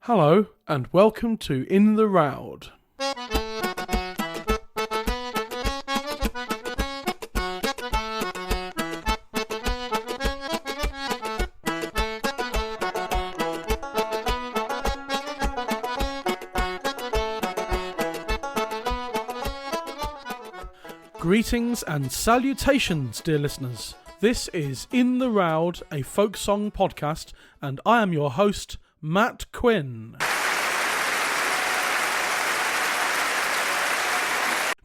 Hello and welcome to In the Roud. Greetings and salutations, dear listeners. This is In the Roud, a folk song podcast, and I am your host, Matt Quinn.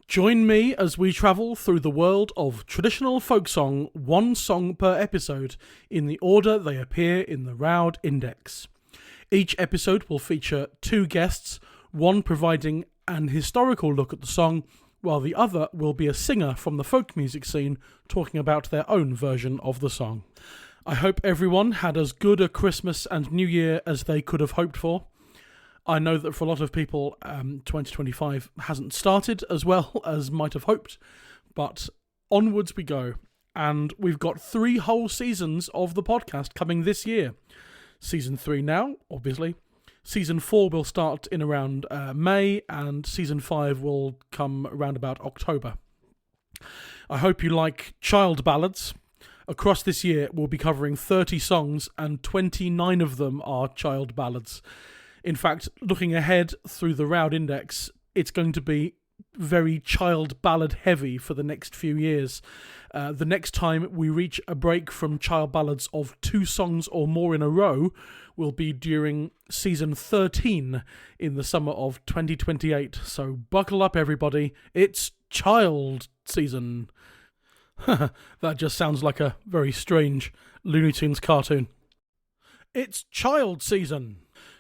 Join me as we travel through the world of traditional folk song, one song per episode, in the order they appear in the Roud Index. Each episode will feature two guests, one providing an historical look at the song, while the other will be a singer from the folk music scene talking about their own version of the song. I hope everyone had as good a Christmas and New Year as they could have hoped for. I know that for a lot of people, 2025 hasn't started as well as might have hoped, but onwards we go. And we've got 3 whole seasons of the podcast coming this year. Season 3 now, obviously. Season 4 will start in around May, and Season 5 will come around about October. I hope you like child ballads. Across this year, we'll be covering 30 songs, and 29 of them are child ballads. In fact, looking ahead through the Roud Index, it's going to be very child ballad heavy for the next few years. The next time we reach a break from child ballads of 2 songs or more in a row will be during season 13 in the summer of 2028. So buckle up, everybody. It's child season. That just sounds like a very strange Looney Tunes cartoon. It's child season.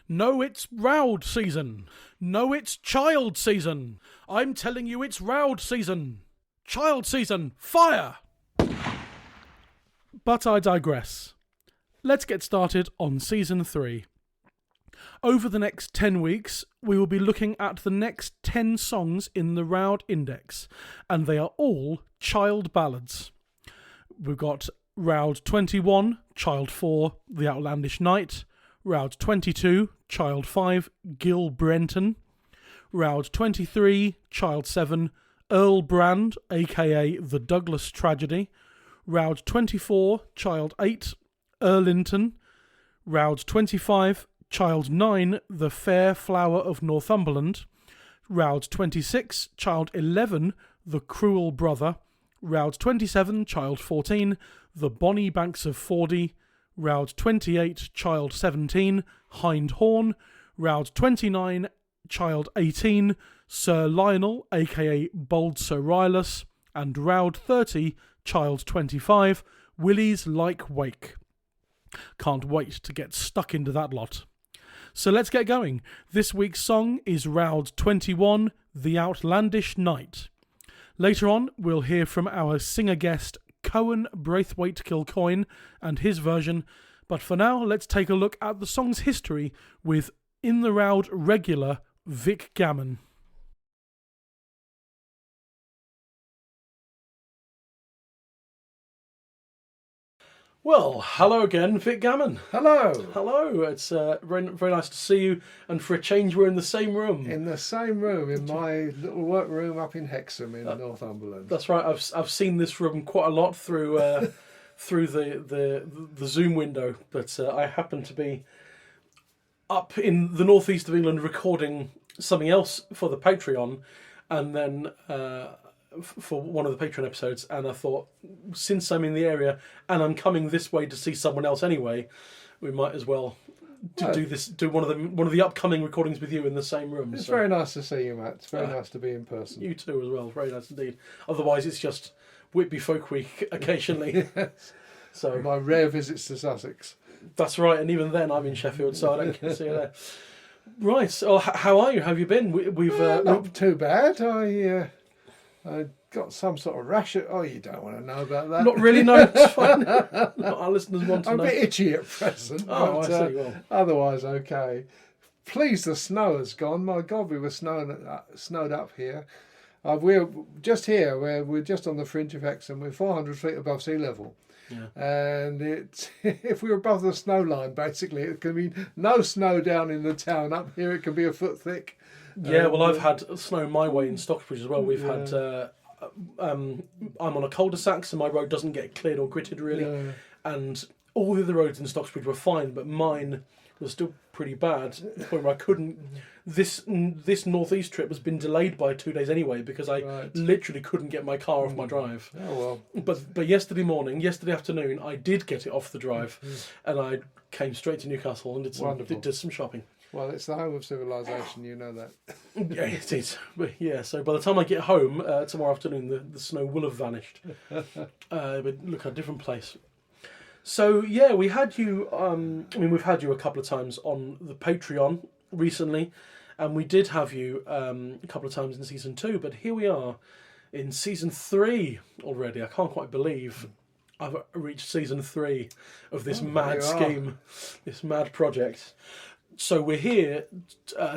No, it's Roud season. No, it's child season. I'm telling you it's Roud season. Child season. Fire! But I digress. Let's get started on season 3. Over the next 10 weeks, we will be looking at the next 10 songs in the Roud Index, and they are all child ballads. We've got Roud 21, Child 4, The Outlandish Night, Roud 22, Child 5, Gil Brenton, Roud 23, Child 7, Earl Brand, aka The Douglas Tragedy, Roud 24, Child 8, Erlinton, Roud 25, Child 9, The Fair Flower of Northumberland, Roud 26, Child 11, The Cruel Brother, Roud 27, Child 14, The Bonny Banks of Fordy, Roud 28, Child 17, Hind Horn, Roud 29, Child 18, Sir Lionel, aka Bold Sir Rylus, and Roud 30, Child 25, Willie's Like Wake. Can't wait to get stuck into that lot. So let's get going. This week's song is Roud 21, The Outlandish Night. Later on, we'll hear from our singer guest, Cohen Braithwaite-Kilcoyne, and his version, but for now, let's take a look at the song's history with In the Roud regular Vic Gammon. Well, hello again, Vic Gammon. Hello. Hello, it's very, very nice to see you, and for a change we're in the same room. In the same room, in my little workroom up in Hexham in Northumberland. That's right, I've seen this room quite a lot through through the Zoom window, but I happen to be up in the northeast of England recording something else for the Patreon, and then for one of the Patreon episodes, and I thought, since I'm in the area and I'm coming this way to see someone else anyway, we might as well do one of the upcoming recordings with you in the same room. It's very nice to see you, Matt. It's very nice to be in person. You too as well. Very nice indeed. Otherwise, it's just Whitby Folk Week occasionally. Yes. So my rare visits to Sussex. That's right, and even then I'm in Sheffield, so I don't get to see you there. Right. So how are you? How have you been? We've not too bad. I got some sort of rash. Oh, you don't want to know about that. Not really. No, it's fine. Our listeners want to know. I'm a bit itchy at present. Oh, but, I see. Well, otherwise, okay. Pleased the snow has gone. My God, we were snowed up here. We're just here. We're just on the fringe of Hexham. We're 400 feet above sea level. And it if we were above the snow line, basically, it can be no snow down in the town. Up here, it can be a foot thick. Yeah, well, I've had snow my way in Stockbridge as well. We've had. I'm on a cul-de-sac, so my road doesn't get cleared or gritted really, and all the other roads in Stockbridge were fine, but mine was still pretty bad. To the point where I couldn't. This northeast trip has been delayed by 2 days anyway because I literally couldn't get my car off my drive. Oh well. But yesterday afternoon, I did get it off the drive, and I came straight to Newcastle and did some shopping. Well, it's the home of civilization, you know that. Yeah, it is. But yeah, so by the time I get home tomorrow afternoon, the snow will have vanished. But look, a different place. So yeah, we had you. We've had you a couple of times on the Patreon recently, and we did have you a couple of times in season 2. But here we are in season 3 already. I can't quite believe I've reached season 3 of this mad scheme, this mad project. So we're here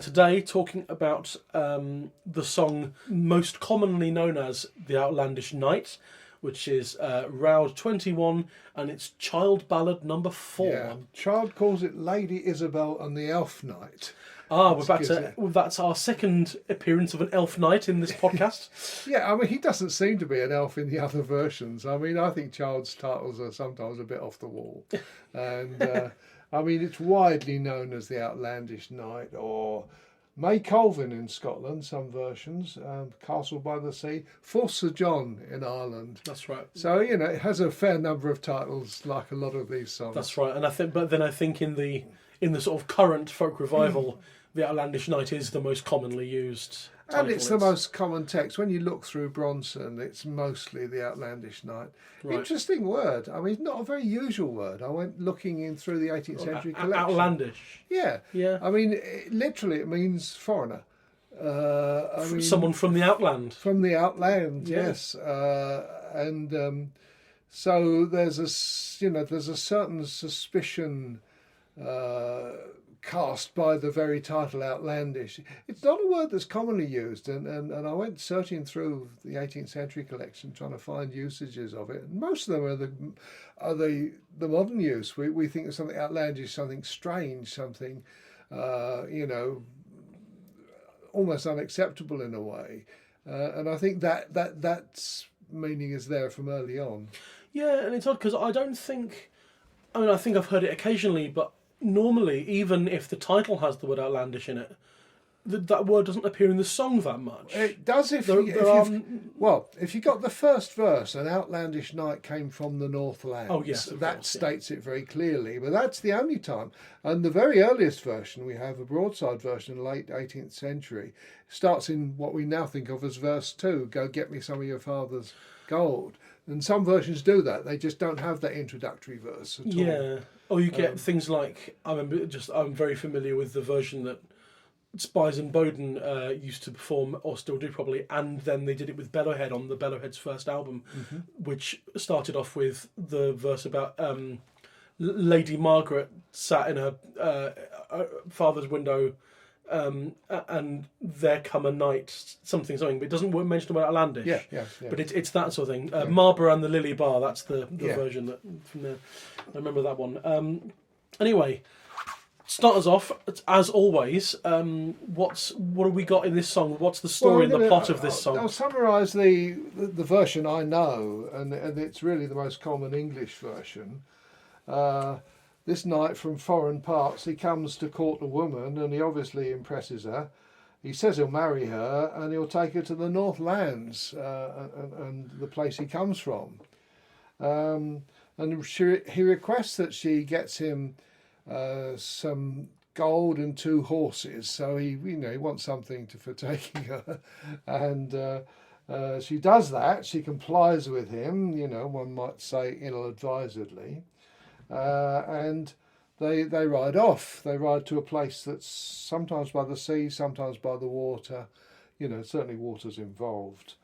today talking about the song most commonly known as the Outlandish Night, which is Roud 21, and it's Child Ballad number 4. Yeah, Child calls it Lady Isabel and the Elf Knight. That's our second appearance of an elf knight in this podcast. Yeah, I mean, he doesn't seem to be an elf in the other versions. I mean, I think Child's titles are sometimes a bit off the wall. And... I mean, it's widely known as the Outlandish Night, or May Colvin in Scotland, some versions, Castle by the Sea, For Sir John in Ireland. That's right. So, it has a fair number of titles, like a lot of these songs. That's right, and I think in the sort of current folk revival, the Outlandish Night is the most commonly used title. And it's the most common text. When you look through Bronson, it's mostly the Outlandish Night. Right. Interesting word. I mean, it's not a very usual word. I went looking in through the 18th century collection. Outlandish. Yeah. I mean, it means foreigner. Someone from the outland. From the outland, yes. So there's a certain suspicion cast by the very title Outlandish. It's not a word that's commonly used, and I went searching through the 18th century collection trying to find usages of it. And most of them are the modern use. We think of something outlandish, something strange, something almost unacceptable in a way. And I think that's meaning is there from early on. Yeah, and it's odd because I think I've heard it occasionally, but normally, even if the title has the word outlandish in it, that word doesn't appear in the song that much. It does if you got the first verse, an outlandish night came from the Northlands. Oh yes, that states it very clearly. But that's the only time. And the very earliest version we have, a broadside version, late 18th century, starts in what we now think of as verse 2. Go get me some of your father's gold. And some versions do that. They just don't have that introductory verse at all. Yeah. Or you get things like, I'm very familiar with the version that Spies and Bowden used to perform, or still do probably, and then they did it with Bellowhead on the Bellowhead's first album, which started off with the verse about Lady Margaret sat in her father's window, and there come a night, something, but it doesn't mention about Outlandish. Yeah. But it's that sort of thing. Marlborough and the Lily Bar, that's the version that from there. I remember that one. Anyway, start us off, as always. What have we got in this song? What's the story and the plot of this song? I'll summarise the version I know, and it's really the most common English version. This night from foreign parts he comes to court a woman, and he obviously impresses her. He says he'll marry her and he'll take her to the Northlands and the place he comes from. And he requests that she gets him some gold and 2 horses. So he wants something for taking her, and she does that. She complies with him. One might say ill-advisedly. And they ride off. They ride to a place that's sometimes by the sea, sometimes by the water. Certainly water's involved.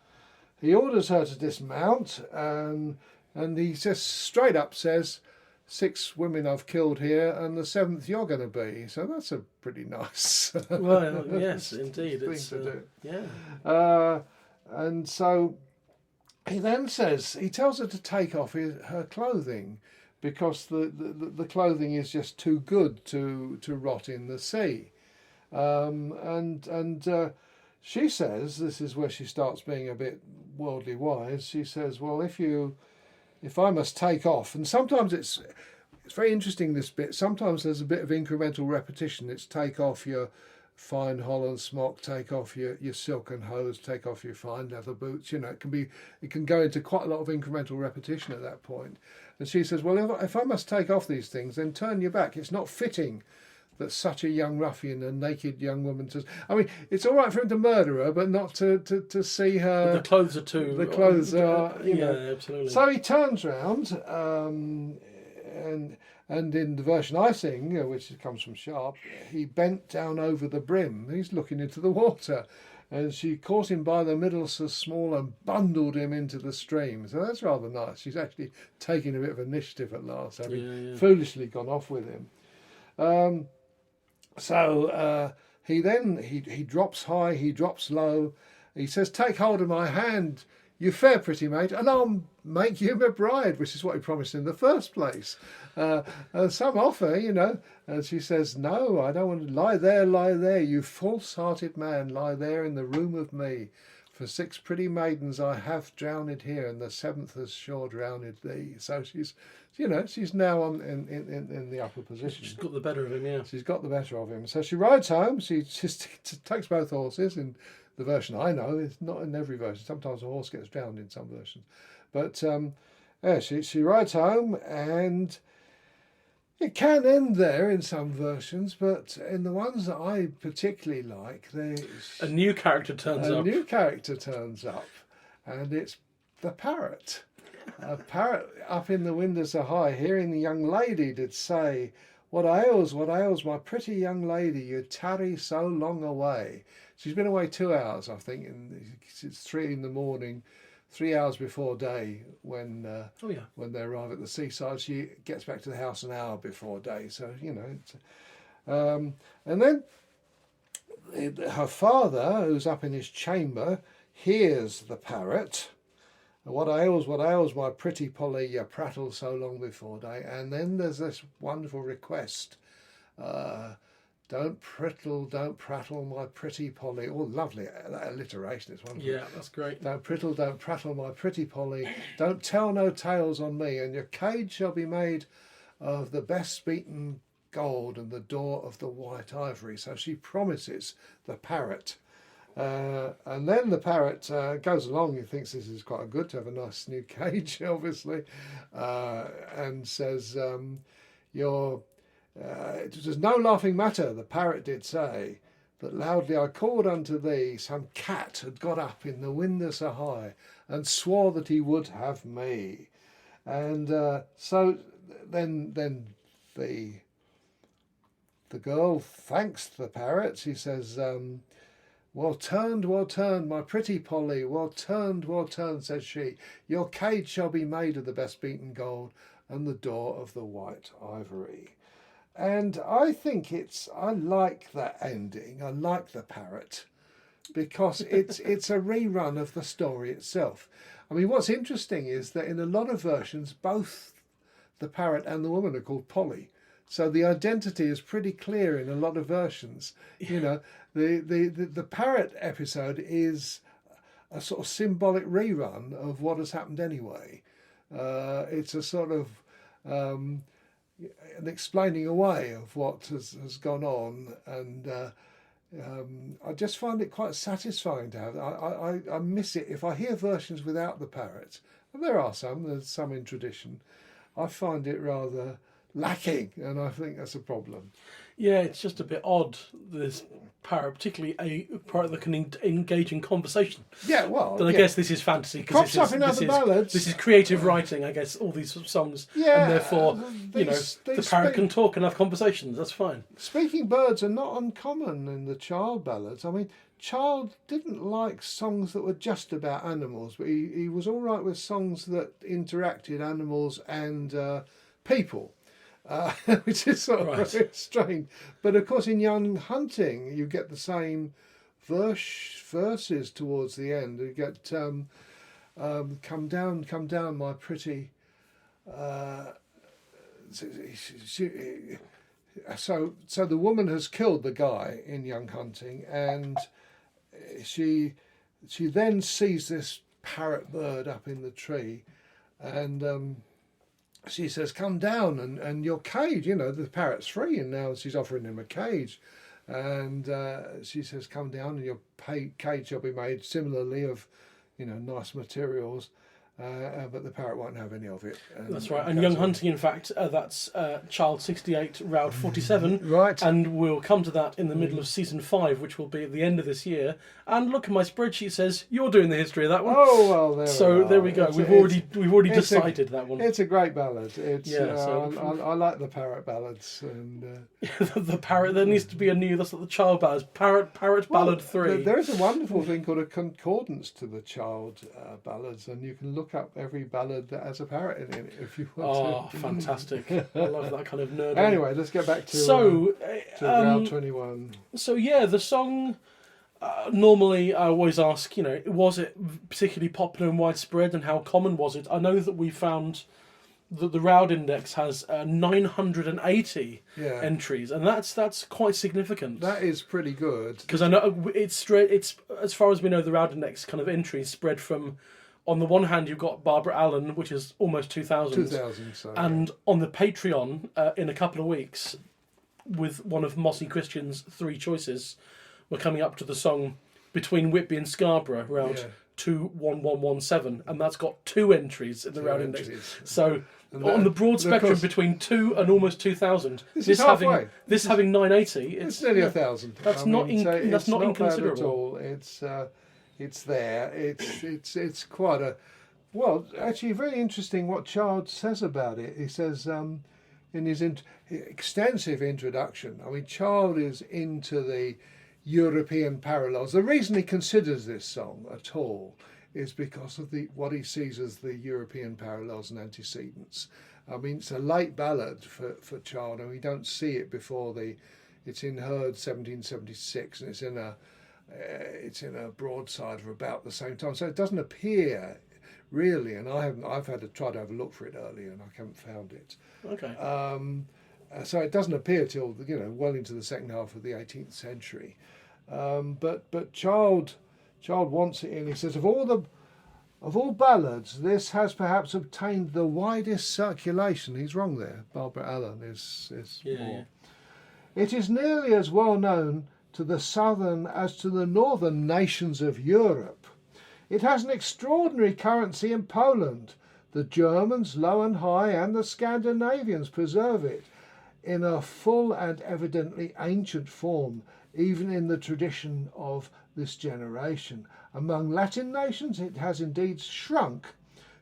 He orders her to dismount, and he just straight up says, 6 women I've killed here, and the 7th you're going to be. So that's a pretty nice. Well, yes, indeed, thing to do. Yeah. And so he then says, he tells her to take off her clothing because the clothing is just too good to rot in the sea. And she says, this is where she starts being a bit worldly wise. She says, well, if I must take off, and sometimes it's very interesting, this bit. Sometimes there's a bit of incremental repetition. It's take off your fine holland smock, take off your silken hose, take off your fine leather boots. You know, it can go into quite a lot of incremental repetition at that point. And she says, well, if I must take off these things, then turn your back. It's not fitting that such a young ruffian, a naked young woman, I mean, it's all right for him to murder her, but not to see her. But the clothes are too. The clothes are, you know. Absolutely. So he turns round, and in the version I sing, which comes from Sharp, he bent down over the brim. He's looking into the water, and she caught him by the middle so small and bundled him into the stream. So that's rather nice. She's actually taking a bit of initiative at last, having foolishly gone off with him. So he drops high, he drops low. He says, take hold of my hand, you fair pretty mate, and I'll make you my bride, which is what he promised in the first place. Some offer, you know. And she says, no, I don't want to. Lie there, you false-hearted man, lie there in the room of me. For 6 pretty maidens I have drowned here, and the 7th has sure drowned thee. So she's now in the upper position. She's got the better of him, yeah. She's got the better of him. So she rides home. She just takes both horses. In the version I know, it's not in every version. Sometimes a horse gets drowned in some versions. But she rides home, and it can end there in some versions, but in the ones that I particularly like, a new character turns up. A new character turns up, and it's the parrot. A parrot up in the window so high, hearing the young lady did say, what ails, my pretty young lady, you tarry so long away. She's been away 2 hours, I think, and it's 3 in the morning, 3 hours before day when they arrive at the seaside. She gets back to the house an hour before day, so you know. And then her father, who's up in his chamber, hears the parrot. What ails, my pretty Polly, you prattle so long before day. And then there's this wonderful request. Don't prattle, my pretty Polly. Oh, lovely, that alliteration is wonderful. Yeah, that's great. Don't prattle, my pretty Polly. Don't tell no tales on me, and your cage shall be made of the best beaten gold and the door of the white ivory. So she promises the parrot. And then the parrot goes along. He thinks this is quite good to have a nice new cage, obviously, and says, it was no laughing matter, the parrot did say, but loudly I called unto thee, some cat had got up in the window so high, and swore that he would have me. And so then the girl thanks the parrot. She says, well turned, my pretty Polly, well turned, says she. Your cage shall be made of the best beaten gold, and the door of the white ivory. And I think I like that ending. I like the parrot because it's a rerun of the story itself. I mean, what's interesting is that in a lot of versions, both the parrot and the woman are called Polly. So the identity is pretty clear in a lot of versions. You know, the parrot episode is a sort of symbolic rerun of what has happened anyway. It's a sort of an explaining away of what has gone on, and I just find it quite satisfying to have. I miss it if I hear versions without the parrot, and there's some in tradition. I find it rather lacking, and I think that's a problem. Yeah, it's just a bit odd, this parrot, particularly a parrot that can engage in conversation. Yeah, well... But I guess this is fantasy. Crops up in other ballads. This is creative writing, I guess, all these songs. Yeah. And therefore, the parrot can talk and have conversations. That's fine. Speaking birds are not uncommon in the child ballads. I mean, Child didn't like songs that were just about animals, but he was all right with songs that interacted animals and people. Which is sort of right. Strange. But of course in Young Hunting you get the same verses towards the end. You get Come down, my pretty. So the woman has killed the guy in Young Hunting, and she then sees this parrot bird up in the tree, and she says, "Come down and your cage. You know, the parrot's free." And now she's offering him a cage, and she says, "Come down and your cage shall be made similarly of, nice materials." But the parrot won't have any of it. That's right. And Young Hunting, in fact, that's Child 68, Roud 47. Right. And we'll come to that in the middle of season 5, which will be at the end of this year. And look, my spreadsheet says you're doing the history of that one. Oh well, there we go. We've already decided that one. It's a great ballad. I like the parrot ballads, and the parrot. There needs to be a new. That's like the child ballads. Parrot ballad 3. There is a wonderful thing called a concordance to the child ballads, and you can look up every ballad that has a parrot in it if you want to. Oh, fantastic. I love that kind of nerd. Anyway, let's get back to Round 21. So yeah, the song, normally I always ask, was it particularly popular and widespread, and how common was it? I know that we found that the Roud Index has 980 entries, and that's quite significant. That is pretty good. Because I know it's as far as we know, the Roud Index kind of entries spread from, on the one hand, you've got Barbara Allen, which is almost 2,000. 2,000, and on the Patreon, in a couple of weeks, with one of Mossy Christian's 3 choices, we're coming up to the song Between Whitby and Scarborough, around 21117, and that's got 2 entries in the Roud Index. So on the broad spectrum between 2 and almost 2,000, this having 980, it's nearly 1,000. That's not inconsiderable bad at all. It's there. It's quite a actually very interesting what Child says about it. He says in his extensive introduction. I mean, Child is into the European parallels. The reason he considers this song at all is because of what he sees as the European parallels and antecedents. I mean, it's a late ballad for Child, and we don't see it before it's in Herd 1776, and it's in a broadside of about the same time, so it doesn't appear really. And I've had to try to have a look for it earlier, and I haven't found it. Okay. So it doesn't appear till well into the second half of the 18th century. But Child wants it in. He says of all ballads, this has perhaps obtained the widest circulation. He's wrong there. Barbara Allen is more. Yeah. It is nearly as well known to the southern as to the northern nations of Europe. It has an extraordinary currency in Poland. The Germans, low and high, and the Scandinavians preserve it in a full and evidently ancient form, even in the tradition of this generation. Among Latin nations it has indeed shrunk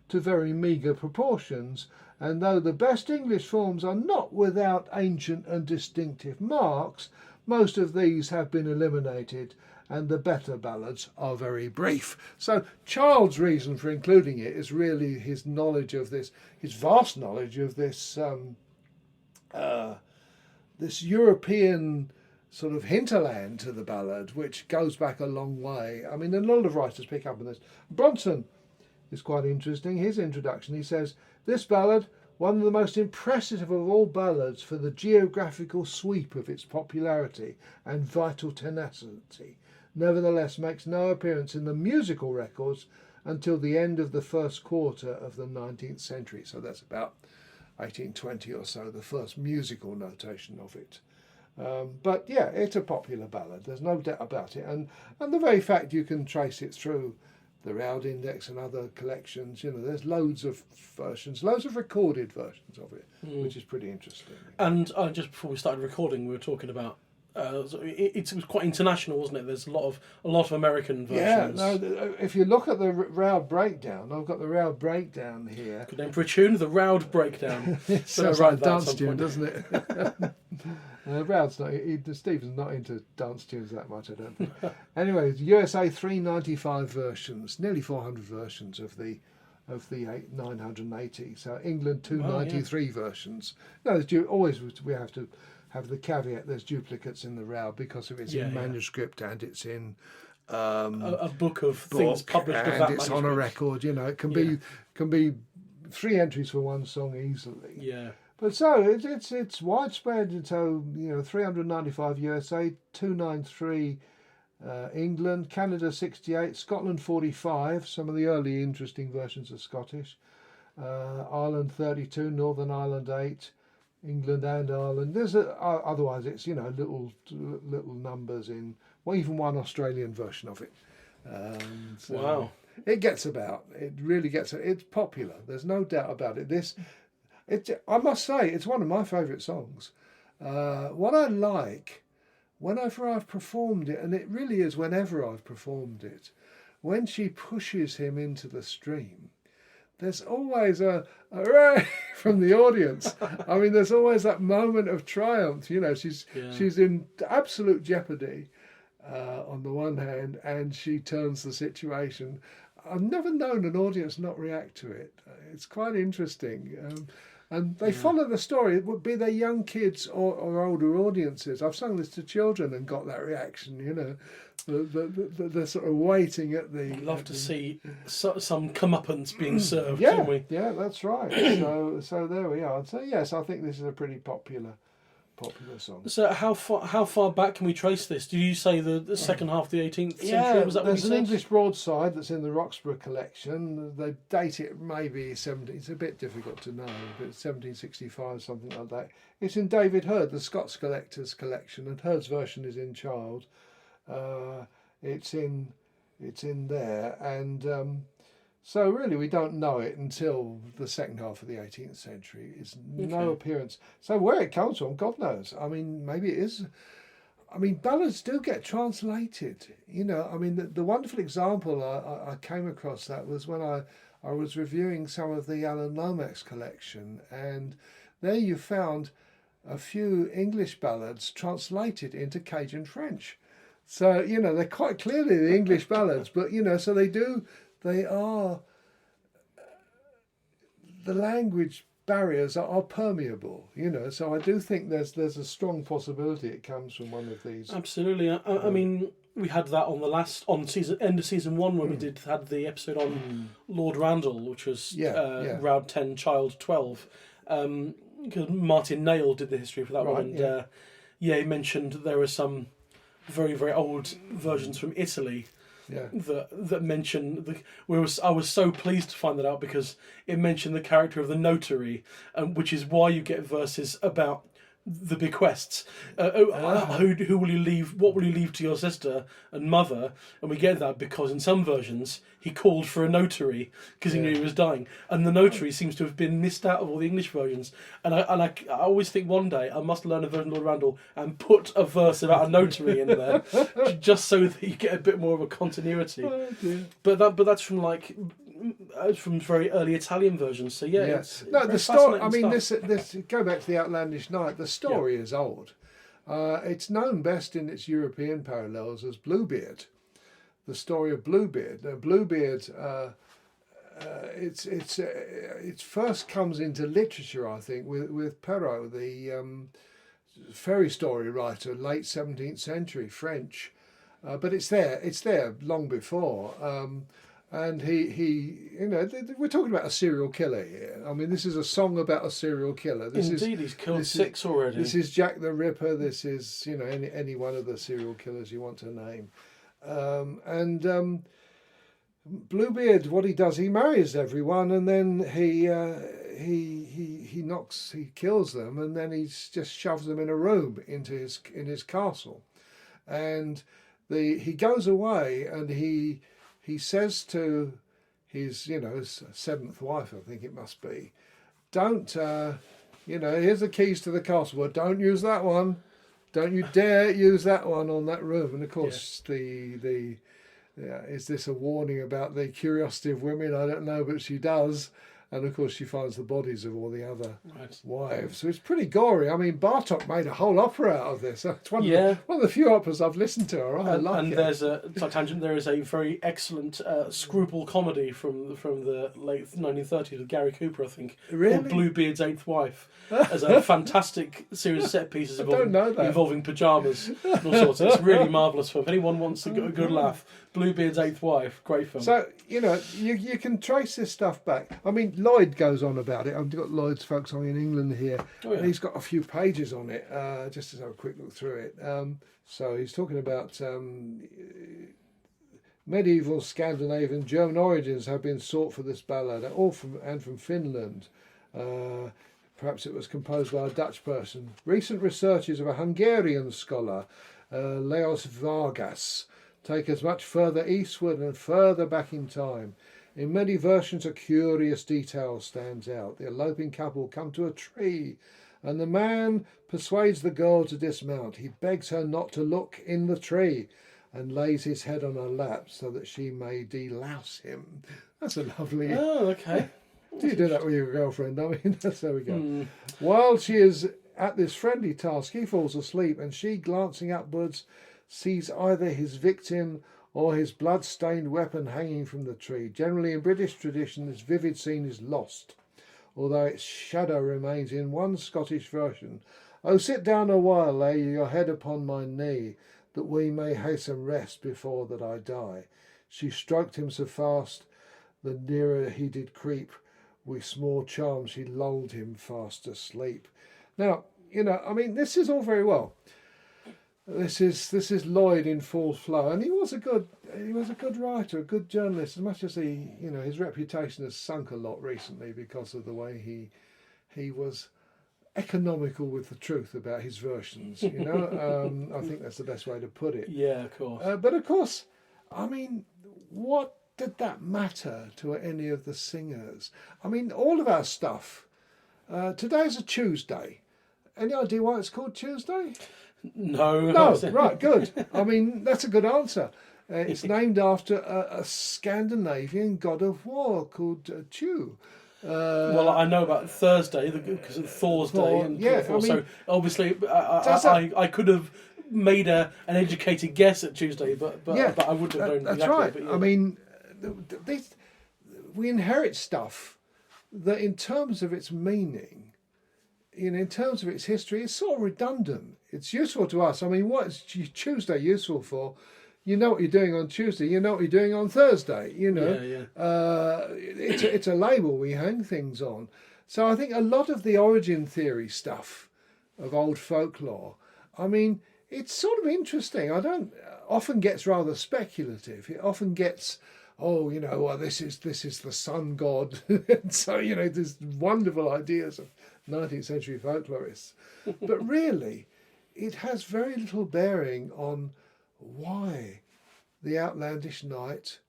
to very meagre proportions, and though the best English forms are not without ancient and distinctive marks, most of these have been eliminated, and the better ballads are very brief. So Child's reason for including it is really his knowledge of this, his vast knowledge of this this European sort of hinterland to the ballad, which goes back a long way. I mean, a lot of writers pick up on this. Bronson is quite interesting. His introduction, he says, this ballad, one of the most impressive of all ballads for the geographical sweep of its popularity and vital tenacity, nevertheless makes no appearance in the musical records until the end of the first quarter of the 19th century. So that's about 1820 or so, the first musical notation of it. But yeah, it's a popular ballad, there's no doubt about it. And the very fact you can trace it through the Roud Index and other collections, there's loads of versions, loads of recorded versions of it, which is pretty interesting. And just before we started recording, we were talking about it was quite international, wasn't it? There's a lot of American versions. Yeah, no, if you look at the Roud breakdown, I've got the Roud breakdown here. Good name for a tune, the Roud breakdown. It sounds like a dance tune, doesn't it? Roud's not. Stephen's not into dance tunes that much, I don't think. Anyway, USA 395 versions, nearly 400 versions of the 980. So England 293 versions. No, always we have to have the caveat. There's duplicates in the Roud because of it's in manuscript and it's in a book of things published of that and it's manuscript. on a record. You know, it can be 3 entries for one song easily. Yeah. But so it's widespread. So 395 USA, 293 England, Canada 68, Scotland 45. Some of the early interesting versions are Scottish. Ireland 32, Northern Ireland 8, England and Ireland. There's otherwise it's little numbers in. Well, even one Australian version of it. So Wow. It gets about. It really gets. It's popular. There's no doubt about it. I must say, it's one of my favourite songs. What I like, whenever I've performed it, and it really is whenever I've performed it, when she pushes him into the stream, there's always a hooray from the audience. I mean, there's always that moment of triumph. She's in absolute jeopardy on the one hand, and she turns the situation. I've never known an audience not react to it. It's quite interesting. And they follow the story. It would be they young kids or older audiences. I've sung this to children and got that reaction, They're sort of waiting at the... We'd love to see some comeuppance being served, yeah, don't we? Yeah, that's right. So there we are. So yes, I think this is a pretty popular song. So how far back can we trace this? Did you say the second half of the 18th century? Was that what you there's an said? English broadside that's in the Roxburgh collection. They date it maybe 17. It's a bit difficult to know, but 1765, something like that. It's in David Hurd, the Scots Collector's collection, and Hurd's version is in Child. It's in there, and so really we don't know it until the second half of the 18th century. It's no appearance. So where it comes from, God knows. I mean, maybe it is. I mean, ballads do get translated. I mean, the wonderful example I came across that was when I was reviewing some of the Alan Lomax collection, and there you found a few English ballads translated into Cajun French. So, they're quite clearly the English ballads, but, so they are, the language barriers are permeable, so I do think there's a strong possibility it comes from one of these. Absolutely. I mean, we had that on end of season 1 when we had the episode on Lord Randall, which was Roud 10, Child 12, because Martin Nail did the history for that one, and he mentioned there were some very, very old versions from Italy that mention I was so pleased to find that out, because it mentioned the character of the notary, which is why you get verses about the bequests. Who will you leave? What will you leave to your sister and mother? And we get that because in some versions he called for a notary because he knew he was dying, and the notary seems to have been missed out of all the English versions. And I always think one day I must learn a version of Lord Randall and put a verse about a notary in there, just so that you get a bit more of a continuity. But that's from very early Italian versions. So it's the story. I mean, this go back to the Outlandish Night. The story is old. It's known best in its European parallels as Bluebeard, the story of Bluebeard. Now, Bluebeard, it first comes into literature, I think, with Perrault, the fairy story writer, late 17th century French. But it's there long before. And he we're talking about a serial killer here. I mean, this is a song about a serial killer. He's killed 6 already. This is Jack the Ripper. This is, any one of the serial killers you want to name. Bluebeard, what he does, he marries everyone, and then he kills them, and then he just shoves them in a room in his castle, and he goes away, and he says to his, his 7th wife, I think it must be, don't, here's the keys to the castle. Well, don't use that one. Don't you dare use that one on that room. And of course, is this a warning about the curiosity of women? I don't know, but she does. And of course, she finds the bodies of all the other Right. wives. So it's pretty gory. I mean, Bartok made a whole opera out of this. It's one of the few operas I've listened to. And there's a tangent. There is a very excellent scruple comedy from the late 1930s with Gary Cooper, I think, called Bluebeard's Eighth Wife. As a fantastic series of set pieces involving pajamas and all sorts. It's really marvellous film. If anyone wants a good laugh, Bluebeard's Eighth Wife, great film. So, you can trace this stuff back. I mean, Lloyd goes on about it. I've got Lloyd's folk song in England here, and he's got a few pages on it, just to have a quick look through it. So he's talking about medieval Scandinavian German origins have been sought for this ballad, all from Finland. Perhaps it was composed by a Dutch person. Recent researches of a Hungarian scholar, Leos Vargas, take us much further eastward and further back in time. In many versions, a curious detail stands out. The eloping couple come to a tree, and the man persuades the girl to dismount. He begs her not to look in the tree and lays his head on her lap so that she may delouse him. That's a lovely... Oh, okay. Do you do that with your girlfriend? I mean, there we go. While she is at this friendly task, he falls asleep, and she, glancing upwards, sees either his victim or his blood-stained weapon hanging from the tree. Generally, in British tradition, this vivid scene is lost, although its shadow remains in one Scottish version. Oh, sit down a while, lay your head upon my knee, that we may hasten rest before that I die. She stroked him so fast, the nearer he did creep. With small charm she lulled him fast asleep. Now, I mean, this is all very well. This is Lloyd in full flow, and he was a good writer, a good journalist. As much as his reputation has sunk a lot recently because of the way he was economical with the truth about his versions. I think that's the best way to put it. Yeah, of course. But of course, I mean, what did that matter to any of the singers? I mean, all of our stuff. Today's a Tuesday. Any idea why it's called Tuesday? No. Right, good. I mean, that's a good answer. It's named after a Scandinavian god of war called Tu. Well, I know about Thursday because of Thor's Day, and so obviously I could have made an educated guess at Tuesday, but I wouldn't have known. That's exactly, right. But, I mean, we inherit stuff that, in terms of its meaning, in terms of its history, it's sort of redundant. It's useful to us. I mean, what is Tuesday useful for? You know what you're doing on Tuesday. You know what you're doing on Thursday. It's a label we hang things on. So I think a lot of the origin theory stuff of old folklore, I mean, it's sort of interesting. Often gets rather speculative. It often gets, this is the sun god. And so, there's wonderful ideas of 19th century folklorists. But really, it has very little bearing on why the outlandish night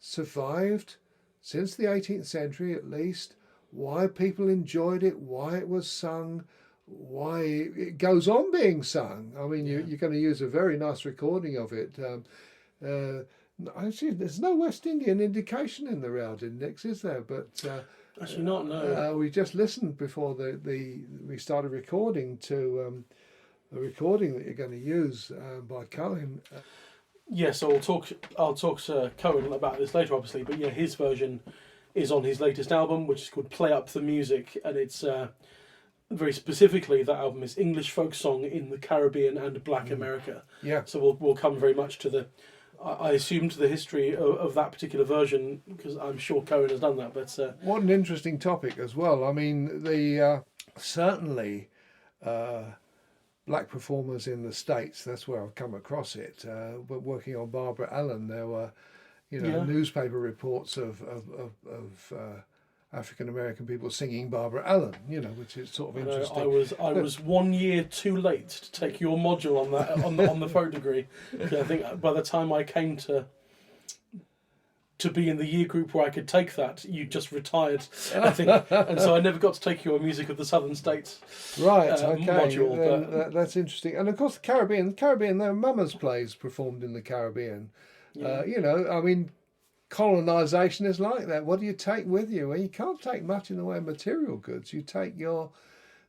survived since the 18th century at least, why people enjoyed it, why it was sung, why it goes on being sung. I mean, you're going to use a very nice recording of it. Actually, there's no West Indian indication in the Roud Index, is there? But actually not, no. We just listened before we started recording to a recording that you're going to use by Cohen. Yes, so I'll talk to Cohen about this later, obviously. But yeah, his version is on his latest album, which is called Play Up the Music, and it's very specifically that album is English folk song in the Caribbean and Black America. Yeah. So we'll come very much to the, I assume, to the history of that particular version, because I'm sure Cohen has done that. But what an interesting topic as well. I mean, the certainly. Black performers in the States, that's where I've come across it. But working on Barbara Allen, there were, newspaper reports of African American people singing Barbara Allen, which is sort of interesting. I was 1 year too late to take your module on that on the folk degree. I think by the time I came to be in the year group where I could take that, you just retired, I think, and so I never got to take your music of the Southern States module. But that's interesting. And of course, the Caribbean, there are Mama's plays performed in the Caribbean. Yeah. I mean, colonisation is like that. What do you take with you? Well, you can't take much in the way of material goods. You take your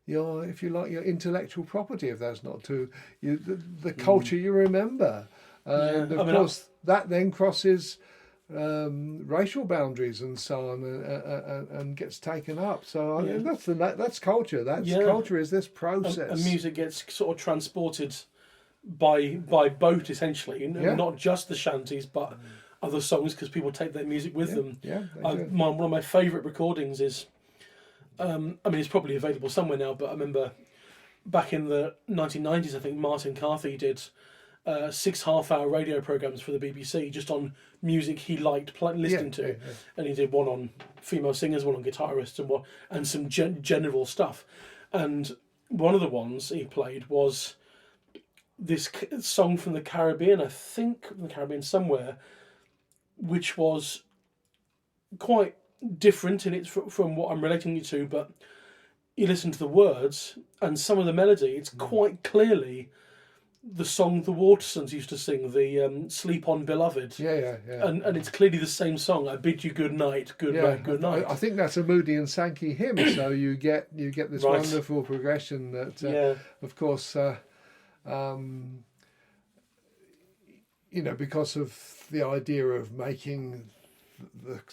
if you like, your intellectual property, if that's not true, the culture you remember. And of course, that then crosses racial boundaries and so on, and gets taken up. So I mean, that's culture. Culture is this process. And music gets sort of transported by boat, essentially, not just the shanties, but other songs, because people take their music with them. Yeah, one of my favourite recordings is, I mean, it's probably available somewhere now, but I remember back in the 1990s, I think Martin Carthy did 6 half-hour radio programmes for the BBC just on music he liked listening to. And he did one on female singers, one on guitarists, and some general stuff. And one of the ones he played was this song from the Caribbean, I think from the Caribbean somewhere, which was quite different in it from what I'm relating it to, but you listen to the words and some of the melody, it's quite clearly the song the Watersons used to sing, the Sleep On Beloved. Yeah. And it's clearly the same song. I bid you good night, good night, good night. I think that's a Moody and Sankey hymn, so you get this wonderful progression that, of course, because of the idea of making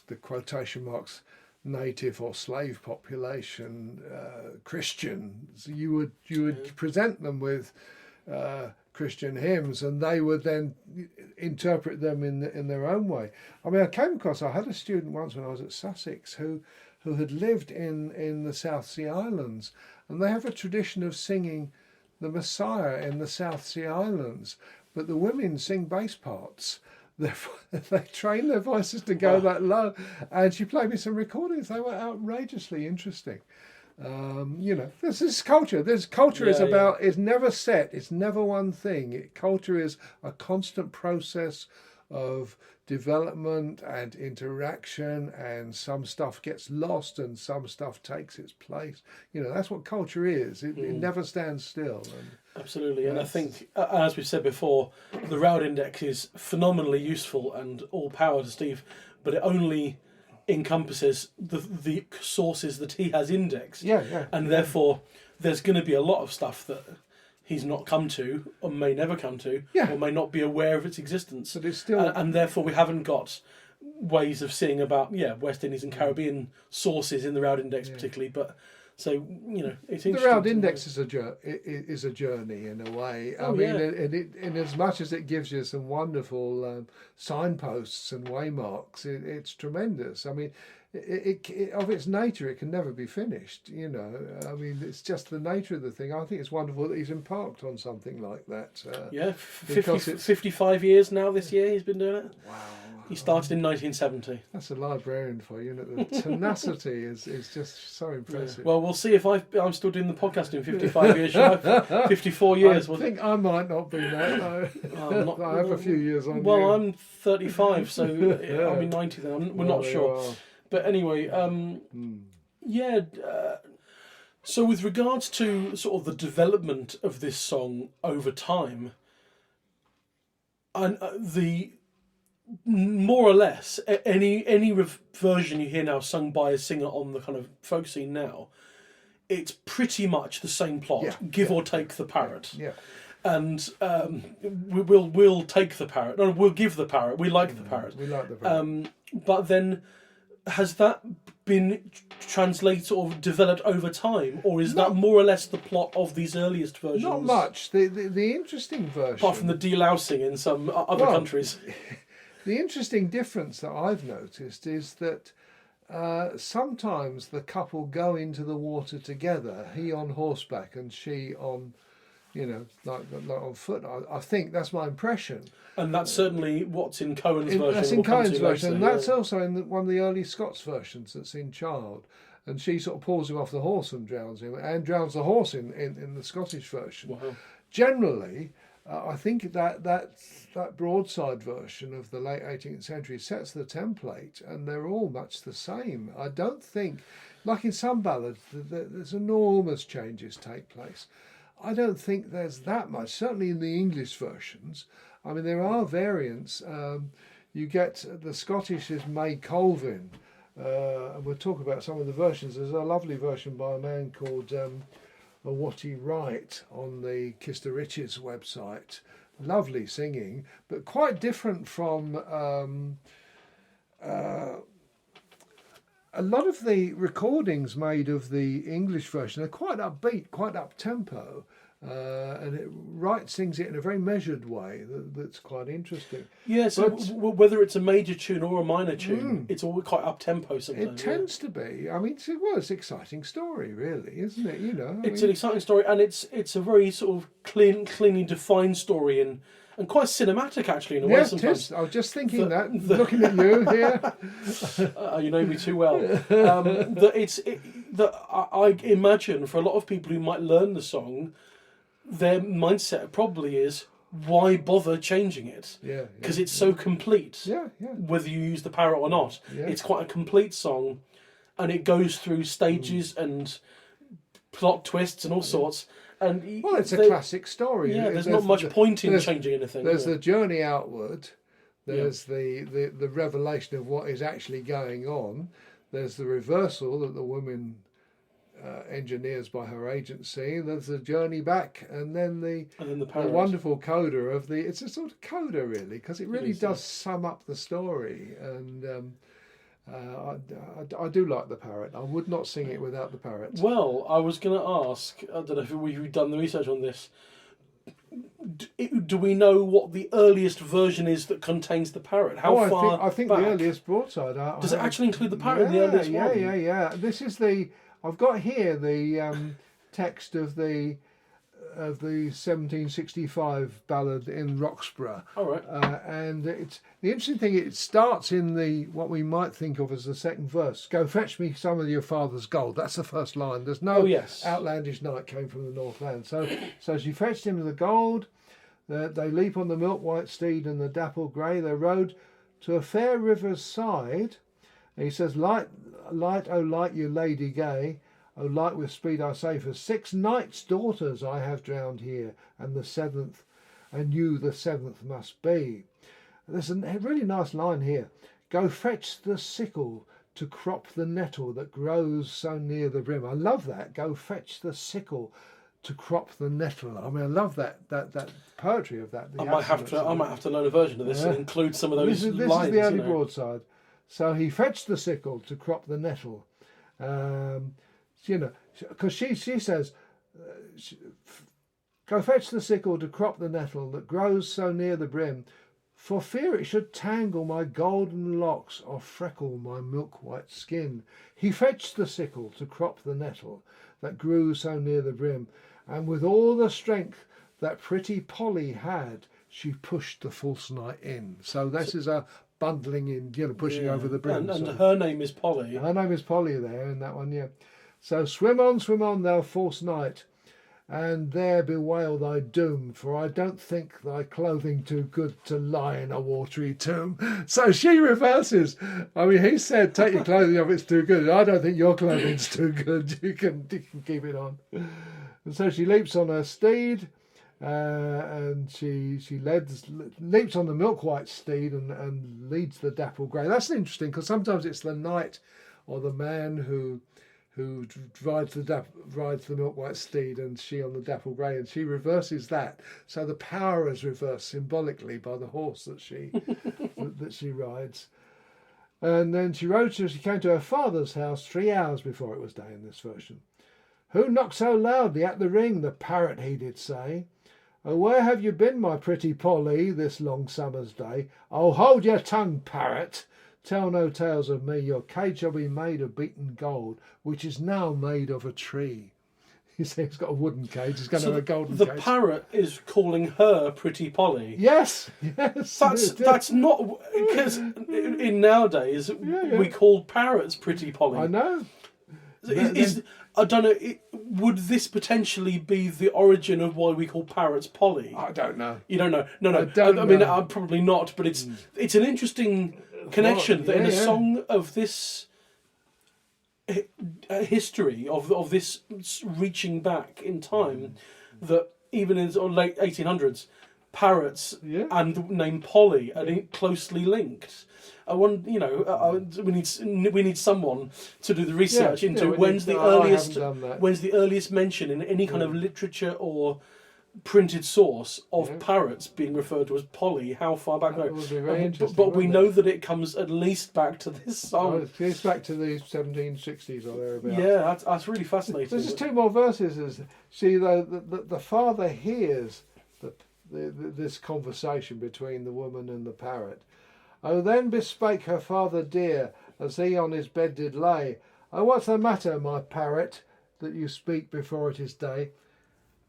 the quotation marks native or slave population Christians, you would present them with Christian hymns, and they would then interpret them in their own way. I mean, I had a student once when I was at Sussex who had lived in the South Sea Islands, and they have a tradition of singing the Messiah in the South Sea Islands, but the women sing bass parts. They train their voices to go that low, and she played me some recordings. They were outrageously interesting. This is culture. It's never set. It's never one thing. Culture is a constant process of development and interaction, and some stuff gets lost and some stuff takes its place. That's what culture is. It never stands still. Absolutely, and I think, as we've said before, the Roud Index is phenomenally useful, and all power to Steve, but it only encompasses the sources that he has indexed. And therefore, there's going to be a lot of stuff that he's not come to, or may never come to, or may not be aware of its existence. But it's still... and therefore, we haven't got ways of seeing about West Indies and Caribbean sources in the Roud Index particularly, but... So, it's interesting. The Roud Index is a journey in a way. I mean, in as much as it gives you some wonderful signposts and waymarks, it's tremendous. I mean, it of its nature, it can never be finished. I mean, it's just the nature of the thing. I think it's wonderful that he's embarked on something like that. 55 years now this year he's been doing it. Wow. He started in 1970. That's a librarian for you. The tenacity is just so impressive. Yeah. Well, we'll see if I'm still doing the podcast in 55 years. 54 years. I think I might not be that. No. I have a few years on. Well, I'm 35, so I'll be 90 then. We're not sure. But anyway, so with regards to sort of the development of this song over time, and the more or less any version you hear now sung by a singer on the kind of folk scene now, it's pretty much the same plot, give or take the parrot. And we'll take the parrot. No, we'll give the parrot. We like the parrot. We like the parrot. But then, has that been translated or developed over time, or is that more or less the plot of these earliest versions? Not much. The interesting version, apart from the delousing in some other countries. The interesting difference that I've noticed is that sometimes the couple go into the water together, he on horseback and she on, like on foot. I think that's my impression. And that's certainly what's in Cohen's version. That's in Cohen's version, and that's also in one of the early Scots versions that's in Child. And she sort of pulls him off the horse and drowns him, and drowns the horse in the Scottish version. Wow. Generally, I think that broadside version of the late 18th century sets the template, and they're all much the same. I don't think, like in some ballads, there's enormous changes take place. I don't think there's that much, certainly in the English versions. I mean, there are variants. you get the Scottish is May Colvin, and we'll talk about some of the versions. There's a lovely version by a man called Watty Wright on the Kister Riches website. Lovely singing, but quite different from a lot of the recordings made of the English version are quite upbeat, quite up tempo. And Wright sings it in a very measured way that's quite interesting. Yeah, so whether it's a major tune or a minor tune, it's all quite up tempo sometimes. It tends to be. I mean, it's an exciting story, really, isn't it? You know, it's an exciting story, and it's a very sort of cleanly defined story and quite cinematic actually in a way sometimes. It is. I was just thinking looking at you here. You know me too well. I imagine for a lot of people who might learn the song, their mindset probably is, why bother changing it? Yeah. Because it's so complete. Yeah. Whether you use the parrot or not, it's quite a complete song, and it goes through stages and plot twists and all sorts. And it's a classic story. Yeah, there's not much point in changing anything. There's the journey outward. There's the revelation of what is actually going on. There's the reversal that the woman engineers by her agency. There's the journey back, and then the wonderful coda of the. It's a sort of coda really, because it really does sum up the story. And I do like the parrot. I would not sing it without the parrot. Well, I was going to ask. I don't know if we've done the research on this. Do we know what the earliest version is that contains the parrot? How far? I think back? The earliest broadside. Does it actually include the parrot in the earliest one? Yeah. This is the. I've got here the text of the 1765 ballad in Roxburgh. All right. And it's the interesting thing. It starts in the what we might think of as the second verse. Go fetch me some of your father's gold. That's the first line. There's no outlandish knight came from the Northland. So she fetched him the gold. They leap on the milk white steed and the dapple grey. They rode to a fair river's side. And he says, "Light, oh light, you lady gay. Oh, light with speed, I say, for 6 knights' daughters I have drowned here, and the 7th, and you the 7th must be." There's a really nice line here. Go fetch the sickle to crop the nettle that grows so near the brim. I love that. Go fetch the sickle to crop the nettle. I mean, I love that poetry of that. I might have to learn a version of this and include some of those lines. This is the early broadside. So he fetched the sickle to crop the nettle. Because she says, go fetch the sickle to crop the nettle that grows so near the brim, for fear it should tangle my golden locks or freckle my milk-white skin. He fetched the sickle to crop the nettle that grew so near the brim, and with all the strength that pretty Polly had, she pushed the false knight in. So this is a bundling in, pushing over the brim. And her name is Polly. Her name is Polly there in that one, yeah. So swim on, thou false knight, and there bewail thy doom, for I don't think thy clothing too good to lie in a watery tomb. So she reverses. I mean, he said, take your clothing off, it's too good. I don't think your clothing's too good. You can keep it on. And so she leaps on her steed, and she leaps on the milk white steed and leads the dapple grey. That's interesting, because sometimes it's the knight or the man who rides the milk white steed, and she on the dapple grey, and she reverses that. So the power is reversed symbolically by the horse that she that she rides. And then she rode till she came to her father's house 3 hours before it was day in this version. Who knocked so loudly at the ring? The parrot he did say. Oh, where have you been, my pretty Polly, this long summer's day? Oh, hold your tongue, parrot. Tell no tales of me. Your cage shall be made of beaten gold, which is now made of a tree. You see, it's got a wooden cage. It's going to have a golden cage. The parrot is calling her Pretty Polly. Yes. That's not, because in nowadays we call parrots Pretty Polly. I know. I don't know. Would this potentially be the origin of why we call parrots Polly? I don't know. You don't know? No. I mean, probably not. But it's an interesting connection that in a song of this history of this reaching back in time, that even in the late 1800s, parrots Yeah. and the name Polly are closely linked. I want, we need someone to do the research into when's the earliest mention in any kind of literature or printed source of parrots being referred to as Polly. How far back? That would be very interesting, but we wouldn't know it? that it comes at least back to this song. It's back to the 1760s or thereabouts. Yeah, that's really fascinating. There's just two more verses. See, the father hears this conversation between the woman and the parrot. Oh, then bespake her father dear, as he on his bed did lay. Oh, what's the matter, my parrot, that you speak before it is day?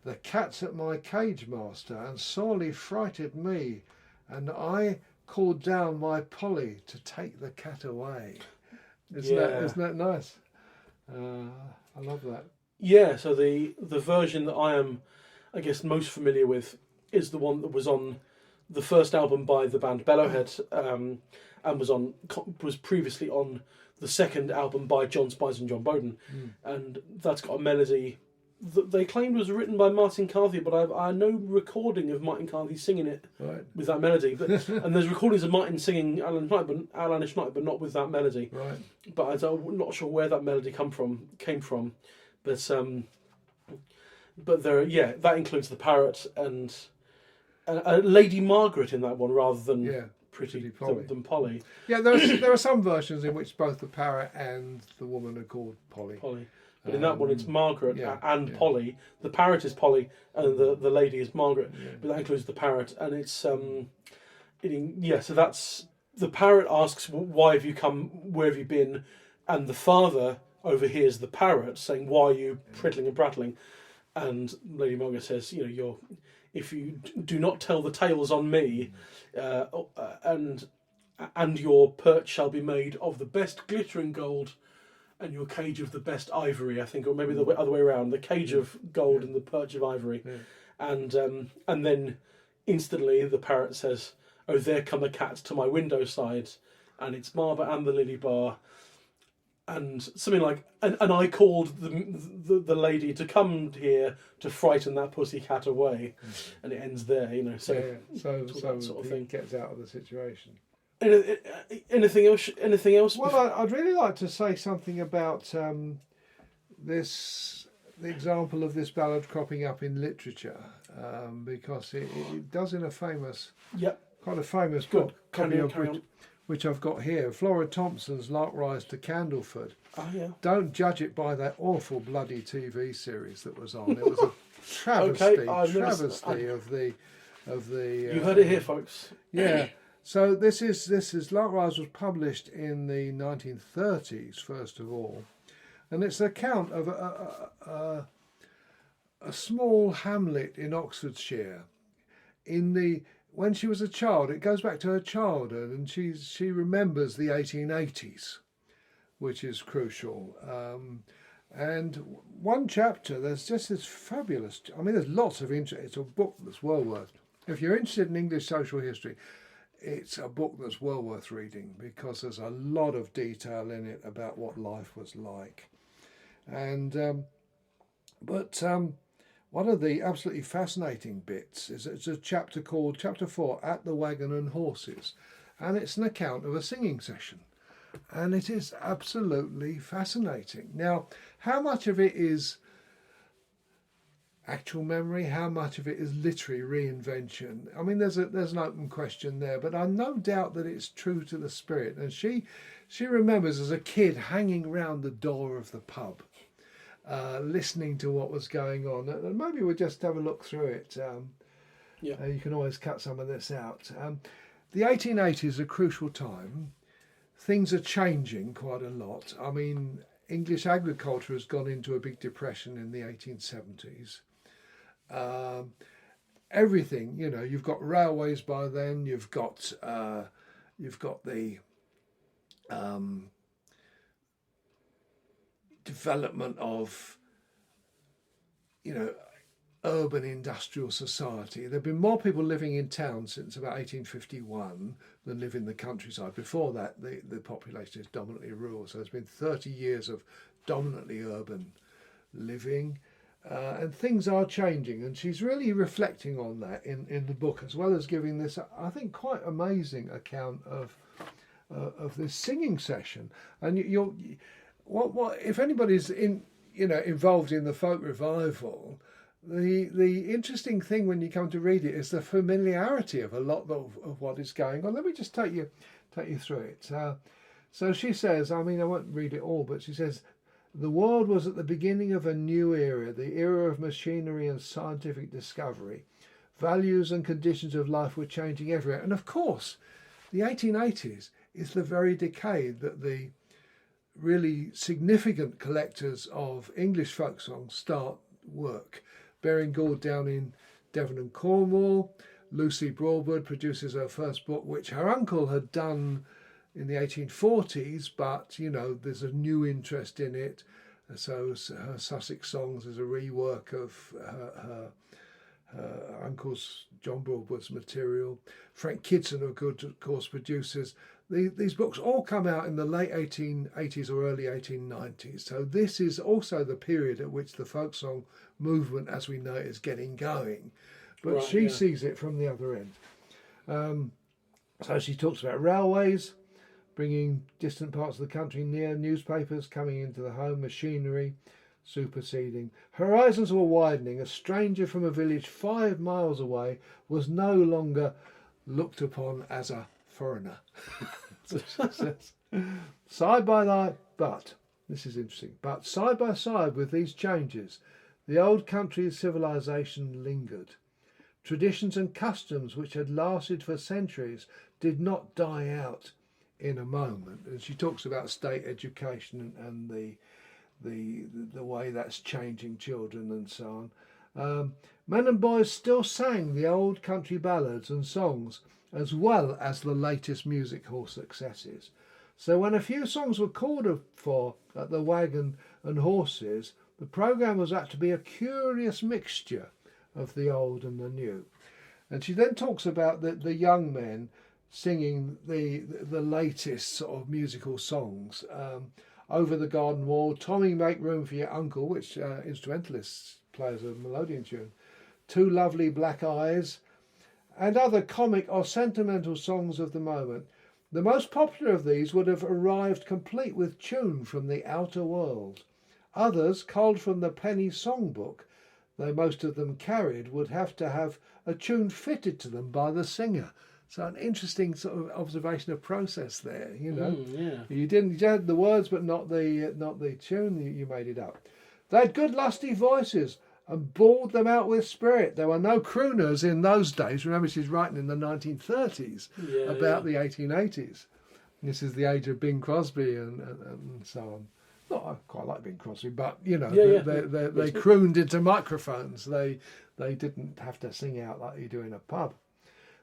The cat's at my cage, master, and sorely frighted me, and I called down my Polly to take the cat away. Isn't that nice? I love that. Yeah, so the version that I am, I guess, most familiar with is the one that was on the first album by the band Bellowhead, and was previously on the second album by John Spies and John Bowden, and that's got a melody that they claimed was written by Martin Carthy, but I know recording of Martin Carthy singing it with that melody. But and there's recordings of Martin singing Outlandish Night, but not with that melody. Right. But I'm not sure where that melody came from. But that includes the parrot and Lady Margaret in that one rather than Pretty Polly. Than Polly. Yeah, there are some versions in which both the parrot and the woman are called Polly. But in that one, it's Margaret and Polly. The parrot is Polly, and the lady is Margaret. Yeah. But that includes the parrot, and it's So that's the parrot asks, "Why have you come? Where have you been?" And the father overhears the parrot saying, "Why are you prattling and prattling?" And Lady Margaret says, if you do not tell the tales on me, and your perch shall be made of the best glittering gold, and your cage of the best ivory, I think, or maybe the other way around, the cage of gold and the perch of ivory. Yeah. And then instantly the parrot says, "Oh, there come the cats to my window side, and it's Marber and the Lily Bar." And something like, and I called the lady to come here to frighten that pussy cat away, and it ends there, So that sort of thing gets out of the situation. Anything else? Well, I'd really like to say something about the example of this ballad cropping up in literature, because it does in a famous, quite a famous book, which I've got here, Flora Thompson's Lark Rise to Candleford. Oh yeah. Don't judge it by that awful bloody TV series that was on. It was a travesty of the. You heard it here, folks. Yeah. So this is Lark Rise was published in the 1930s, first of all, and it's an account of a small hamlet in Oxfordshire. When she was a child, it goes back to her childhood, and she remembers the 1880s, which is crucial. And one chapter, there's just this fabulous. I mean, there's lots of interest. It's a book that's well worth. If you're interested in English social history, it's a book that's well worth reading because there's a lot of detail in it about what life was like. And one of the absolutely fascinating bits is it's a chapter called Chapter 4, At the Wagon and Horses, and it's an account of a singing session. And it is absolutely fascinating. Now, how much of it is actual memory, how much of it is literary reinvention? I mean, there's an open question there, but I've no doubt that it's true to the spirit. And she remembers as a kid hanging round the door of the pub, listening to what was going on. And maybe we'll just have a look through it. You can always cut some of this out. The 1880s is a crucial time. Things are changing quite a lot. I mean, English agriculture has gone into a big depression in the 1870s. Everything, you've got railways by then. You've got the development of, urban industrial society. There have been more people living in town since about 1851 than live in the countryside. Before that, the population is dominantly rural. So there's been 30 years of dominantly urban living. and things are changing, and she's really reflecting on that in the book, as well as giving this, I think, quite amazing account of this singing session. And what if anybody's involved in the folk revival, the interesting thing when you come to read it is the familiarity of a lot of what is going on. Let me just take you through it. So she says, I mean, I won't read it all, but she says, the world was at the beginning of a new era, the era of machinery and scientific discovery. Values and conditions of life were changing everywhere. And of course, the 1880s is the very decade that the really significant collectors of English folk songs start work. Baring Gould down in Devon and Cornwall. Lucy Broadwood produces her first book, which her uncle had done in the 1840s, but there's a new interest in it. So her Sussex songs is a rework of her uncle's John Broadwood's material. Frank Kidson, of course, produces these books. All come out in the late 1880s or early 1890s. So this is also the period at which the folk song movement, as we know it, is getting going. But right, she sees it from the other end. So she talks about railways, bringing distant parts of the country near, newspapers coming into the home, machinery superseding. Horizons were widening. A stranger from a village 5 miles away was no longer looked upon as a foreigner. So she says, side by side, but, this is interesting, but side by side with these changes, the old country's civilization lingered. Traditions and customs which had lasted for centuries did not die out in a moment. And she talks about state education and the way that's changing children and so on. Men and boys still sang the old country ballads and songs as well as the latest music hall successes. So when a few songs were called for at the Wagon and Horses, the programme was apt to be a curious mixture of the old and the new. And she then talks about the young men singing the latest sort of musical songs. Over the Garden Wall, Tommy Make Room for Your Uncle, which instrumentalist plays a melodeon tune, Two Lovely Black Eyes, and other comic or sentimental songs of the moment. The most popular of these would have arrived complete with tune from the outer world. Others, culled from the penny songbook they most of them carried, would have to have a tune fitted to them by the singer. So an interesting sort of observation of process there, Yeah. You had the words, but not the tune. You made it up. They had good lusty voices and bawled them out with spirit. There were no crooners in those days. Remember, she's writing in the 1930s about the 1880s. This is the age of Bing Crosby and so on. Not I quite like Bing Crosby, but they crooned into microphones. They didn't have to sing out like you do in a pub.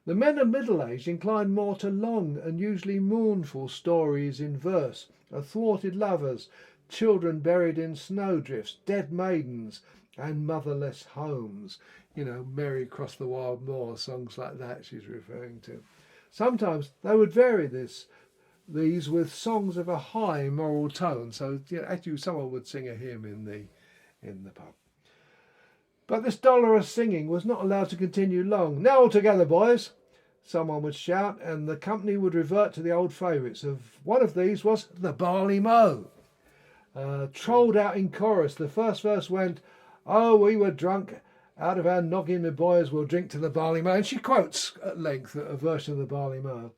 The men of middle age inclined more to long and usually mournful stories in verse, of thwarted lovers, children buried in snowdrifts, dead maidens, and motherless homes. Mary Across the Wild Moor, songs like that she's referring to. Sometimes they would vary these with songs of a high moral tone. So actually someone would sing a hymn in the pub. But this dolorous singing was not allowed to continue long. Now all together, boys, someone would shout, and the company would revert to the old favourites. One of these was the Barley Mow. Trolled out in chorus, the first verse went, "Oh, we were drunk out of our noggin, the boys will drink to the Barley Mow." And she quotes at length a version of the Barley Mow.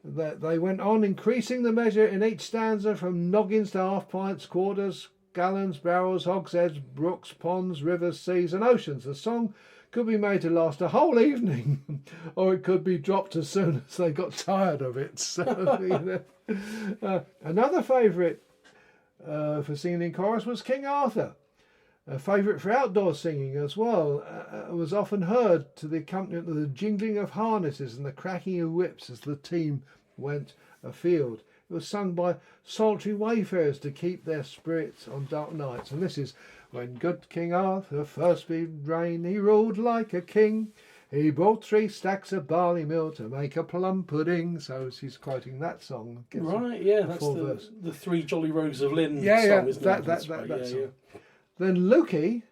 They went on, increasing the measure in each stanza from noggins to half pints, quarters, gallons, barrels, hogsheads, brooks, ponds, rivers, seas and oceans. The song could be made to last a whole evening, or it could be dropped as soon as they got tired of it. So, another favourite for singing in chorus was King Arthur. A favourite for outdoor singing as well, was often heard to the accompaniment of the jingling of harnesses and the cracking of whips as the team went afield. It was sung by solitary wayfarers to keep their spirits on dark nights. And this is when good King Arthur first did reign, he ruled like a king. He brought 3 stacks of barley meal to make a plum pudding. So she's quoting that song. Right, yeah, that's the 3 Jolly Rogues of Lynn song, isn't it? That song. Then Lukey,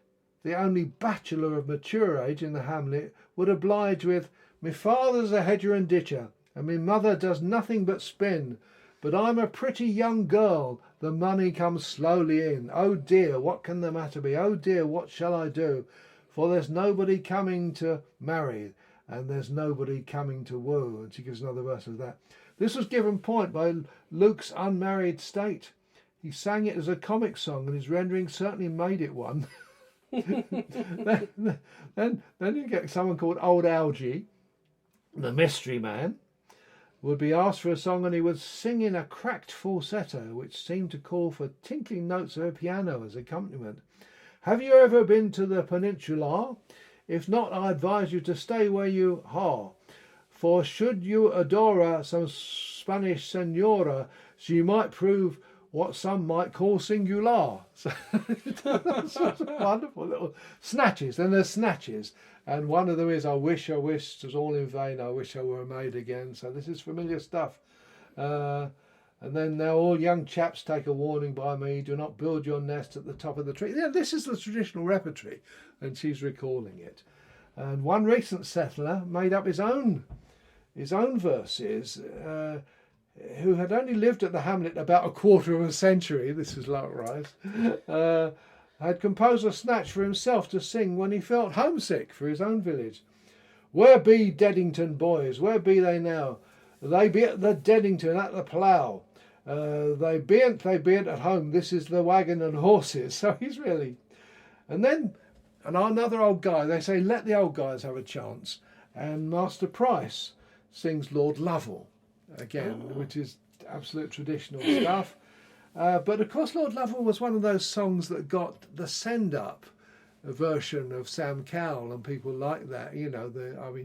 the only bachelor of mature age in the hamlet, would oblige with, "Me father's a hedger and ditcher, and me mother does nothing but spin. But I'm a pretty young girl, the money comes slowly in. Oh dear, what can the matter be? Oh dear, what shall I do? For there's nobody coming to marry, and there's nobody coming to woo." And she gives another verse of that. This was given point by Luke's unmarried state. He sang it as a comic song, and his rendering certainly made it one. then you get someone called Old Algie, the mystery man, would be asked for a song, and he would sing in a cracked falsetto, which seemed to call for tinkling notes of a piano as accompaniment. "Have you ever been to the peninsula? If not, I advise you to stay where you are. For should you adore some Spanish senora, she might prove what some might call singular." So that's wonderful little snatches. Then there's snatches. And one of them is, "I wish 'twas all in vain, I wish I were a maid again." So this is familiar stuff. And then, "Now all young chaps take a warning by me, do not build your nest at the top of the tree." Yeah, this is the traditional repertory, and she's recalling it. And one recent settler made up his own verses, who had only lived at the hamlet about a quarter of a century. This is likewise. Had composed a snatch for himself to sing when he felt homesick for his own village. "Where be Deddington boys? Where be they now? They be at the Deddington at the plough. They bean't at home. This is the wagon and horses." So he's really... And then another old guy, they say, let the old guys have a chance. And Master Price sings Lord Lovell again, which is absolute traditional stuff. But of course, Lord Lovell was one of those songs that got the send-up version of Sam Cowell and people like that. You know,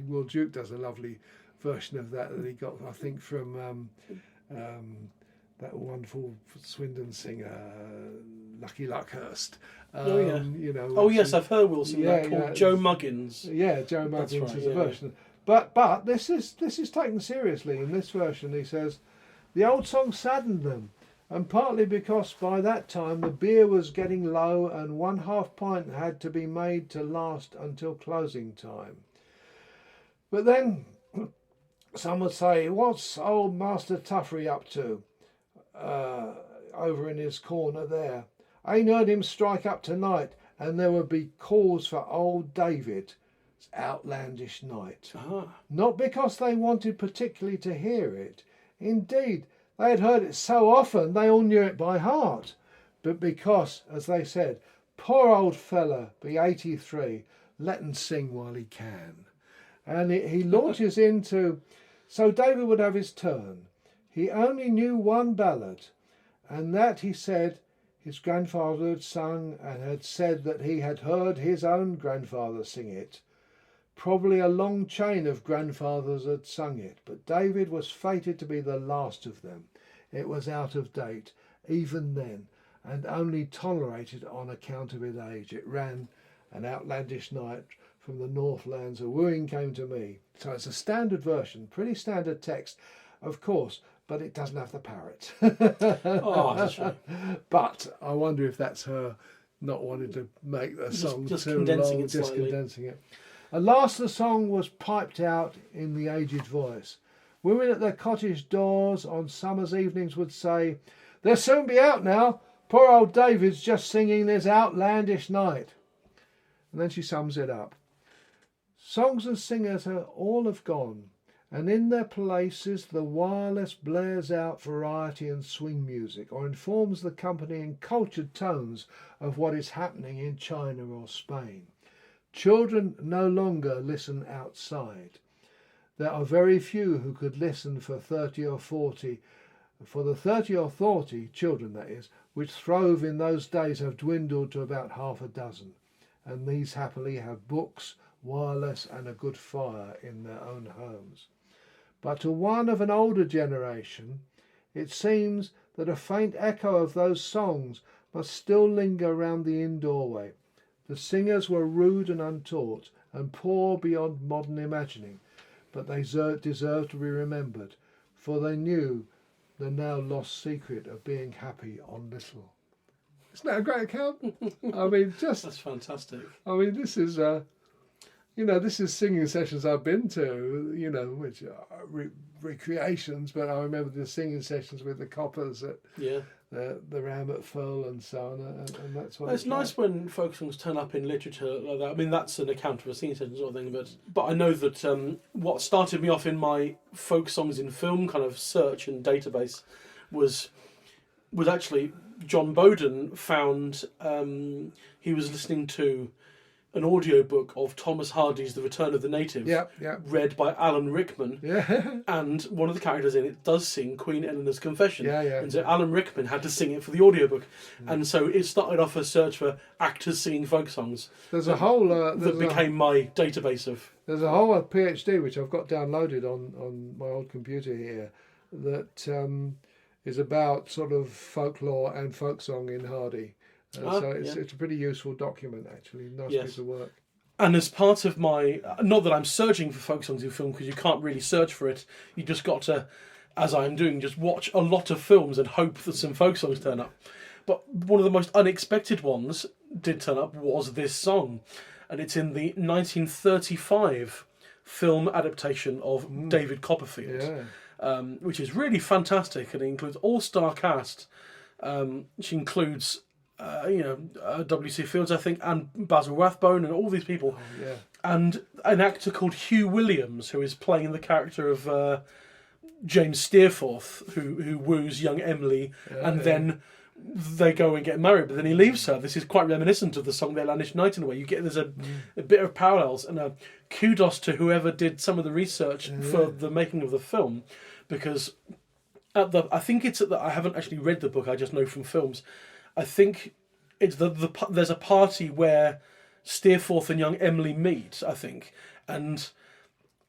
Will Duke does a lovely version of that he got, I think, from that wonderful Swindon singer, Lucky Luckhurst. You know. Oh yes, I've heard Will sing that, called Joe Muggins. Yeah, Joe Muggins right, is a version. But this is taken seriously. In this version, he says, "The old song saddened them, and partly because by that time the beer was getting low and 1/2 pint had to be made to last until closing time. But then some would say, what's old Master Tuffrey up to over in his corner there? Ain't heard him strike up tonight, and there would be cause for old David. It's Outlandish night." Not because they wanted particularly to hear it. Indeed, they had heard it so often they all knew it by heart. But because, as they said, "Poor old fella, be 83, let him sing while he can." And he launches into, so David would have his turn. He only knew one ballad, and that, he said, his grandfather had sung, and had said that he had heard his own grandfather sing it. Probably a long chain of grandfathers had sung it, but David was fated to be the last of them. It was out of date, even then, and only tolerated on account of its age. It ran, "An outlandish night, from the northlands a wooing came to me." So it's a standard version, pretty standard text, of course, but it doesn't have the parrot. Oh, that's right. But I wonder if that's her not wanting to make the song just too condensing long, it just slightly. condensing it. At last the song was piped out in the aged voice. Women at their cottage doors on summer's evenings would say, "They'll soon be out now. Poor old David's just singing this outlandish night." And then she sums it up. Songs and singers are all have gone, and in their places the wireless blares out variety and swing music, or informs the company in cultured tones of what is happening in China or Spain. Children no longer listen outside. There are very few who could listen for 30 or 40. For the 30 or 40 children, that is, which throve in those days have dwindled to about half a dozen, and these happily have books, wireless, and a good fire in their own homes. But to one of an older generation, it seems that a faint echo of those songs must still linger round the inn doorway. The singers were rude and untaught, and poor beyond modern imagining, but they deserved to be remembered, for they knew the now lost secret of being happy on little. Isn't that a great account? I mean, That's fantastic. I mean, this is, this is singing sessions I've been to, which are recreations, but I remember the singing sessions with the coppers at the Ram at Full and so on, and that's what it's nice like. When folk songs turn up in literature like that. I mean, that's an account of a singing session sort of thing, but I know that what started me off in my folk songs in film kind of search and database was actually John Bowden found he was listening to an audiobook of Thomas Hardy's The Return of the Native, read by Alan Rickman, and one of the characters in it does sing Queen Eleanor's Confession, and so Alan Rickman had to sing it for the audiobook, and so it started off a search for actors singing folk songs. There's a whole that became my database of. There's a whole PhD which I've got downloaded on my old computer here that is about sort of folklore and folk song in Hardy. So it's a pretty useful document, actually. Nice piece of work. And as part of my... Not that I'm searching for folk songs in film, because you can't really search for it. You just got to, as I'm doing, just watch a lot of films and hope that some folk songs turn up. But one of the most unexpected ones did turn up was this song. And it's in the 1935 film adaptation of David Copperfield, which is really fantastic. And it includes all-star cast. Which includes... W.C. Fields, I think, and Basil Rathbone, and all these people, and an actor called Hugh Williams, who is playing the character of James Steerforth, who woos young Emily, and then they go and get married, but then he leaves her. This is quite reminiscent of the song "The Outlandish Night" in a way. There's a bit of parallels, and kudos to whoever did some of the research for the making of the film, because I think it's I haven't actually read the book. I just know from films. I think it's there's a party where Steerforth and young Emily meet, I think. And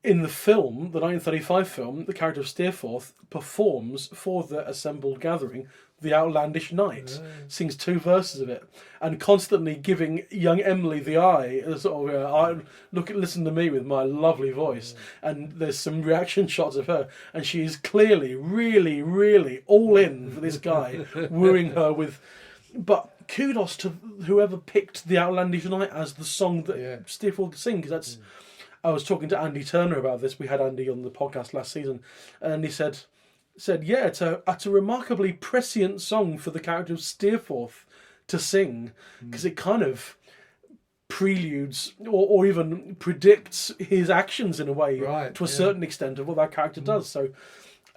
in the film, the 1935 film, the character of Steerforth performs for the assembled gathering The Outlandish Night, sings 2 verses of it, and constantly giving young Emily the eye, sort of, listen to me with my lovely voice, and there's some reaction shots of her, and she is clearly really, really all in for this guy, wooing her with... But kudos to whoever picked The Outlandish Night as the song that Steerforth could sing, because that's... I was talking to Andy Turner about this. We had Andy on the podcast last season, and he said, it's a remarkably prescient song for the character of Steerforth to sing, because it kind of preludes or even predicts his actions in a way, to a certain extent of what that character does. So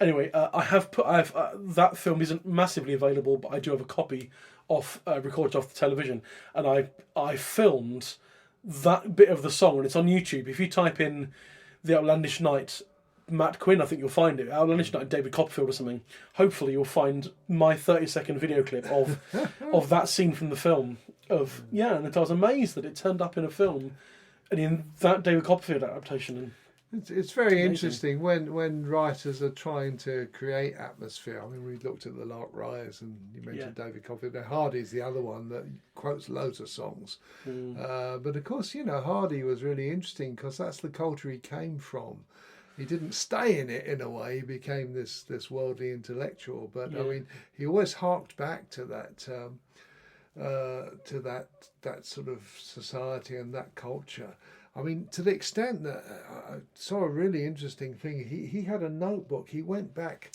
anyway, that film isn't massively available, but I do have a copy recorded off the television, and I filmed that bit of the song, and it's on YouTube. If you type in The Outlandish Night Matt Quinn, I think you'll find it. Outlandish Night David Copperfield or something. Hopefully you'll find my 30-second video clip of that scene from the film. And I was amazed that it turned up in a film and in that David Copperfield adaptation. It's very interesting when writers are trying to create atmosphere. I mean, we looked at The Lark Rise, and you mentioned David Copperfield. Now, Hardy's the other one that quotes loads of songs. But of course, Hardy was really interesting because that's the culture he came from. He didn't stay in it in a way. He became this worldly intellectual. But I mean, he always harked back to that sort of society and that culture. I mean, to the extent that I saw a really interesting thing. He had a notebook. He went back,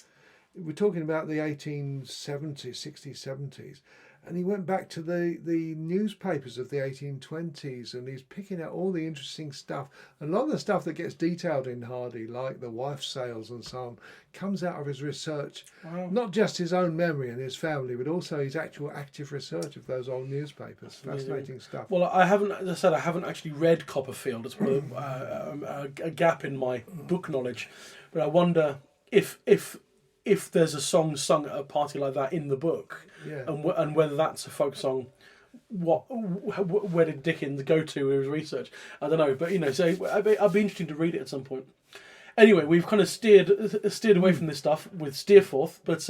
we're talking about the 1870s, 60s, 70s, and he went back to the newspapers of the 1820s, and he's picking out all the interesting stuff. And a lot of the stuff that gets detailed in Hardy, like the wife sales and so on, comes out of his research. Wow. Not just his own memory and his family, but also his actual active research of those old newspapers. Fascinating stuff. Well, I haven't actually read Copperfield. It's a gap in my book knowledge. But I wonder if there's a song sung at a party like that in the book, and whether that's a folk song, where did Dickens go to with his research? I don't know, but so I'd be interested to read it at some point. Anyway, we've kind of steered away from this stuff with Steerforth, but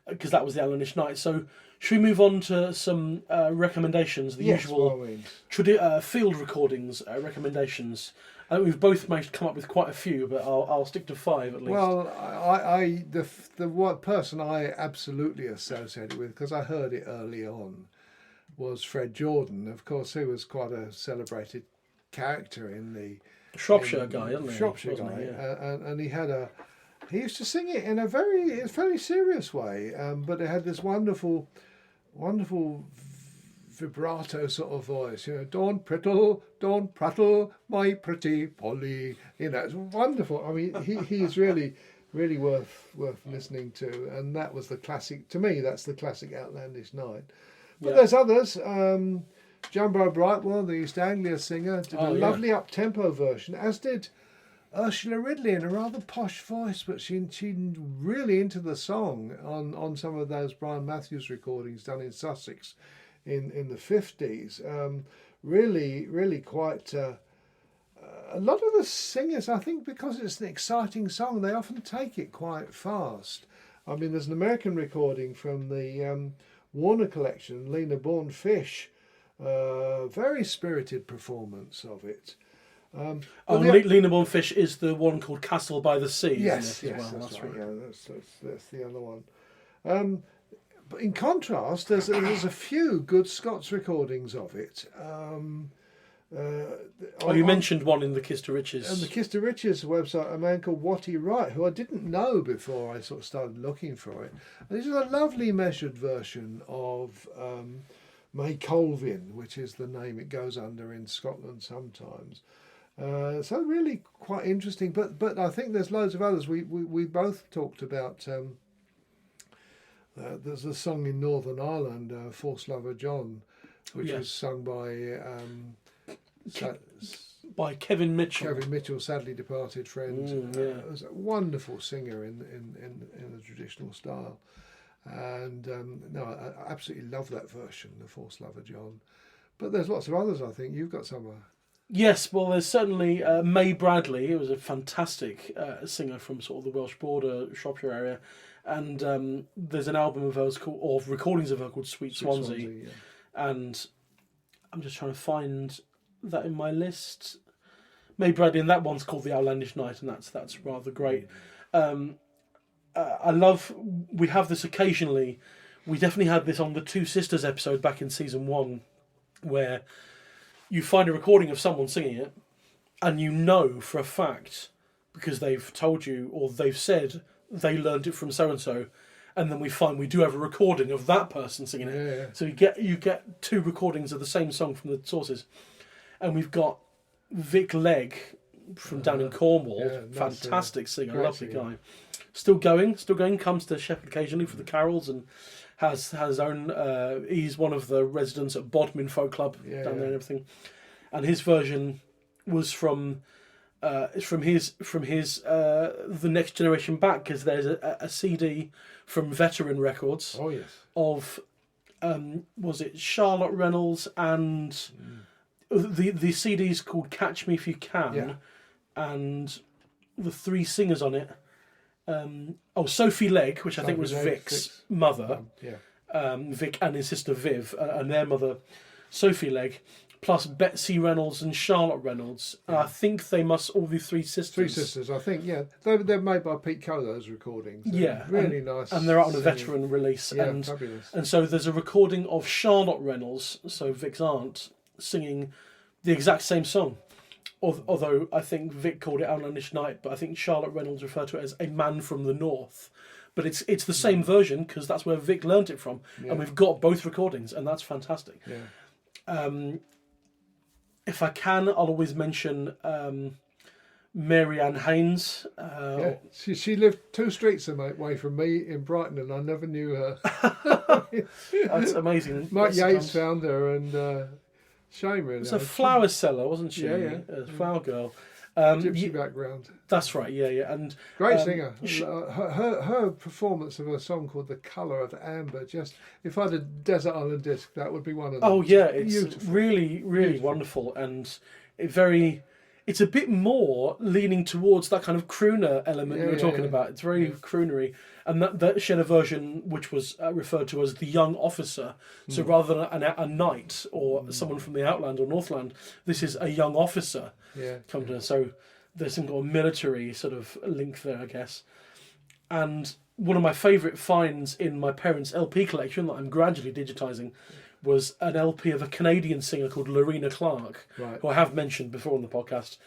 because that was the Outlandish Night. So should we move on to some recommendations? The usual field recordings recommendations. We've both managed to come up with quite a few, but I'll stick to 5 at least. Well, the one person I absolutely associated with, because I heard it early on, was Fred Jordan. Of course, he was quite a celebrated character in the Shropshire guy, isn't he? Shropshire Wasn't guy, he? Yeah. and he used to sing it in a fairly serious way, but it had this wonderful vibrato sort of voice, don't prattle, my pretty Polly. It's wonderful. I mean, he's really worth listening to, and that was the classic. To me, that's the classic Outlandish Night. But there's others. Jumbo Brightwell, the East Anglia singer, did a lovely up-tempo version, as did Ursula Ridley in a rather posh voice, but she really into the song on some of those Brian Matthews recordings done in Sussex in the 50s. Really quite... a lot of the singers, I think, because it's an exciting song, they often take it quite fast. I mean, there's an American recording from the Warner collection, Lena Bourne Fish, very spirited performance of it. Lena Bourne Fish is the one called Castle by the Sea. Yes, isn't it, yes, as well? that's right. Yeah, that's the other one. But in contrast, there's a few good Scots recordings of it. You mentioned one in the Kiss to Riches. On the Kiss to Riches website, a man called Watty Wright, who I didn't know before I sort of started looking for it. And this is a lovely measured version of May Colvin, which is the name it goes under in Scotland sometimes. So really quite interesting. But I think there's loads of others. We both talked about. There's a song in Northern Ireland, Force Lover John, which was sung by Kevin Mitchell. Kevin Mitchell, sadly departed friend. Was a wonderful singer in the traditional style. And I absolutely love that version, the Force Lover John. But there's lots of others, I think. You've got somewhere. Yes, well, there's certainly May Bradley, who was a fantastic singer from sort of the Welsh border, Shropshire area. And there's an album of hers or recordings of her called Sweet Swansea. And I'm just trying to find that in my list. May Bradley, and that one's called The Outlandish Night, and that's rather great. I love, we have this occasionally, we definitely had this on the Two Sisters episode back in season 1, where you find a recording of someone singing it, and you know for a fact, because they've told you, or they've said they learned it from so-and-so, and then we find we do have a recording of that person singing it. Yeah. So you get 2 recordings of the same song from the sources. And we've got Vic Legg from down in Cornwall, fantastic singer, lovely guy. Still going, comes to Sheffield occasionally for the carols, and has his own. He's one of the residents at Bodmin Folk Club down there and everything. And his version was from his The Next Generation Back, because there's a CD from Veteran Records. Oh yes. Of was it Charlotte Reynolds and the CD's called Catch Me If You Can, and the 3 singers on it. Sophie Legg, which I think was Vic's mother. Vic and his sister Viv, and their mother Sophie Legg, plus Betsy Reynolds and Charlotte Reynolds. I think they must all be 3 sisters. 3 sisters, I think. They're made by Pete Coe, those recordings. They're really nice, and they're out on a Veteran release. Fabulous. And so there's a recording of Charlotte Reynolds, so Vic's aunt, singing the exact same song. Although I think Vic called it Outlandish Night, but I think Charlotte Reynolds referred to it as A Man from the North. But it's the same version, because that's where Vic learnt it from. And we've got both recordings, and that's fantastic. If I can, I'll always mention Mary Ann Haynes. She lived 2 streets away from me in Brighton, and I never knew her. That's amazing. Mike Yates found her, and shame really. It's a flower seller, wasn't she? A flower girl. Gypsy background. That's right, and great singer. Her performance of a song called "The Colour of Amber." Just if I had a Desert Island Disc, that would be one of them. Oh yeah, it's beautiful. Really wonderful, and it's a bit more leaning towards that kind of crooner element you were talking about. It's very croonery. And that she had a version which was referred to as the young officer. So rather than a knight or someone from the Outland or Northland, this is a young officer. Come to. So there's some kind of military sort of link there, I guess. And one of my favourite finds in my parents' LP collection that I'm gradually digitising was an LP of a Canadian singer called Lorena Clark, who I have mentioned before on the podcast.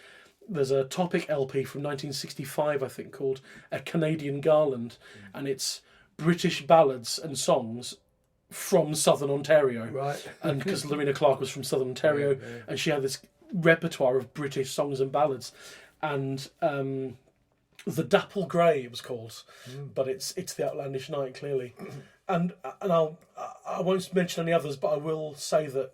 There's a Topic LP from 1965, I think, called A Canadian Garland, and it's British ballads and songs from Southern Ontario. Right. And because Lorena Clark was from Southern Ontario, and she had this repertoire of British songs and ballads. And The Dapple Grey it was called, but it's the Outlandish Night, clearly. And I won't mention any others, but I will say that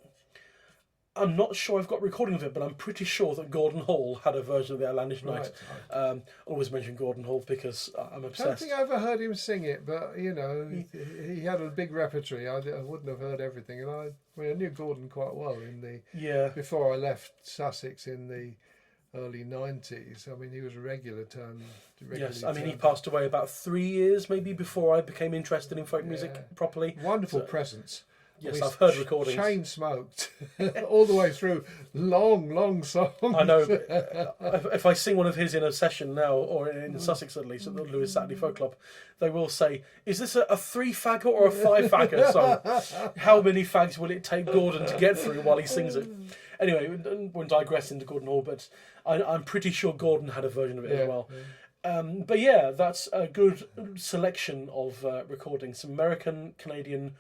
I'm not sure I've got recording of it, but I'm pretty sure that Gordon Hall had a version of the Outlandish Night. I always mention Gordon Hall because I'm obsessed. I don't think I ever heard him sing it, but you know, he had a big repertory. I wouldn't have heard everything, and I knew Gordon quite well in the before I left Sussex in the early 90s. I mean, he was a regular. Yes, I mean, he passed away about 3 years maybe before I became interested in folk music properly. Wonderful presence. Yes, I've heard recordings. Chain smoked all the way through. Long songs. I know. If I sing one of his in a session now, or in Sussex at least, at the Lewis Saturday Folk Club, they will say, is this a 3-faggot or a 5-faggot song? How many fags will it take Gordon to get through while he sings it? Anyway, we won't digress into Gordon Hall, but I'm pretty sure Gordon had a version of it as well. But yeah, that's a good selection of recordings. Some American, Canadian,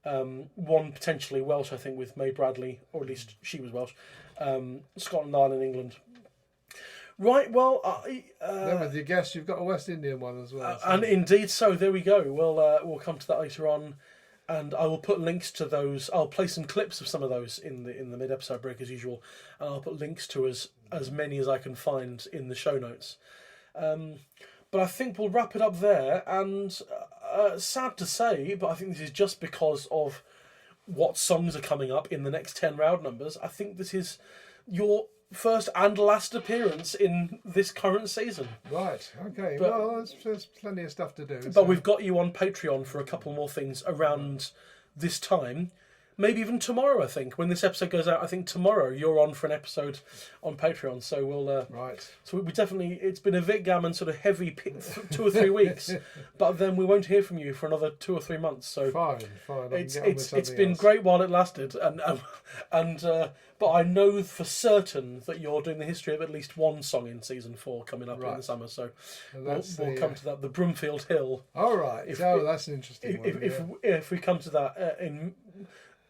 one potentially Welsh, I think, with May Bradley, or at least she was Welsh. Scotland, Ireland, England. Right, well... then with your guess, you've got a West Indian one as well. So. And indeed so, there we go. We'll come to that later on. And I will put links to those. I'll play some clips of some of those in the mid-episode break as usual. And I'll put links to as many as I can find in the show notes. But I think we'll wrap it up there. And sad to say, but I think this is just because of what songs are coming up in the next 10 Roud numbers. I think this is your first and last appearance in this current season. Right, okay. But, well, there's plenty of stuff to do. But we've got you on Patreon for a couple more things around this time. Maybe even tomorrow, I think. When this episode goes out, I think tomorrow you're on for an episode on Patreon. So we'll... right. So we definitely... It's been a Vic Gammon sort of heavy 2 or 3 weeks. But then we won't hear from you for another 2 or 3 months. So fine. It's been great while it lasted. But I know for certain that you're doing the history of at least one song in season 4 coming up in the summer. So we'll come to that. The Broomfield Hill. All right. That's an interesting one. If we come to that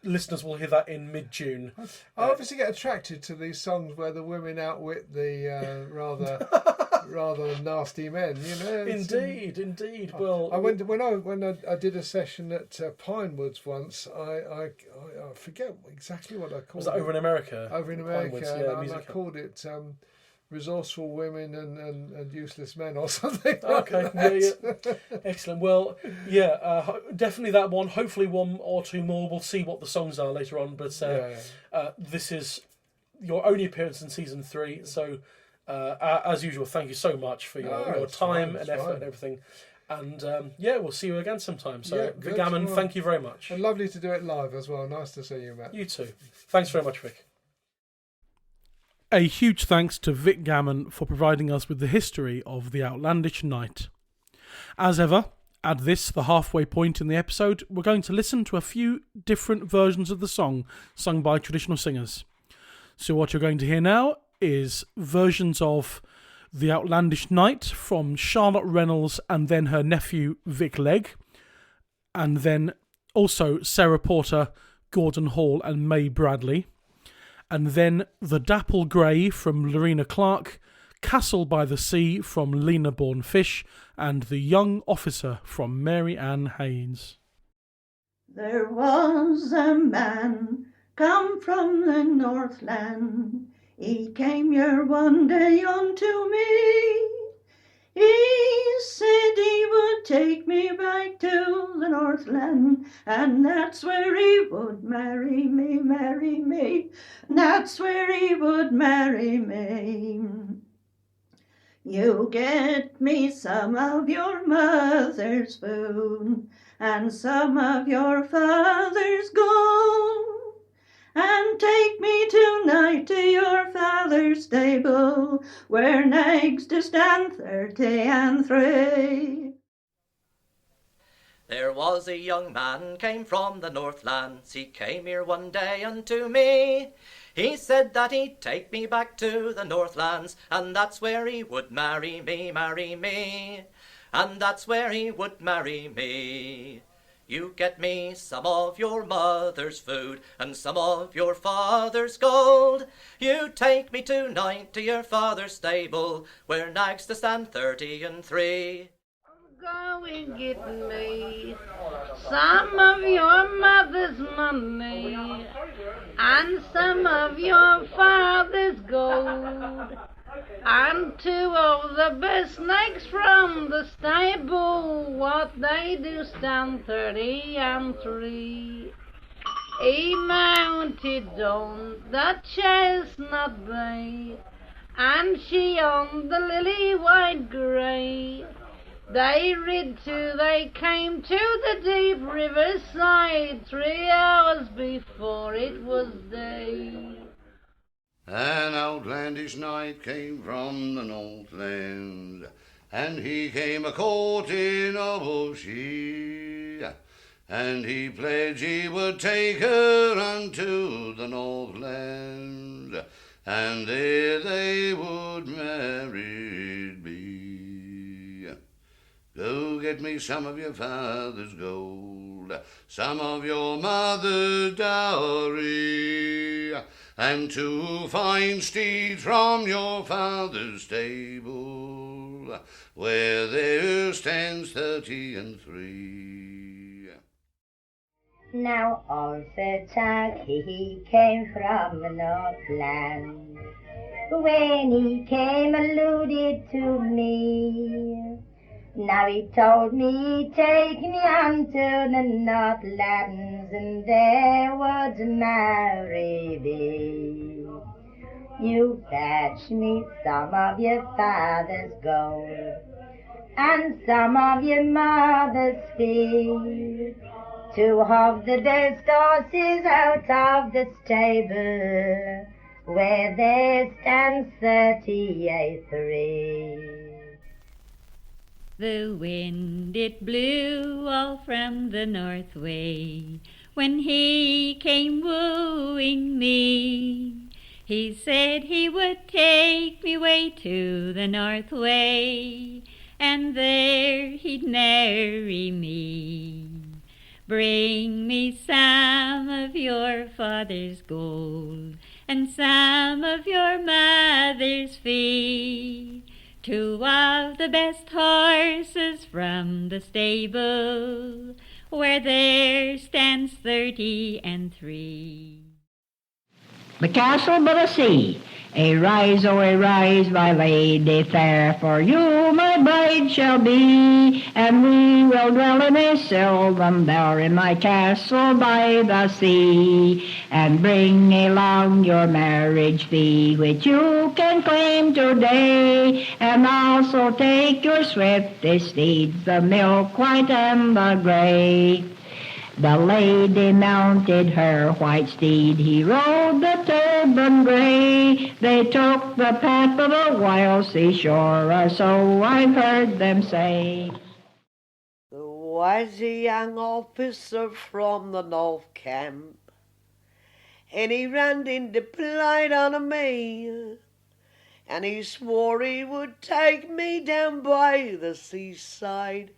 listeners will hear that in mid-June. I obviously get attracted to these songs where the women outwit the rather nasty men. You know. Indeed. Well, when I did a session at Pinewoods once. I forget exactly what I called it. Was that over in America? Over in America, and I called it Resourceful Women and Useless Men or something. Okay, yeah. Excellent. Well, definitely that one. Hopefully 1 or 2 more. We'll see what the songs are later on. But this is your only appearance in season 3. So, as usual, thank you so much for your time and effort and everything. And we'll see you again sometime. So, Vic Gammon, thank you very much. And lovely to do it live as well. Nice to see you, Matt. You too. Thanks very much, Vic. A huge thanks to Vic Gammon for providing us with the history of the Outlandish Night. As ever, at this, the halfway point in the episode, we're going to listen to a few different versions of the song sung by traditional singers. So what you're going to hear now is versions of The Outlandish Night from Charlotte Reynolds and then her nephew Vic Legg, and then also Sarah Porter, Gordon Hall and May Bradley. And then The Dapple Grey from Lorena Clark, Castle by the Sea from Lena Bourne Fish, and The Young Officer from Mary Ann Haynes. There was a man come from the Northland. He came here one day unto me. He said he would would take me back to the Northland, and that's where he would marry me, marry me. That's where he would marry me. You get me some of your mother's food and some of your father's gold, and take me tonight to your father's stable, where nags do stand 30 and 3. There was a young man came from the Northlands. He came here one day unto me. He said that he'd take me back to the Northlands, and that's where he would marry me, marry me. And that's where he would marry me. You get me some of your mother's food and some of your father's gold. You take me tonight to your father's stable, where nags to stand 30 and 3. Go and get me some of your mother's money and some of your father's gold, and 2 of the best nags from the stable, what they do stand 30 and 3. He mounted on the chestnut bay, and she on the lily white grey. They rid till they came to the deep riverside, 3 hours before it was day. An outlandish knight came from the Northland, and he came a-courting of she, and he pledged he would take her unto the Northland, and there they would married be. Go get me some of your father's gold, some of your mother's dowry, and 2 fine steeds from your father's stable, where there stands 30 and 3. Now also Turkey came from the Northland. When he came alluded to me. Now he told me he'd take me unto the Northlands, and there would marry me. You fetch me some of your father's gold and some of your mother's feed, 2 of the best horses out of the stable, where there stands 30 and 3. The wind it blew all from the north way, when he came wooing me. He said he would take me way to the north way, and there he'd marry me. Bring me some of your father's gold, and some of your mother's fee, 2 of the best horses from the stable, where there stands 30 and 3. The castle by the sea, arise, oh arise, my lady fair, for you my bride shall be, and we will dwell in a sylvan bower in my castle by the sea, and bring along your marriage fee, which you can claim today, and also take your swiftest steeds, the milk white and the grey. The lady mounted her white steed, he rode the turban grey. They took the path of the wild seashore, or so I've heard them say. There was a young officer from the North Camp, and he ran into plight on me, and he swore he would take me down by the seaside.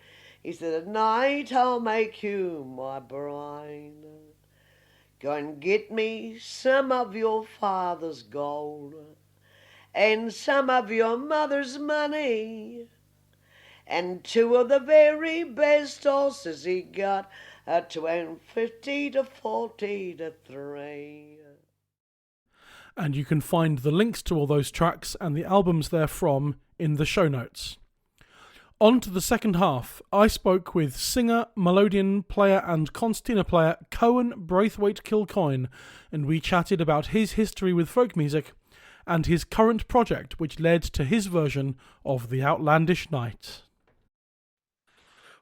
He said, "At night I'll make you my bride. Go and get me some of your father's gold and some of your mother's money, and 2 of the very best horses he got at 50 to 40 to 3." And you can find the links to all those tracks and the albums they're from in the show notes. On to the second half. I spoke with singer, melodeon player and concertina player Cohen Braithwaite-Kilcoyne, and we chatted about his history with folk music and his current project, which led to his version of the Outlandish Night.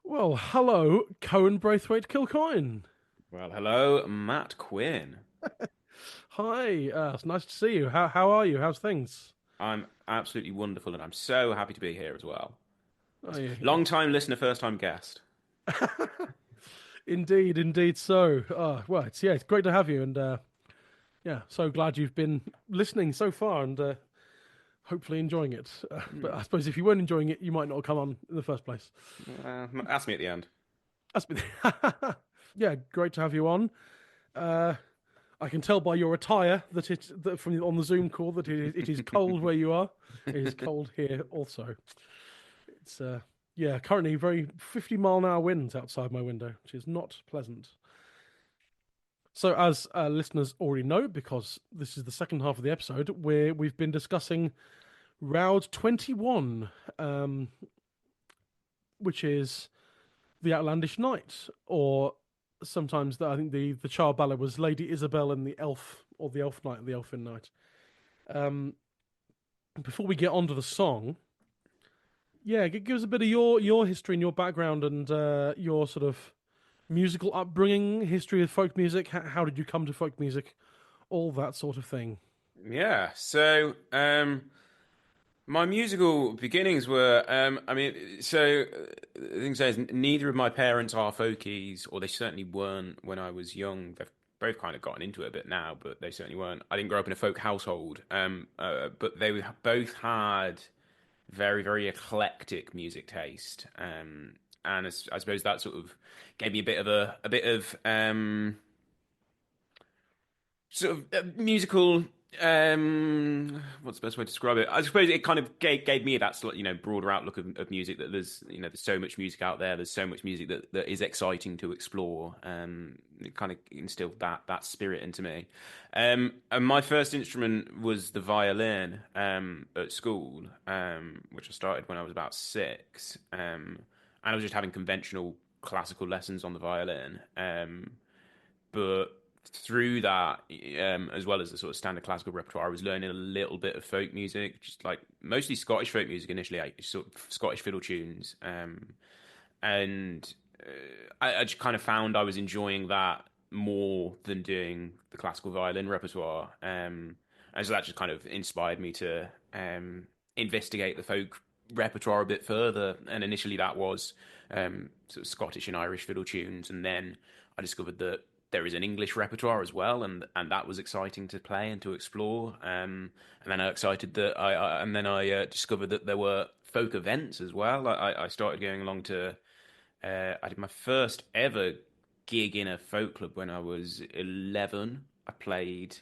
Well, hello, Cohen Braithwaite-Kilcoyne. Well, hello, Matt Quinn. Hi, it's nice to see you. How are you? How's things? I'm absolutely wonderful, and I'm so happy to be here as well. Oh, yeah. Long-time listener, first-time guest. Indeed so. Well, it's great to have you, and so glad you've been listening so far, and hopefully enjoying it. But I suppose if you weren't enjoying it, you might not have come on in the first place. Ask me at the end. Ask me. Yeah, great to have you on. I can tell by your attire that from on the Zoom call that it is cold where you are. It is cold here also. It's currently very 50-mile-an-hour winds outside my window, which is not pleasant. So, as listeners already know, because this is the second half of the episode, we've been discussing Roud 21, which is the Outlandish Night, or sometimes I think the child ballad was Lady Isabel and the Elf, or the Elf Knight, the Elfin Knight. Before we get on to the song, give us a bit of your history and your background and your sort of musical upbringing, history of folk music. How did you come to folk music? All that sort of thing. Yeah, so my musical beginnings were, the thing is, neither of my parents are folkies, or they certainly weren't when I was young. They've both kind of gotten into it a bit now, but they certainly weren't. I didn't grow up in a folk household, but they both had very, very eclectic music taste, and I suppose that sort of gave me a bit of musical. What's the best way to describe it? I suppose it kind of gave me that broader outlook of music, that there's so much music out there. There's so much music that is exciting to explore. It kind of instilled that spirit into me. And my first instrument was the violin at school, which I started when I was about 6. And I was just having conventional classical lessons on the violin. But through that, as well as the sort of standard classical repertoire, I was learning a little bit of folk music, just like mostly Scottish folk music initially, sort of Scottish fiddle tunes. And I just kind of found I was enjoying that more than doing the classical violin repertoire. And so that just kind of inspired me to investigate the folk repertoire a bit further. And initially that was sort of Scottish and Irish fiddle tunes. And then I discovered that there is an English repertoire as well, and that was exciting to play and to explore. And then I discovered that there were folk events as well. I started going along to. I did my first ever gig in a folk club when I was 11. I played.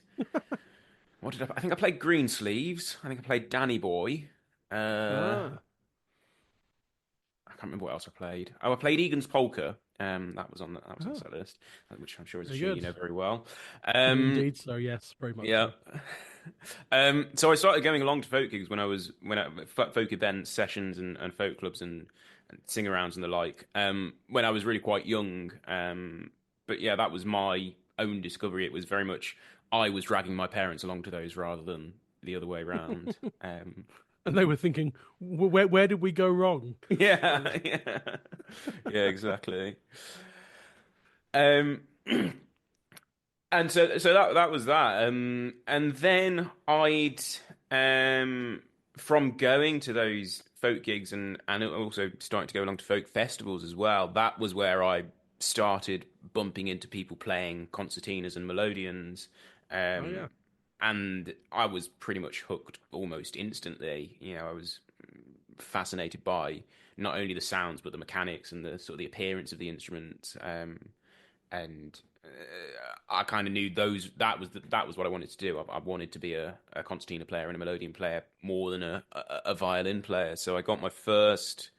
What did I think I played Greensleeves. I think I played Danny Boy. I can't remember what else I played. I played Egan's Polka. That was on the set list, which I'm sure is a tune you know very well. Indeed, so yes, very much. Yeah. So I started going along to folk gigs when folk events, sessions, and folk clubs and sing-arounds and the like. When I was really quite young. But yeah, that was my own discovery. It was very much I was dragging my parents along to those rather than the other way around. And they were thinking, where did we go wrong? Yeah, exactly. And so that was that. And then I'd from going to those folk gigs and also starting to go along to folk festivals as well. That was where I started bumping into people playing concertinas and melodeons. And I was pretty much hooked almost instantly. I was fascinated by not only the sounds but the mechanics and the sort of the appearance of the instrument. And I kind of knew that was what I wanted to do. I wanted to be a concertina player and a melodeon player more than a violin player. So I got my first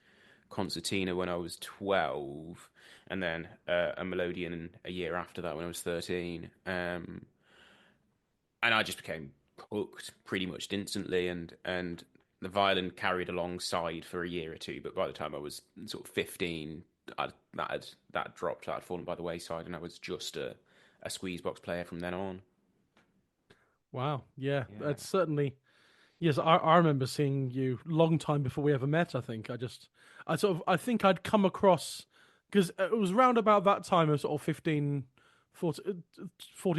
concertina when I was 12, and then a melodeon a year after that when I was 13. And I just became hooked pretty much instantly, and the violin carried alongside for a year or two, but by the time I was sort of 15, that had dropped, that had fallen by the wayside, and I was just a squeeze box player from then on. Wow, yeah, that's certainly. Yes, I remember seeing you long time before we ever met. I think I think I'd come across because it was round about that time of sort of 14,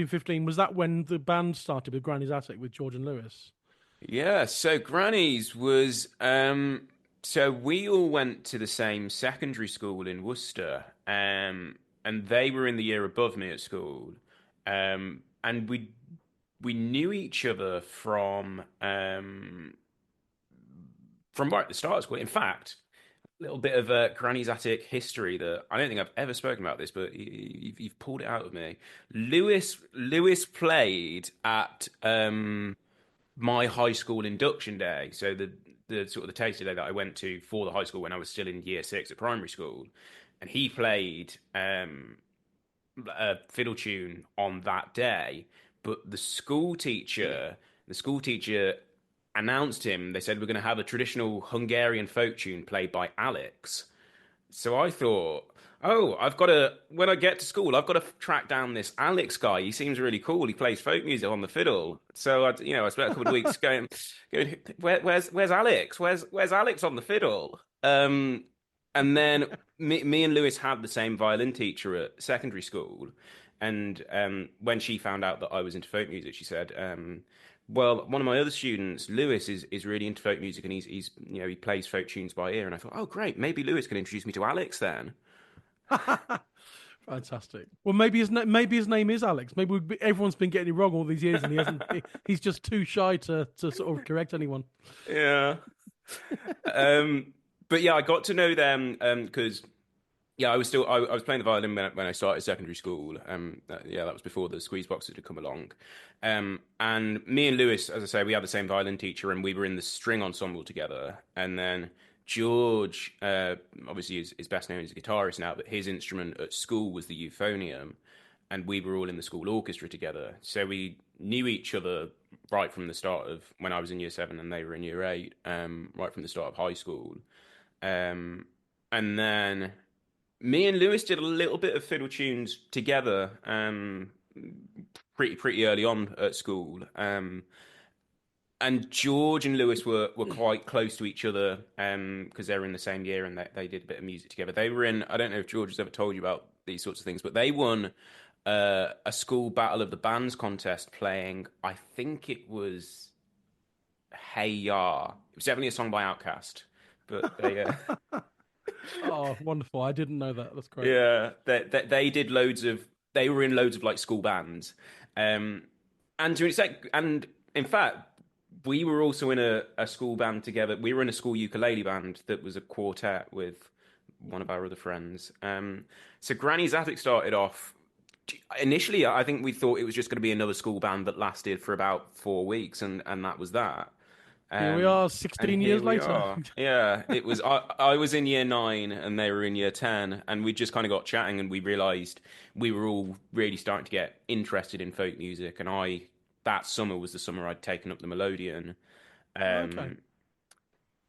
15. Was that when the band started with Granny's Attic with George and Lewis? Yeah, so Granny's was so we all went to the same secondary school in Worcester, and they were in the year above me at school, and we knew each other from right at the start of school. In fact, a little bit of Granny's Attic history that I don't think I've ever spoken about this, but you've pulled it out of me. Lewis played at my high school induction day, so the sort of the taster day that I went to for the high school when I was still in year 6 at primary school, and he played a fiddle tune on that day. But the school teacher announced him. They said we're going to have a traditional Hungarian folk tune played by Alex. So I thought, when I get to school, I've got to track down this Alex guy. He seems really cool. He plays folk music on the fiddle. So I spent a couple of weeks going, where's Alex? Where's Alex on the fiddle? And then me and Lewis had the same violin teacher at secondary school. And when she found out that I was into folk music, she said, well, one of my other students, Lewis, is really into folk music, and he plays folk tunes by ear. And I thought, oh, great, maybe Lewis can introduce me to Alex then. Fantastic. Well, maybe his name is Alex. Maybe everyone's been getting it wrong all these years, and he hasn't. He's just too shy to sort of correct anyone. Yeah. But yeah, I got to know them because. Yeah, I was playing the violin when I started secondary school. That was before the squeeze boxes had come along. And me and Lewis, as I say, we had the same violin teacher, and we were in the string ensemble together. And then George, obviously, is best known as a guitarist now, but his instrument at school was the euphonium, and we were all in the school orchestra together. So we knew each other right from the start of when I was in year 7 and they were in year 8, right from the start of high school. And then me and Lewis did a little bit of fiddle tunes together pretty early on at school. And George and Lewis were quite close to each other because they were in the same year and they did a bit of music together. They were in, I don't know if George has ever told you about these sorts of things, but they won a school Battle of the Bands contest playing, I think it was Hey Ya. It was definitely a song by Outkast. But they... Oh, wonderful! I didn't know that. That's great. Yeah, they did loads of. They were in loads of like school bands, and in fact, we were also in a school band together. We were in a school ukulele band that was a quartet with one of our other friends. So Granny's Attic started off. Initially, I think we thought it was just going to be another school band that lasted for about 4 weeks, and that was that. Here we are 16 years later. Yeah, it was. I was in year 9 and they were in year 10, and we just kind of got chatting and we realised we were all really starting to get interested in folk music. And that summer was the summer I'd taken up the melodeon. Okay.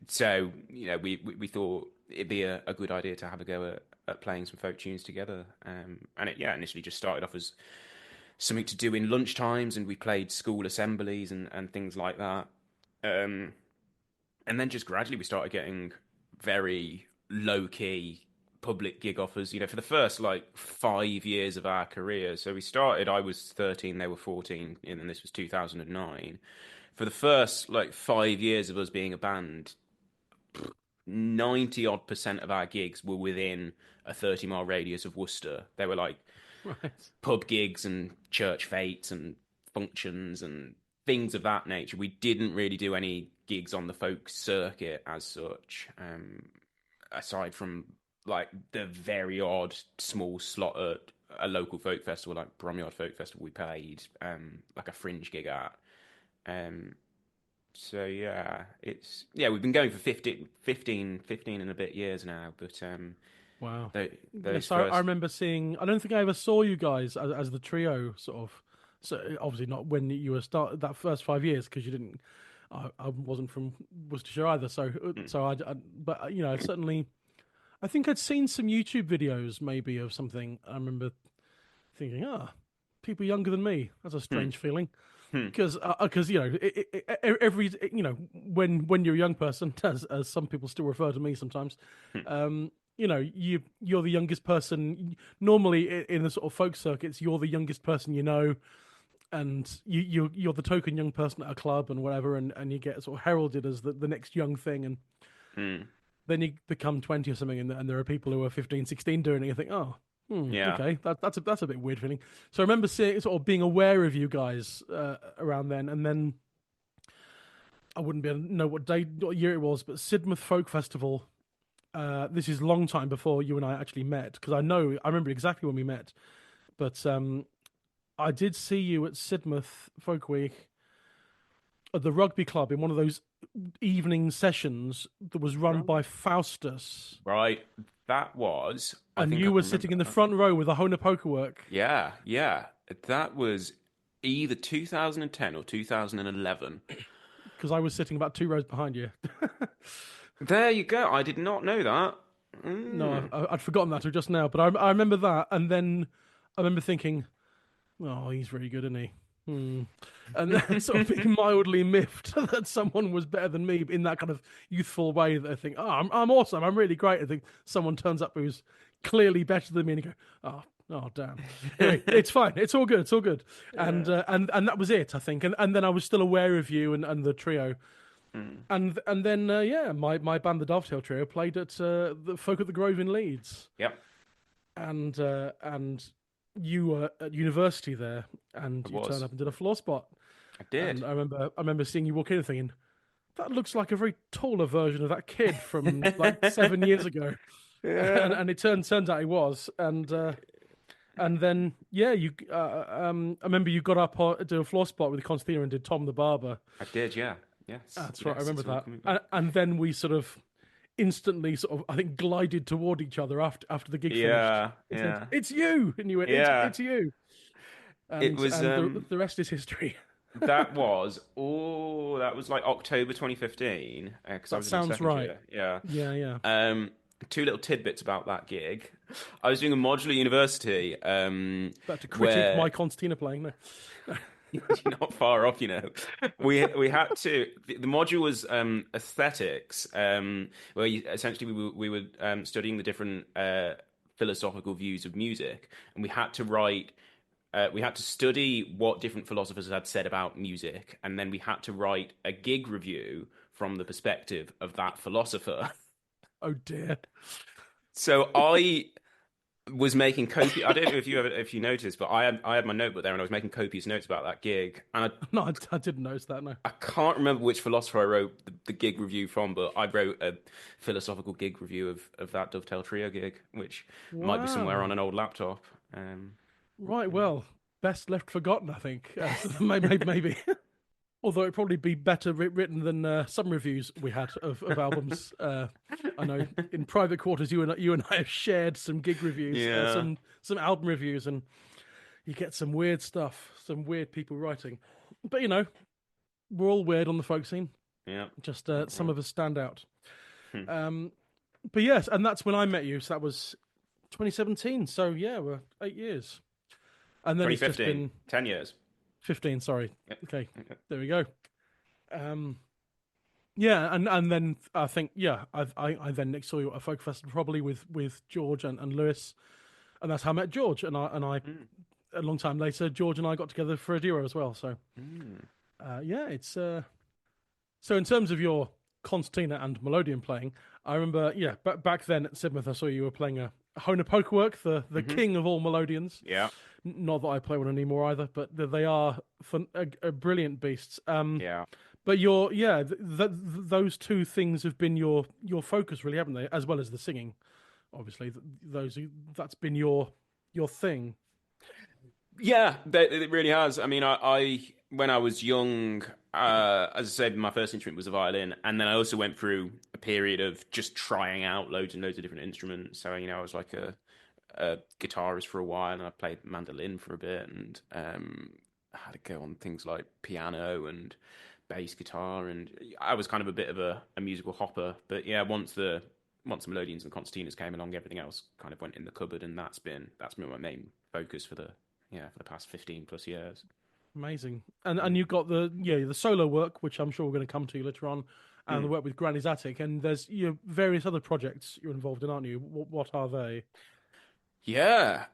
So we thought it'd be a good idea to have a go at playing some folk tunes together. And it initially just started off as something to do in lunch times, and we played school assemblies and things like that. And then just gradually we started getting very low-key public gig offers, for the first 5 years of our career. So we started, I was 13, they were 14, and this was 2009. For the first 5 years of us being a band, 90-odd% of our gigs were within a 30-mile radius of Worcester. They were right. Pub gigs and church fetes and functions and things of that nature. We didn't really do any gigs on the folk circuit as such, aside from the very odd small slot at a local folk festival like Bromyard Folk Festival we played a fringe gig at. So we've been going for 15 and a bit years now, but wow. I remember seeing, I don't think I ever saw you guys as the trio sort of. So obviously not when you were started that first 5 years, because you didn't I wasn't from Worcestershire either, so but certainly, I think I'd seen some YouTube videos maybe of something. I remember thinking, people younger than me. That's a strange feeling. Because every when you're a young person, as some people still refer to me sometimes, you're the youngest person. Normally in the sort of folk circuits, you're the youngest person you know, and you're the token young person at a club and whatever, and you get sort of heralded as the next young thing, and then you become 20 or something, and there are people who are 15, 16 doing it. And you think, okay, that's a bit weird feeling. So I remember sort of being aware of you guys around then, and then I wouldn't be able to know what year it was, but Sidmouth Folk Festival. This is a long time before you and I actually met, because I remember exactly when we met. But I did see you at Sidmouth Folk Week at the rugby club in one of those evening sessions that was run by Faustus. Right, that was. And you were sitting in the front row with a Honapoka work. Yeah. That was either 2010 or 2011. Because I was sitting about 2 rows behind you. There you go. I did not know that. No, I'd forgotten that just now. But I remember that, and then I remember thinking, oh, he's really good, isn't he? And then sort of being mildly miffed that someone was better than me in that kind of youthful way that I think, I'm awesome, I'm really great. I think someone turns up who's clearly better than me, and you go, oh damn. Anyway, it's fine. It's all good. Yeah. And that was it, I think. And then I was still aware of you and the trio. And then my band, the Dovetail Trio, played at the Folk at the Grove in Leeds. Yep. And you were at university there, and you turned up and did a floor spot. I did. And I remember seeing you walk in and thinking, that looks like a very taller version of that kid from like 7 years ago. Yeah. And it turns out he was. And then you I remember you got up to do a floor spot with the concertina and did Tom the Barber. I did, yeah. Yes. That's right. I remember that. And then we sort of instantly I think glided toward each other after the gig finished. Yeah. Said, it's you, and you went, it's you. And, it was the rest is history. that was like October 2015. That sounds right. Year. Yeah. 2 little tidbits about that gig. I was doing a modular university. About to critique my concertina playing. No. You're not far off, We had to. The module was aesthetics, where essentially we were studying the different philosophical views of music, and we had to write. We had to study what different philosophers had said about music, and then we had to write a gig review from the perspective of that philosopher. Oh dear! So I was making copious. I don't know if you noticed, but I had my notebook there, and I was making copious notes about that gig. And I didn't notice that. No, I can't remember which philosopher I wrote the gig review from, but I wrote a philosophical gig review of that Dovetail Trio gig, which might be somewhere on an old laptop. Right. Well, best left forgotten, I think. Maybe. Although it'd probably be better written than some reviews we had of albums. I know in private quarters, you and I have shared some gig reviews, some album reviews, and you get some weird stuff, some weird people writing. But we're all weird on the folk scene. Yeah, just some of us stand out. But yes, and that's when I met you. So that was 2017. So yeah, we're 8 years. And then 2015, it's just been 10 years. 15, sorry. Yep. Okay, there we go. And then I think I then next saw you at a folk festival probably with George and Lewis, and that's how I met George. And I a long time later, George and I got together for a duo as well. So it's so in terms of your concertina and melodeon playing, I remember back then at Sidmouth I saw you were playing a Honapoka work, the king of all melodeons. Yeah. Not that I play one anymore either, but they are brilliant beasts. But those two things have been your focus, really, haven't they? As well as the singing, obviously. That's been your thing. Yeah, it really has. I mean, I when I was young, as I said, my first instrument was a violin, and then I also went through a period of just trying out loads and loads of different instruments. So I was like a guitarist for a while, and I played mandolin for a bit, and I had to go on things like piano and bass guitar, and I was kind of a bit of a musical hopper. But yeah, once the Melodians and concertinas came along, everything else kind of went in the cupboard, and that's been my main focus for the past 15 plus years. Amazing. And you've got the solo work, which I'm sure we're going to come to later on, and the work with Granny's Attic, and there's various other projects you're involved in, aren't you? What are they? Yeah.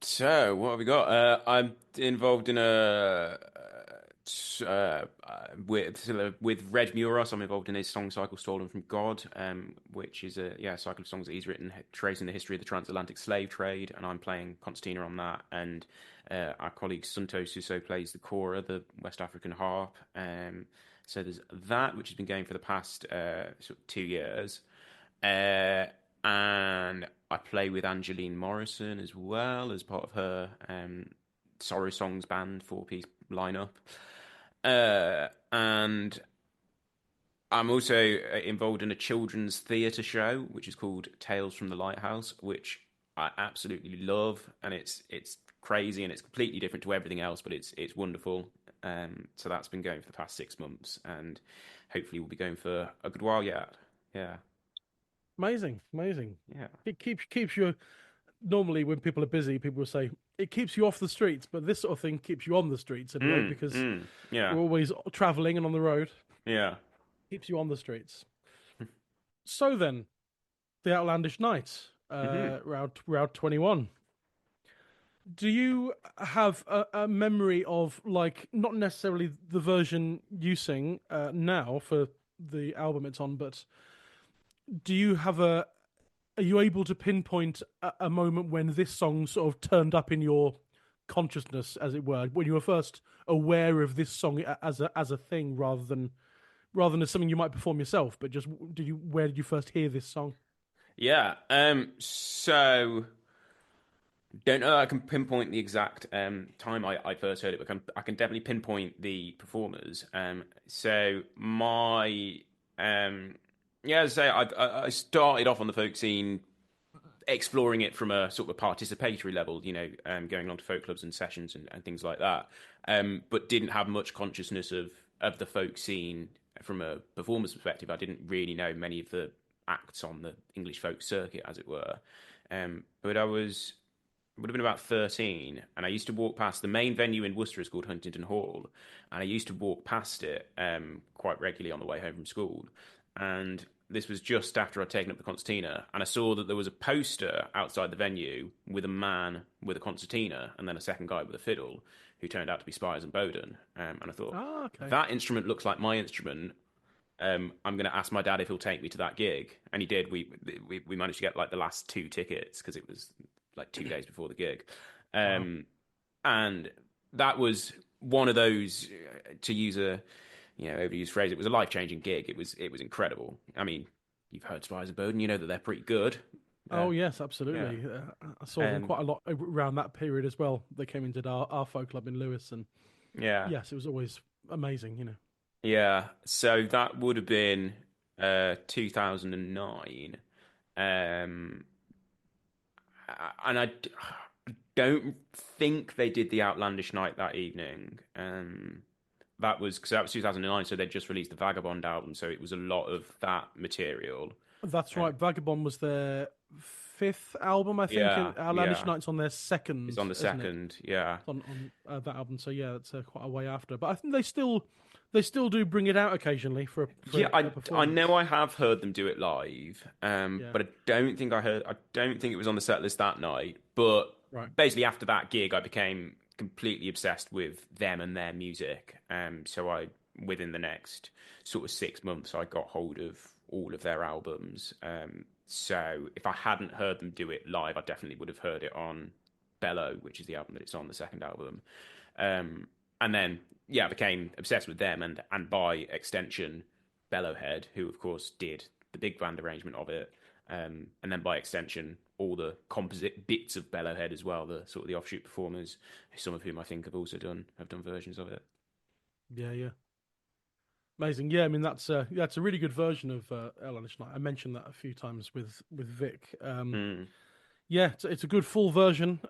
So what have we got? I'm involved in with Red Muros. I'm involved in his song cycle "Stolen from God," which is a cycle of songs that he's written tracing the history of the transatlantic slave trade, and I'm playing concertina on that. And our colleague Sunto Suso plays the kora, the West African harp. So there's that, which has been going for the past sort of 2 years. And I play with Angeline Morrison as well as part of her Sorrow Songs band 4-piece lineup. And I'm also involved in a children's theatre show, which is called Tales from the Lighthouse, which I absolutely love, and it's crazy and it's completely different to everything else, but it's wonderful. So that's been going for the past 6 months, and hopefully we'll be going for a good while yet. Yeah. Amazing. Yeah. It keeps you. Normally, when people are busy, people will say it keeps you off the streets, but this sort of thing keeps you on the streets anyway, because yeah, we're always traveling and on the road. Yeah. Keeps you on the streets. So then, the Outlandish Night, Roud 21. Do you have a memory of, like, not necessarily the version you sing now for the album it's on, but do you have are you able to pinpoint a moment when this song sort of turned up in your consciousness, as it were, when you were first aware of this song as a thing, rather than as something you might perform yourself, but just where did you first hear this song? Yeah. So don't know that I can pinpoint the exact time I first heard it, but I can definitely pinpoint the performers. So my as I say, I started off on the folk scene, exploring it from a sort of a participatory level, going along to folk clubs and sessions and things like that, but didn't have much consciousness of the folk scene from a performance perspective. I didn't really know many of the acts on the English folk circuit, as it were. But would have been about 13, and I used to walk past the main venue in Worcester is called Huntington Hall, and I used to walk past it quite regularly on the way home from school. And this was just after I'd taken up the concertina, and I saw that there was a poster outside the venue with a man with a concertina and then a second guy with a fiddle, who turned out to be Spires and Bowden. And I thought, that instrument looks like my instrument. I'm going to ask my dad if he'll take me to that gig, and he did. We managed to get like the last 2 tickets because it was like 2 days before the gig, and that was one of those, to use a overused phrase, it was a life-changing gig. It was incredible. I mean, you've heard Spires and Bowden, you know that they're pretty good. Oh yes, absolutely. Yeah. I saw them quite a lot around that period as well. They came and did our folk club in Lewis, and yes, it was always amazing. Yeah, so that would have been 2009, and I don't think they did the Outlandish Night that evening. That was 2009, so they'd just released the Vagabond album, so it was a lot of that material. That's right. Vagabond was their 5th album, I think. Outlandish Night's on their second. It's on the second, yeah. On that album, so yeah, that's quite a way after. But I think they still do bring it out occasionally for a performance. I know I have heard them do it live, but I don't think it was on the set list that night. But basically after that gig, I became completely obsessed with them and their music. So within the next sort of 6 months, I got hold of all of their albums. So if I hadn't heard them do it live, I definitely would have heard it on Bellow, which is the album that it's on, the second album. And then, I became obsessed with them and by extension, Bellowhead, who of course did the big band arrangement of it. And then by extension, all the composite bits of Bellowhead as well, the sort of the offshoot performers, some of whom I think have done versions of it. Yeah. Amazing. Yeah, I mean that's a really good version of Outlandish Night. I mentioned that a few times with Vic. Yeah, it's a good full version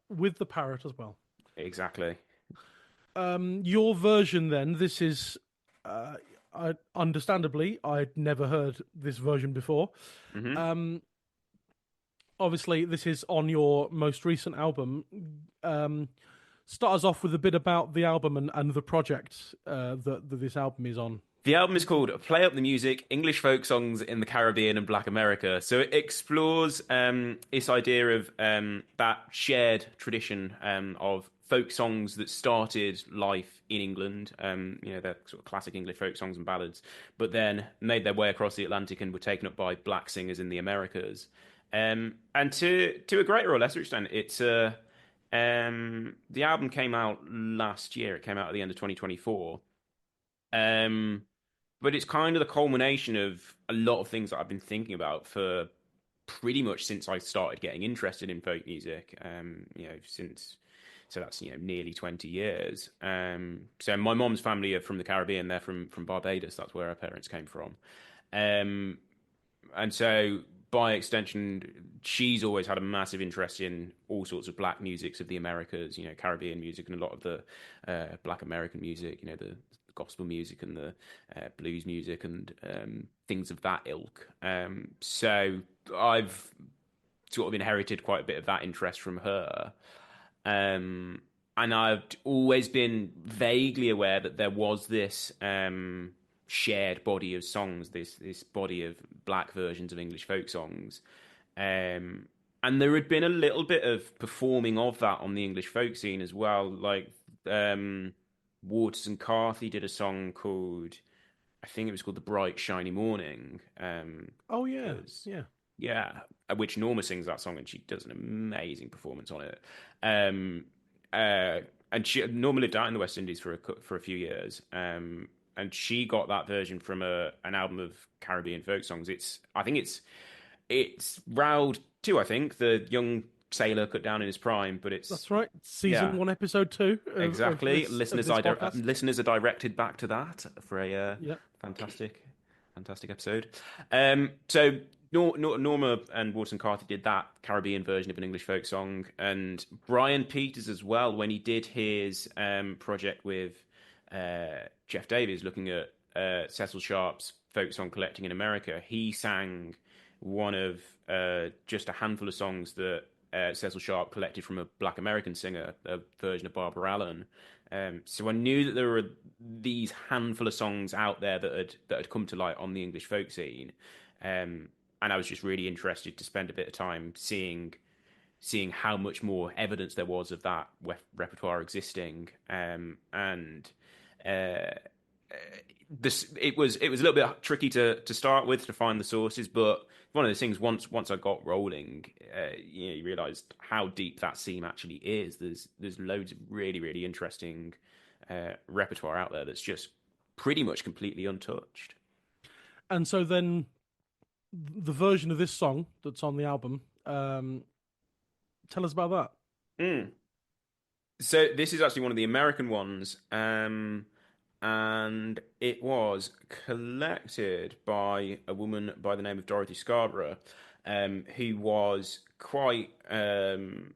with the parrot as well. Exactly. your version then, this is, understandably, I'd never heard this version before. Mm-hmm. Obviously, this is on your most recent album. Start us off with a bit about the album and the project that this album is on. The album is called Play Up the Music, English Folk Songs in the Caribbean and Black America. So it explores this idea of that shared tradition of folk songs that started life in England. They're sort of classic English folk songs and ballads, but then made their way across the Atlantic and were taken up by black singers in the Americas. And to a greater or lesser extent, it's the album came out last year. It came out at the end of 2024. But it's kind of the culmination of a lot of things that I've been thinking about for pretty much since I started getting interested in folk music. So that's nearly 20 years. So my mom's family are from the Caribbean. They're from Barbados. That's where her parents came from. And so by extension, she's always had a massive interest in all sorts of black musics of the Americas, Caribbean music and a lot of the black American music, the gospel music and the blues music and things of that ilk. So I've sort of inherited quite a bit of that interest from her. And I've always been vaguely aware that there was this shared body of songs, this body of black versions of English folk songs. And there had been a little bit of performing of that on the English folk scene as well. Like Waters and Carthy did a song called, I think it was called The Bright Shiny Morning. Oh, yeah. Yeah, which Norma sings that song and she does an amazing performance on it. And Norma lived out in the West Indies for a few years. And she got that version from an album of Caribbean folk songs. I think it's Roud too. I think the young sailor cut down in his prime, but that's right. Season 1, episode 2. Exactly. Listeners are directed back to that for a fantastic episode. So Norma and Watson Carthy did that Caribbean version of an English folk song, and Brian Peters as well when he did his project with Jeff Davies, looking at Cecil Sharp's folk song collecting in America. He sang one of just a handful of songs that Cecil Sharp collected from a black American singer, a version of Barbara Allen. So I knew that there were these handful of songs out there that had come to light on the English folk scene. And I was just really interested to spend a bit of time seeing how much more evidence there was of that repertoire existing. It was a little bit tricky to start with, to find the sources, but one of those things, once I got rolling, you realised how deep that seam actually is. There's loads of really, really interesting repertoire out there that's just pretty much completely untouched. And so then the version of this song that's on the album, tell us about that. So this is actually one of the American ones, and it was collected by a woman by the name of Dorothy Scarborough, who was quite an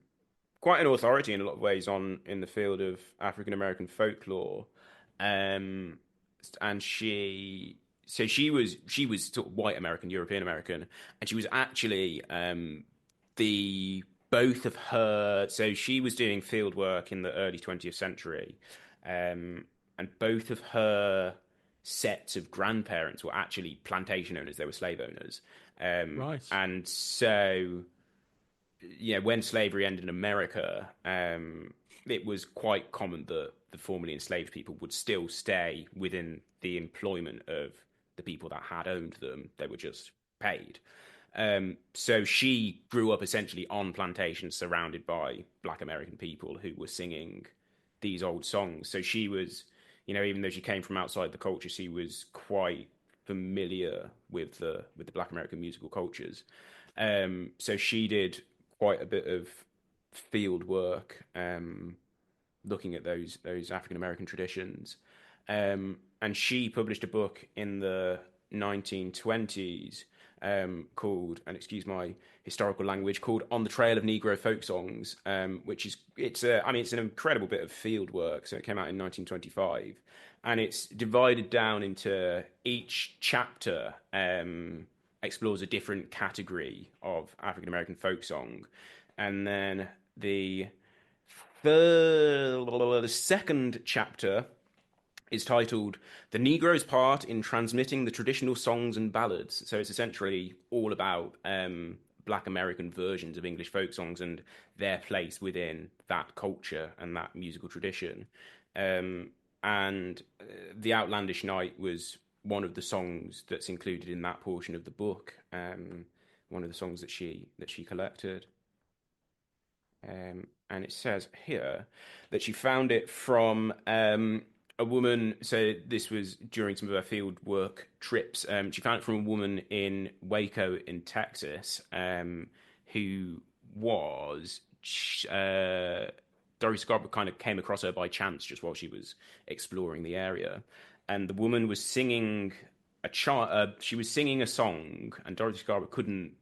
authority in a lot of ways in the field of African American folklore, and she was sort of white American, European American, and she was actually both of her. So she was doing field work in the early 20th century, and both of her sets of grandparents were actually plantation owners. They were slave owners. Right. And so, when slavery ended in America, it was quite common that the formerly enslaved people would still stay within the employment of the people that had owned them. They were just paid. So she grew up essentially on plantations surrounded by black American people who were singing these old songs. So she was, even though she came from outside the culture, she was quite familiar with the black American musical cultures. So she did quite a bit of field work, looking at those African American traditions. And she published a book in the 1920s called, and excuse my historical language, called "On the Trail of Negro Folk Songs," which is it's an incredible bit of field work. So it came out in 1925, and it's divided down into each chapter explores a different category of African American folk song, and then the second chapter is titled "The Negro's Part in Transmitting the Traditional Songs and Ballads." So it's essentially all about Black American versions of English folk songs and their place within that culture and that musical tradition. And The Outlandish Night was one of the songs that's included in that portion of the book. One of the songs that she collected. And it says here that she found it from a woman. So this was during some of her field work trips. She found it from a woman in Waco in Texas, who was Dorothy Scarborough kind of came across her by chance just while she was exploring the area, and the woman was singing she was singing a song, and Dorothy Scarborough couldn't.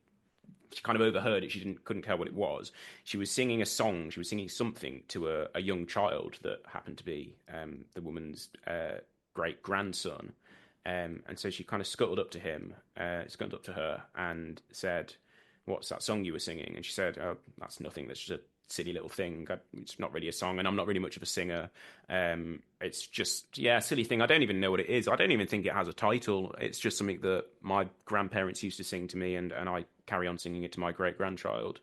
She kind of overheard it. She couldn't tell what it was. She was singing a song. She was singing something to a young child that happened to be the woman's great grandson. And so she kind of scuttled up to her, and said, "What's that song you were singing?" And she said, "Oh, that's nothing. That's just a silly little thing. It's not really a song, and I'm not really much of a singer. It's just, a silly thing. I don't even know what it is. I don't even think it has a title. It's just something that my grandparents used to sing to me, and I carry on singing it to my great-grandchild."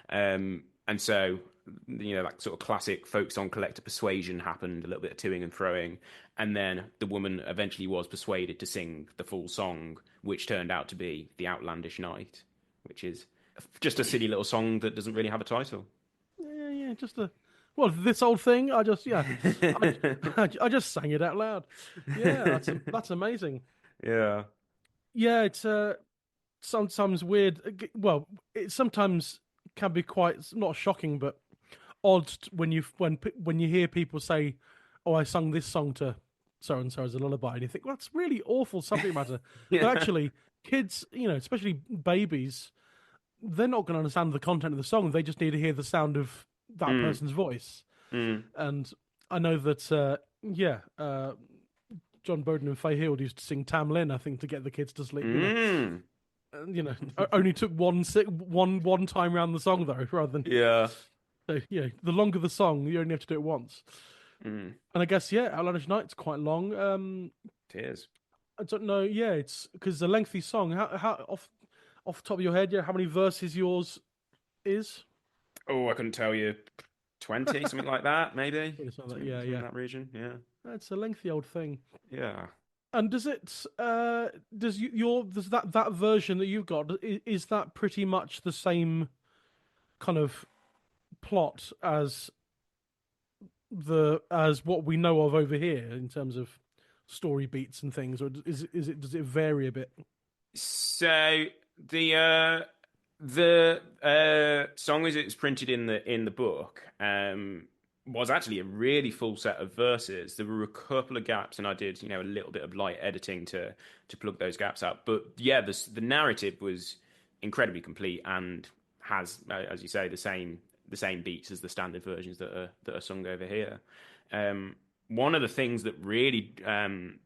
And so, that sort of classic folk song collector persuasion happened, a little bit of toing and throwing, and then the woman eventually was persuaded to sing the full song, which turned out to be The Outlandish Night, which is just a silly little song that doesn't really have a title. Yeah, this old thing. I just I just sang it out loud. Yeah, that's amazing. Yeah, it's sometimes weird. Well, it sometimes can be quite not shocking, but odd when you hear people say, "Oh, I sung this song to so and so as a lullaby," and you think, "Well, that's really awful subject matter." Yeah. But actually, kids, especially babies, they're not going to understand the content of the song. They just need to hear the sound of that person's voice. And I know that, John Bowden and Faye Hill used to sing Tam Lin, I think, to get the kids to sleep. Only took one time around the song though, rather than So the longer the song, you only have to do it once. And I guess Outlandish Night's quite long. It is. I don't know. Yeah, it's because it's a lengthy song. How off the top of your head, how many verses yours is? Oh, I couldn't tell you. 20, something like that, maybe. Something like that, in that region. Yeah, it's a lengthy old thing. Yeah. And does it? Does that version that you've got? Is that pretty much the same kind of plot as what we know of over here in terms of story beats and things, or does it vary a bit? So the song as it's printed in the book was actually a really full set of verses. There were a couple of gaps, and I did a little bit of light editing to plug those gaps out. But the narrative was incredibly complete and has, as you say, the same beats as the standard versions that are sung over here. One of the things that really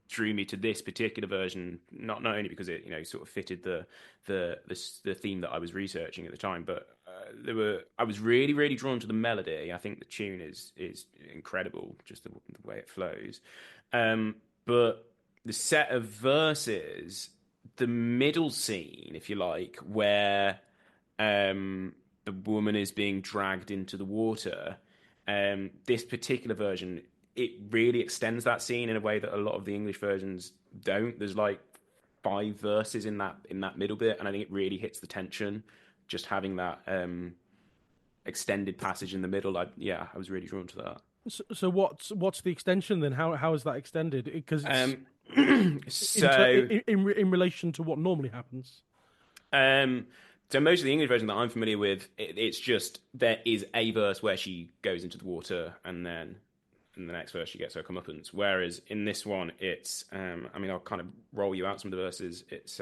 drew me to this particular version, not only because it sort of fitted the theme that I was researching at the time, but I was really, really drawn to the melody. I think the tune is incredible, just the way it flows. But the set of verses, the middle scene, if you like, where the woman is being dragged into the water, this particular version, it really extends that scene in a way that a lot of the English versions don't. There's like 5 verses in that middle bit, and I think it really hits the tension just having that extended passage in the middle. I was really drawn to that. So what's the extension then? How is that extended? Because in relation to what normally happens. So most of the English version that I'm familiar with, it's just there is a verse where she goes into the water, and then in the next verse she gets her comeuppance. Whereas in this one, it's I'll kind of roll you out some of the verses. It's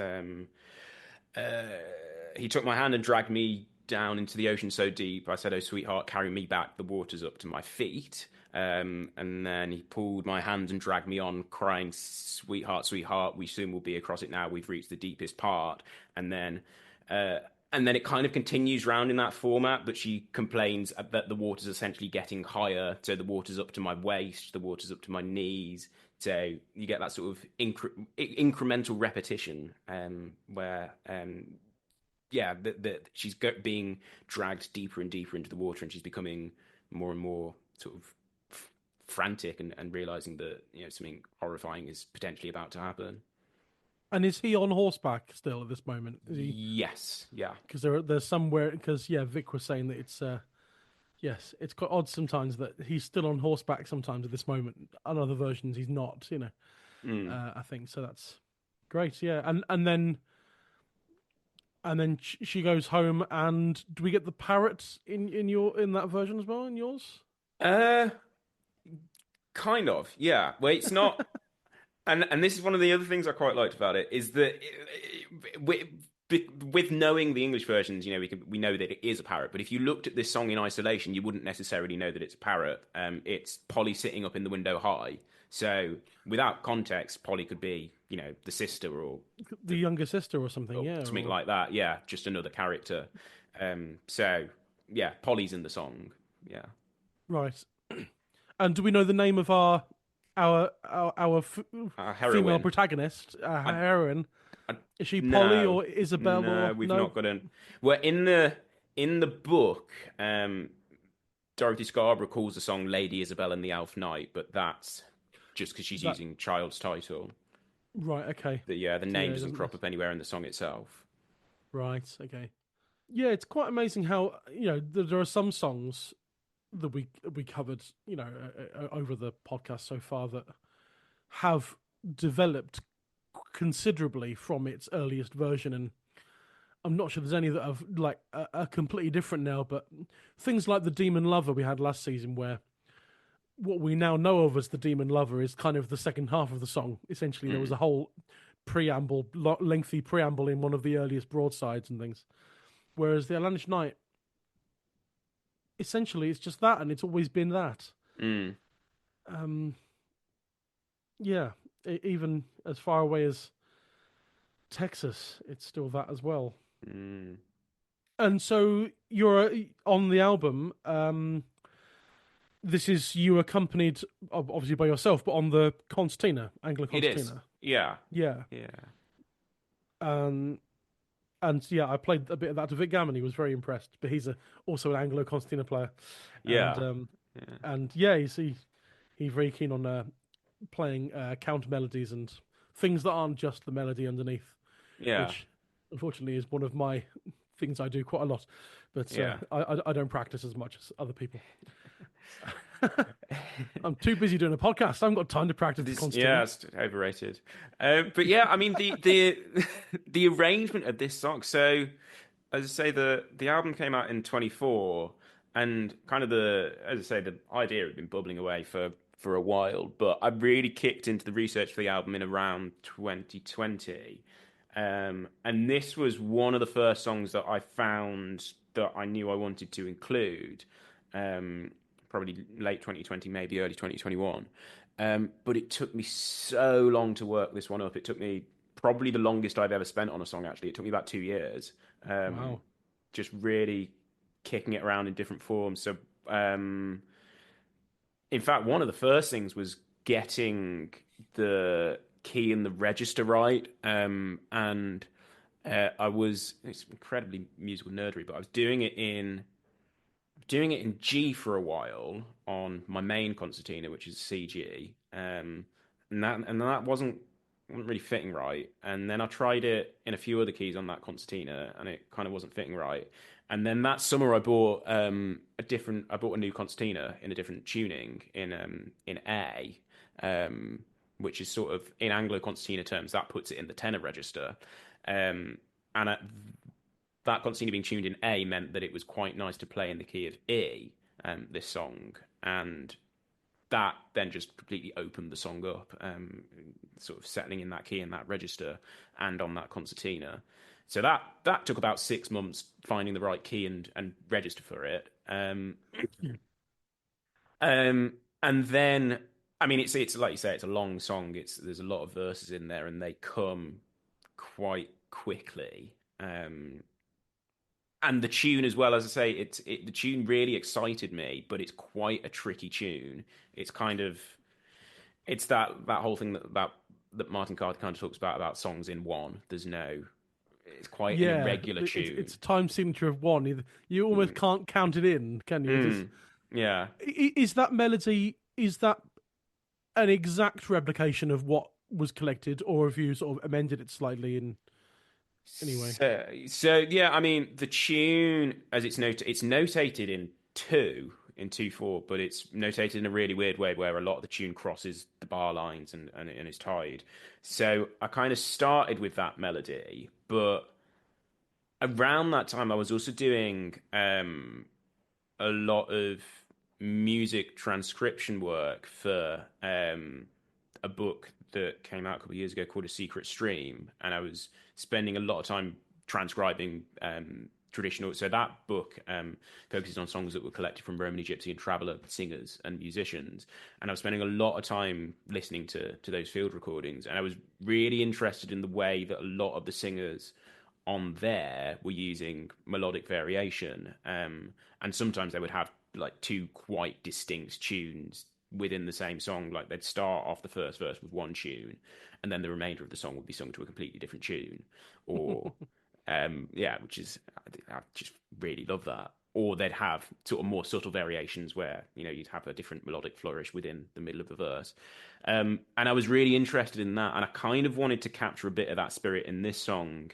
he took my hand and dragged me down into the ocean so deep. I said, "Oh, sweetheart, carry me back. The water's up to my feet." And then he pulled my hand and dragged me on, crying, "Sweetheart, sweetheart, we soon will be across it now. We've reached the deepest part." And then it kind of continues round in that format, but she complains that the water's essentially getting higher. So the water's up to my waist, the water's up to my knees. So you get that sort of incremental repetition where, she's being dragged deeper and deeper into the water, and she's becoming more and more sort of frantic and realizing that something horrifying is potentially about to happen. And is he on horseback still at this moment? Is he... Yes, yeah. Because there's somewhere, because Vic was saying that it's yes, it's quite odd sometimes that he's still on horseback sometimes at this moment. On other versions, he's not. I think so. That's great. Yeah, and then she goes home, and do we get the parrot in that version as well in yours? Kind of. Yeah. Well, it's not. And this is one of the other things I quite liked about it is that with knowing the English versions, we know that it is a parrot. But if you looked at this song in isolation, you wouldn't necessarily know that it's a parrot. It's Polly sitting up in the window high. So without context, Polly could be, the sister or the younger sister or something, something like that. Yeah, just another character. So yeah, Polly's in the song. Yeah, right. And do we know the name of our female protagonist, heroine? Is she Polly or Isabel? No, we've not got an. Well, in the book, Dorothy Scarborough calls the song "Lady Isabel and the Elf Knight," but that's just because she's using child's title. Right. Okay. The name doesn't crop up anywhere in the song itself. Right. Okay. Yeah, it's quite amazing how there are some songs that we covered over the podcast so far that have developed considerably from its earliest version, and I'm not sure there's any that have are completely different now, but things like the Demon Lover we had last season, where what we now know of as the Demon Lover is kind of the second half of the song. Essentially, there was a whole preamble, lengthy preamble in one of the earliest broadsides and things, whereas the Outlandish Night, essentially, it's just that, and it's always been that. Even as far away as Texas, it's still that as well. And so you're on the album. This is you accompanied, obviously, by yourself, but on the concertina, Anglo concertina. It is. Yeah. And I played a bit of that to Vic Gammon. He was very impressed, but he's also an Anglo concertina player. Yeah. He's very keen on playing counter melodies and things that aren't just the melody underneath. Yeah. Which, unfortunately, is one of my things I do quite a lot. But I don't practice as much as other people. I'm too busy doing a podcast. I haven't got time to practice the concertina. Yeah, it's overrated. But yeah, I mean the arrangement of this song. So, as I say, the album came out in 24, and kind of the idea had been bubbling away for a while. But I really kicked into the research for the album in around 2020, and this was one of the first songs that I found that I knew I wanted to include. Probably late 2020, maybe early 2021. But it took me so long to work this one up. It took me probably the longest I've ever spent on a song, actually. It took me about 2 years. Wow. Just really kicking it around in different forms. So, in fact, one of the first things was getting the key and the register right. It's incredibly musical nerdery, but I was doing it in G for a while on my main concertina, which is CG, and that wasn't really fitting right. And then I tried it in a few other keys on that concertina, and it kind of wasn't fitting right. And then that summer, I bought a new concertina in a different tuning in A, which is sort of in Anglo concertina terms that puts it in the tenor register, that concertina being tuned in A meant that it was quite nice to play in the key of E, this song, and that then just completely opened the song up, sort of settling in that key and that register and on that concertina. So that took about 6 months finding the right key and register for it. And then, I mean, it's like you say, it's a long song. There's a lot of verses in there, and they come quite quickly. And the tune as well, as I say, the tune really excited me, but it's quite a tricky tune. It's kind of it's that whole thing that Martin Carthy kind of talks about songs in one. It's quite an irregular tune. It's a time signature of one. You almost can't count it in, can you? Yeah. Is that melody, is that an exact replication of what was collected, or have you sort of amended it slightly in any way? So yeah, I mean, the tune, as it's notated in 2/4, but it's notated in a really weird way where a lot of the tune crosses the bar lines and is tied. So I kind of started with that melody, but around that time I was also doing a lot of music transcription work for a book that came out a couple of years ago called A Secret Stream, and I was spending a lot of time transcribing traditional. So that book focuses on songs that were collected from Romany, Gypsy, and Traveller singers and musicians. And I was spending a lot of time listening to those field recordings, and I was really interested in the way that a lot of the singers on there were using melodic variation, and sometimes they would have like two quite distinct tunes within the same song. Like they'd start off the first verse with one tune, and then the remainder of the song would be sung to a completely different tune, or which is, I just really love that. Or they'd have sort of more subtle variations where, you'd have a different melodic flourish within the middle of the verse. And I was really interested in that, and I kind of wanted to capture a bit of that spirit in this song.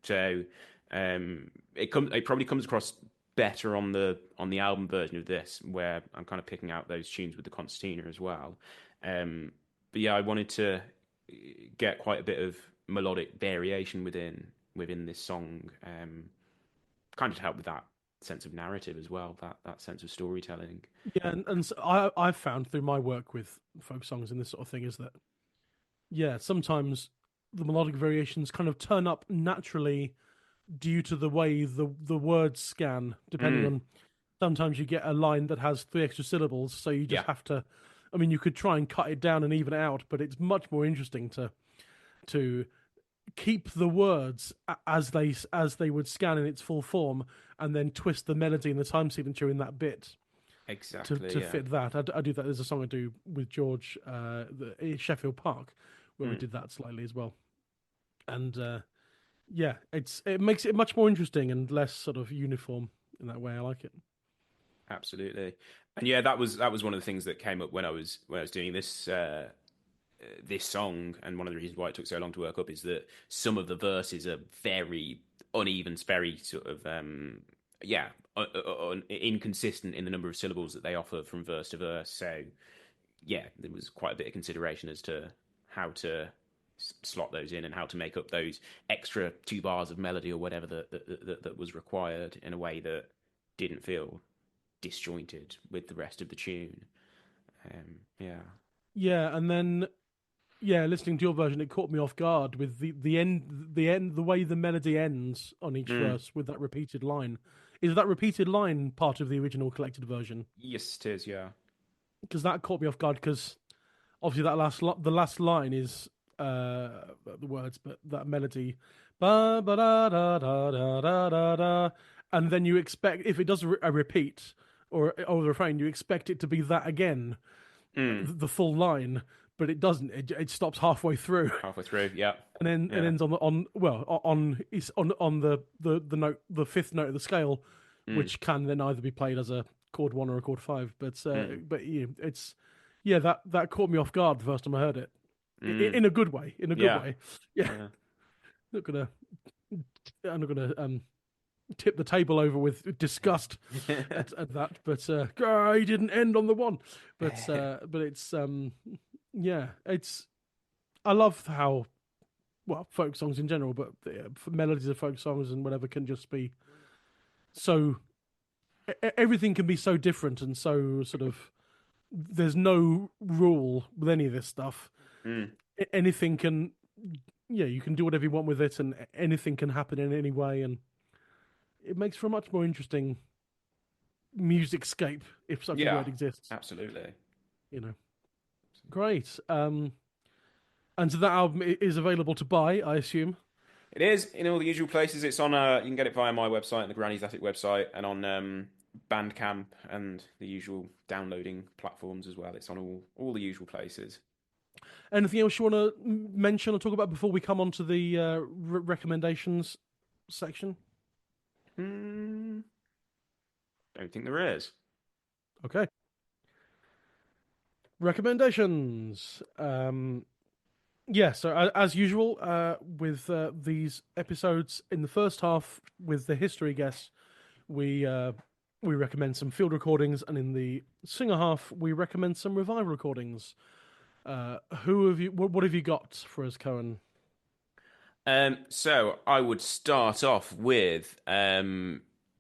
So it probably comes across better on the album version of this, where I'm kind of picking out those tunes with the concertina as well. But yeah, I wanted to get quite a bit of melodic variation within this song, kind of to help with that sense of narrative as well, that sense of storytelling. Yeah, and so I've found through my work with folk songs and this sort of thing is that, sometimes the melodic variations kind of turn up naturally due to the way the words scan, depending on, sometimes you get a line that has 3 extra syllables, so you just have to, you could try and cut it down and even it out, but it's much more interesting to keep the words as they would scan in its full form, and then twist the melody and the time signature in that bit exactly to fit that. I do that. There's a song I do with George, Sheffield Park, where we did that slightly as well, and it makes it much more interesting and less sort of uniform in that way. I like it. Absolutely. And yeah, that was one of the things that came up when I was doing this this song, and one of the reasons why it took so long to work up is that some of the verses are very uneven, very sort of inconsistent in the number of syllables that they offer from verse to verse. So yeah, there was quite a bit of consideration as to how to slot those in and how to make up those extra 2 bars of melody or whatever that was required in a way that didn't feel disjointed with the rest of the tune. And then listening to your version, it caught me off guard with the end, the way the melody ends on each verse with that repeated line. Is that repeated line part of the original collected version? Yes, it is. Yeah, because that caught me off guard, because obviously the last line is the words, but that melody, ba ba da da da da da da da, and then you expect, if it does a repeat or the refrain, you expect it to be that again, the full line, but it doesn't. It stops halfway through. Yeah, and then it ends on the note, the 5th note of the scale, which can then either be played as a chord 1 or a chord 5. But that caught me off guard the first time I heard it. In a good way. In a good way. Yeah. I'm not gonna tip the table over with disgust at that. But he didn't end on the 1. But it's it's. I love how, folk songs in general, but melodies of folk songs and whatever can just be so. Everything can be so different and so sort of. There's no rule with any of this stuff. Anything can yeah, you can do whatever you want with it, and anything can happen in any way, and it makes for a much more interesting musicscape, if such a Yeah, word exists. absolutely. You know, great. And so that album is available to buy, I assume. It is in all the usual places. It's on. You can get it via my website and the Granny's Attic website, and on Bandcamp and the usual downloading platforms as well. It's on all the usual places. Anything else you want to mention or talk about before we come on to the recommendations section? Don't think there is. Okay. Recommendations. Yeah, so as usual, with these episodes in the first half with the history guests, we recommend some field recordings, and in the singer half, we recommend some revival recordings. What have you got for us, Cohen? So I would start off with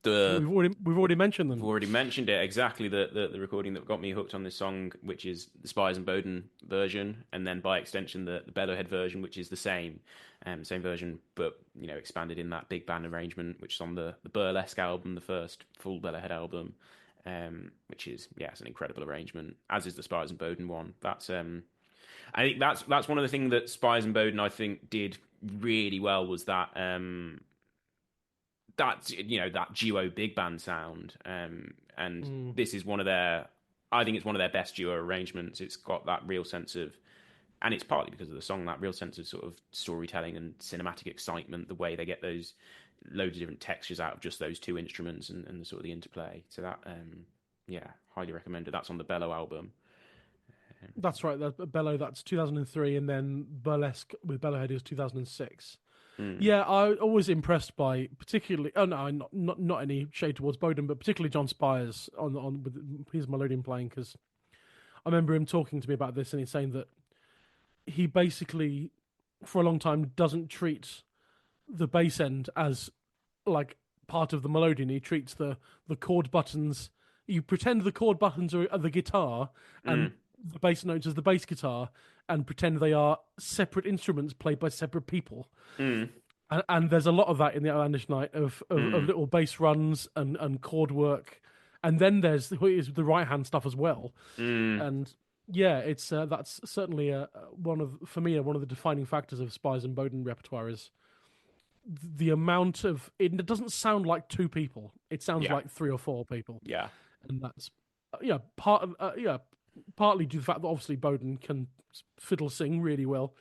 We've already mentioned them. We've already mentioned it, exactly, the recording that got me hooked on this song, which is the Spies and Bowden version, and then by extension the Bellowhead version, which is the same version, but expanded in that big band arrangement, which is on the Burlesque album, the first full Bellowhead album, which is it's an incredible arrangement, as is the Spies and Bowden one. That's I think that's one of the things that Spies and Bowden I think did really well, was that that duo big band sound, and this is I think it's one of their best duo arrangements. It's got that real sense of, and it's partly because of the song, that real sense of sort of storytelling and cinematic excitement, the way they get those loads of different textures out of just those two instruments, and the sort of the interplay. So that highly recommended. That's on the Bellow album. That's right. Bellow, that's 2003, and then Burlesque with Bellowhead is 2006. Yeah, I always impressed by particularly. Oh no, not any shade towards Bowden, but particularly John Spires on with his melodeon playing, because I remember him talking to me about this, and he's saying that he basically, for a long time, doesn't treat the bass end as like part of the melodeon. He treats the chord buttons. You pretend the chord buttons are the guitar, and the bass notes as the bass guitar, and pretend they are separate instruments played by separate people. And there's a lot of that in the Outlandish Night of little bass runs and chord work, and then there's the right hand stuff as well. And yeah, it's that's certainly one of the defining factors of Spies and Bowden repertoire is the amount of it doesn't sound like two people; it sounds like three or four people. Yeah, and that's partly due to the fact that obviously Bowden can fiddle sing really well.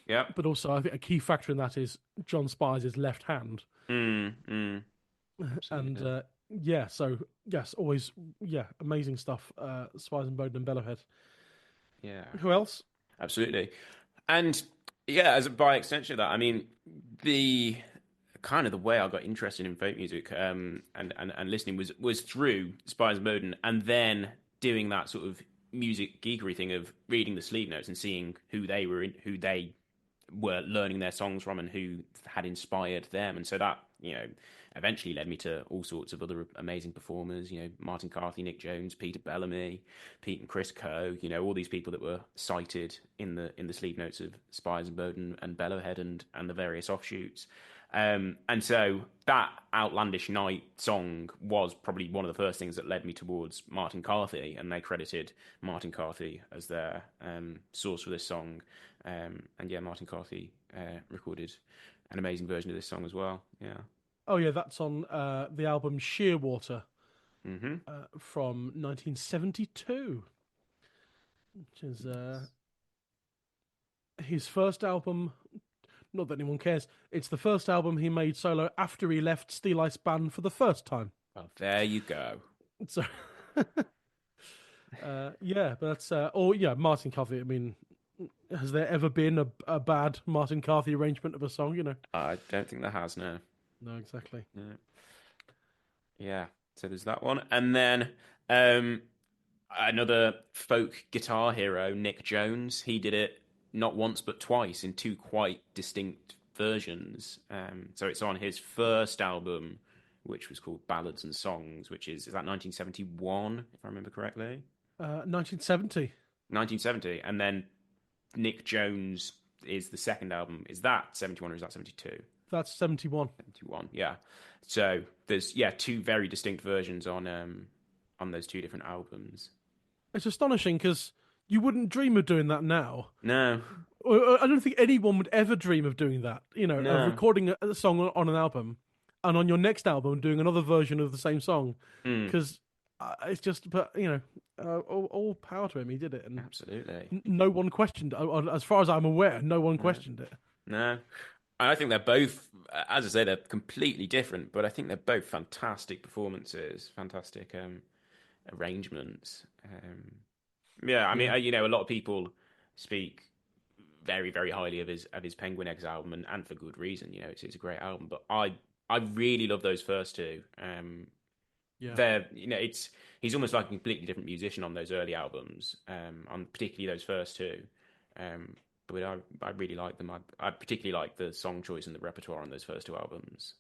Yeah, but also I think a key factor in that is John Spires' left hand. And so yes, always amazing stuff. Spires and Bowden and Bellowhead. Yeah. Who else? Absolutely, and as by extension of that, I mean the kind of the way I got interested in folk music and listening was through Spires and Bowden, and then doing that sort of music geekery thing of reading the sleeve notes and seeing who they were learning their songs from and who had inspired them. And so that, eventually led me to all sorts of other amazing performers, Martin Carthy, Nick Jones, Peter Bellamy, Pete and Chris Coe, all these people that were cited in the sleeve notes of Spires and Bowden and Bellowhead and the various offshoots. And so that Outlandish Night song was probably one of the first things that led me towards Martin Carthy, and they credited Martin Carthy as their source for this song. And Martin Carthy recorded an amazing version of this song as well. Yeah. Oh yeah, that's on the album Shearwater from 1972, which is his first album. Not that anyone cares. It's the first album he made solo after he left Steel Ice Band for the first time. Well, there you go. So, but Martin Carthy. I mean, has there ever been a bad Martin Carthy arrangement of a song? I don't think there has. No. No, exactly. Yeah. So there's that one, and then another folk guitar hero, Nick Jones. He did it not once but twice in two quite distinct versions. So it's on his first album, which was called Ballads and Songs, which is that 1971, if I remember correctly? 1970. 1970. And then Nick Jones is the second album. Is that 71 or is that 72? That's 71. 71, yeah. So there's two very distinct versions on those two different albums. It's astonishing because you wouldn't dream of doing that now. No. I don't think anyone would ever dream of doing that. No. Of recording a song on an album, and on your next album doing another version of the same song. Because it's just, but all power to him. He did it, and absolutely, no one questioned it. As far as I'm aware, no one questioned it. No. I think they're both, as I say, they're completely different, but I think they're both fantastic performances, fantastic arrangements. I mean, a lot of people speak very, very highly of his Penguin Eggs album, and for good reason. It's a great album, but I really love those first two. They're he's almost like a completely different musician on those early albums, on particularly those first two. But I really like them. I particularly like the song choice and the repertoire on those first two albums.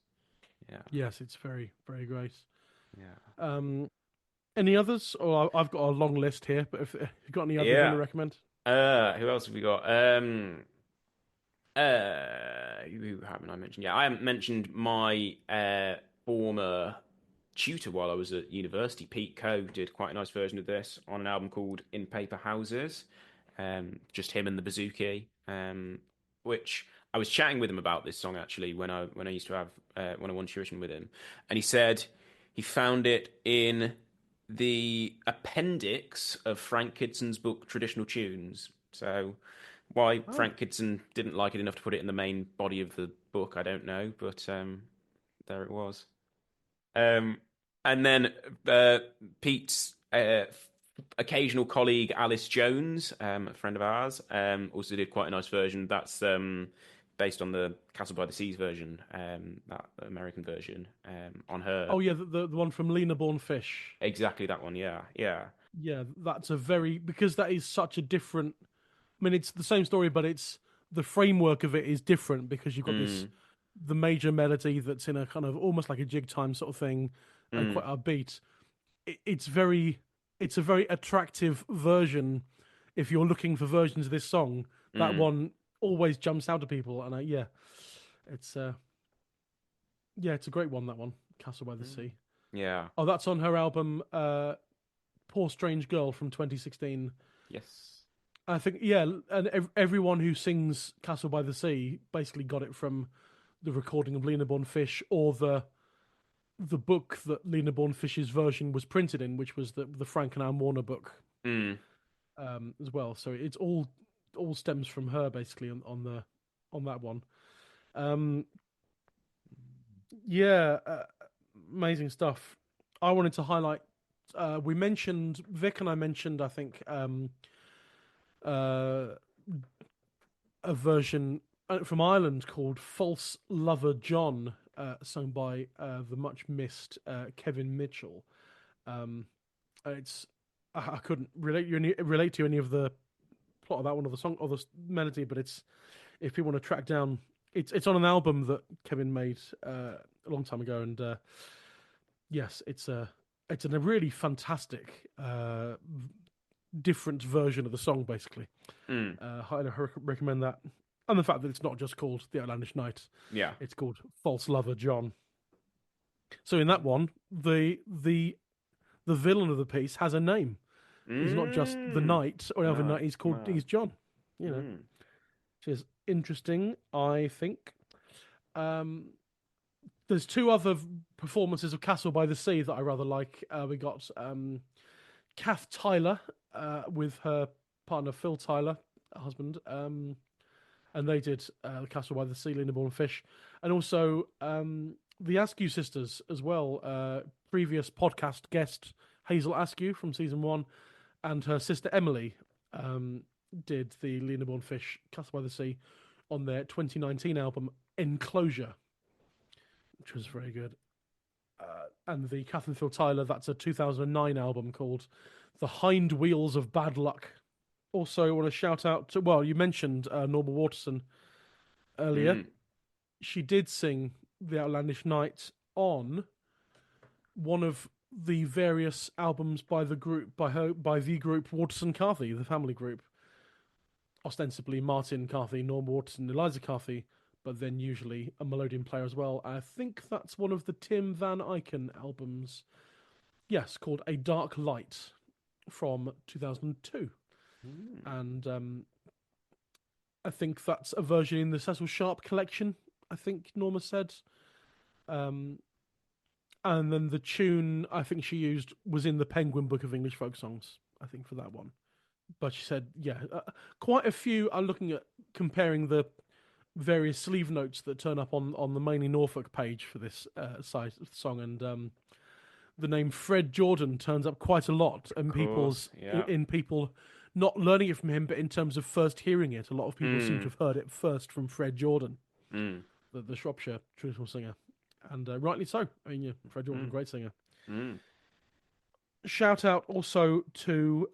Yeah. Yes, it's very, very great. Yeah. Any others? Or I've got a long list here, but if you've got any others you want to recommend? Who else have we got? Who haven't I mentioned? Yeah, I haven't mentioned my former tutor while I was at university. Pete Coe did quite a nice version of this on an album called In Paper Houses. Just him and the bouzouki, which I was chatting with him about this song actually when I used to have when I won tuition with him, and he said he found it in the appendix of Frank Kidson's book Traditional Tunes. So why Frank Kidson didn't like it enough to put it in the main body of the book, I don't know, but there it was. And then Pete's occasional colleague Alice Jones, a friend of ours, also did quite a nice version. That's based on the Castle by the Seas version, that American version, on her. Oh yeah, the one from Lena Born Fish. Exactly that one. Yeah. Yeah, that's because that is such a different. I mean, it's the same story, but it's the framework of it is different because you've got the major melody that's in a kind of almost like a jig time sort of thing, and quite upbeat. It's a very attractive version. If you're looking for versions of this song, that one always jumps out to people, and it's a great one. That one, Castle by the Sea. Yeah. Oh, that's on her album, Poor Strange Girl from 2016. Yes. I think, and everyone who sings Castle by the Sea basically got it from the recording of Lena Born Fish or the book that Lena Born Fish's version was printed in, which was the Frank and Anne Warner book, as well. So it's all stems from her basically on that one. Amazing stuff. I wanted to highlight. We mentioned Vic and I mentioned I think a version from Ireland called "False Lover John," sung by the much missed Kevin Mitchell. I couldn't relate to any of the plot of that one or the song or the melody, but it's if people want to track down, it's on an album that Kevin made a long time ago, and yes, it's a really fantastic different version of the song, basically. Highly recommend that. And the fact that it's not just called The Outlandish Night. Yeah. It's called False Lover John. So in that one, the villain of the piece has a name. He's not just the knight or other knight, he's John. Which is interesting, I think. There's two other performances of Castle by the Sea that I rather like. We got Kath Tyler with her partner Phil Tyler, husband, and they did Castle by the Sea, Lena Born Fish, and also the Askew sisters as well. Previous podcast guest Hazel Askew from season 1, and her sister Emily did the Lena Born Fish, Castle by the Sea, on their 2019 album Enclosure, which was very good. And the Kath and Phil Tyler, that's a 2009 album called The Hind Wheels of Bad Luck. Also, I want to shout out to, you mentioned Norma Waterson earlier. She did sing The Outlandish Night on one of the various albums by the group, by the group Waterson Carthy, the family group, ostensibly Martin Carthy, Norm Waterson, Eliza Carthy, but then usually a melodeon player as well. I think that's one of the Tim Van Eycken albums. Yes, called A Dark Light from 2002. And I think that's a version in the Cecil Sharp collection, I think Norma said. And then the tune I think she used was in the Penguin Book of English Folk Songs, I think, for that one. But she said, quite a few are looking at comparing the various sleeve notes that turn up on the Mainly Norfolk page for this song, and the name Fred Jordan turns up quite a lot, and in people not learning it from him, but in terms of first hearing it, a lot of people seem to have heard it first from Fred Jordan, the Shropshire traditional singer, and rightly so. I mean, Fred Jordan, great singer. Shout out also to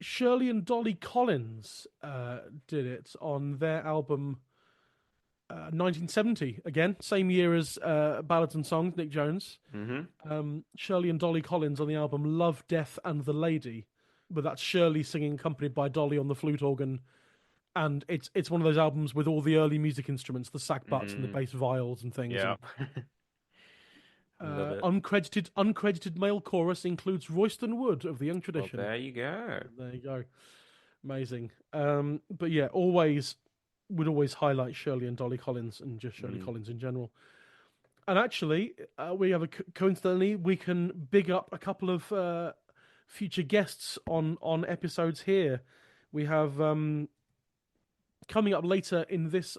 Shirley and Dolly Collins did it on their album 1970. Again, same year as Ballads and Songs, Nick Jones. Shirley and Dolly Collins on the album Love, Death and the Lady. But that's Shirley singing accompanied by Dolly on the flute organ. And it's one of those albums with all the early music instruments, the sack butts and the bass viols and things. Yeah. Uncredited male chorus includes Royston Wood of the Young Tradition. Well, there you go. There you go. Amazing. But yeah, would always highlight Shirley and Dolly Collins, and just Shirley Collins in general. And actually, we have coincidentally, we can big up a couple of future guests on episodes here. We have coming up later in this.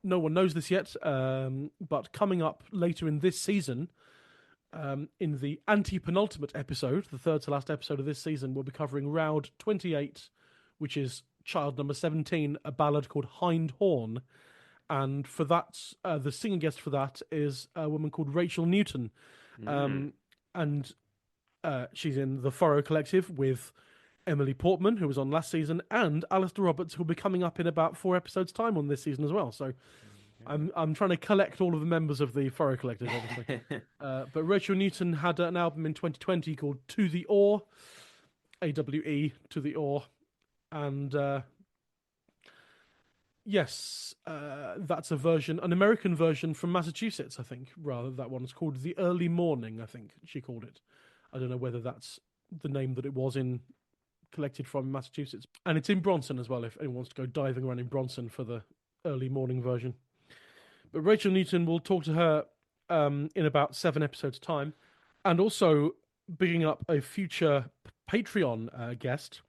No one knows this yet, but coming up later in this season. In the anti-penultimate episode, the third to last episode of this season, we'll be covering Roud 28, which is child number 17, a ballad called Hind Horn. And for that, the singing guest for that is a woman called Rachel Newton. And she's in the Furrow Collective with Emily Portman, who was on last season, and Alistair Roberts, who'll be coming up in about 4 episodes' time on this season as well. So I'm trying to collect all of the members of the Furrow Collective, obviously. But Rachel Newton had an album in 2020 called To the Oar, AWE, To the Oar. And yes, that's an American version from Massachusetts, I think, rather. That one's called The Early Morning, I think she called it. I don't know whether that's the name that it was collected from Massachusetts. And it's in Bronson as well, if anyone wants to go diving around in Bronson for the early morning version. But Rachel Newton, will talk to her in about 7 episodes' time. And also bigging up a future Patreon guest.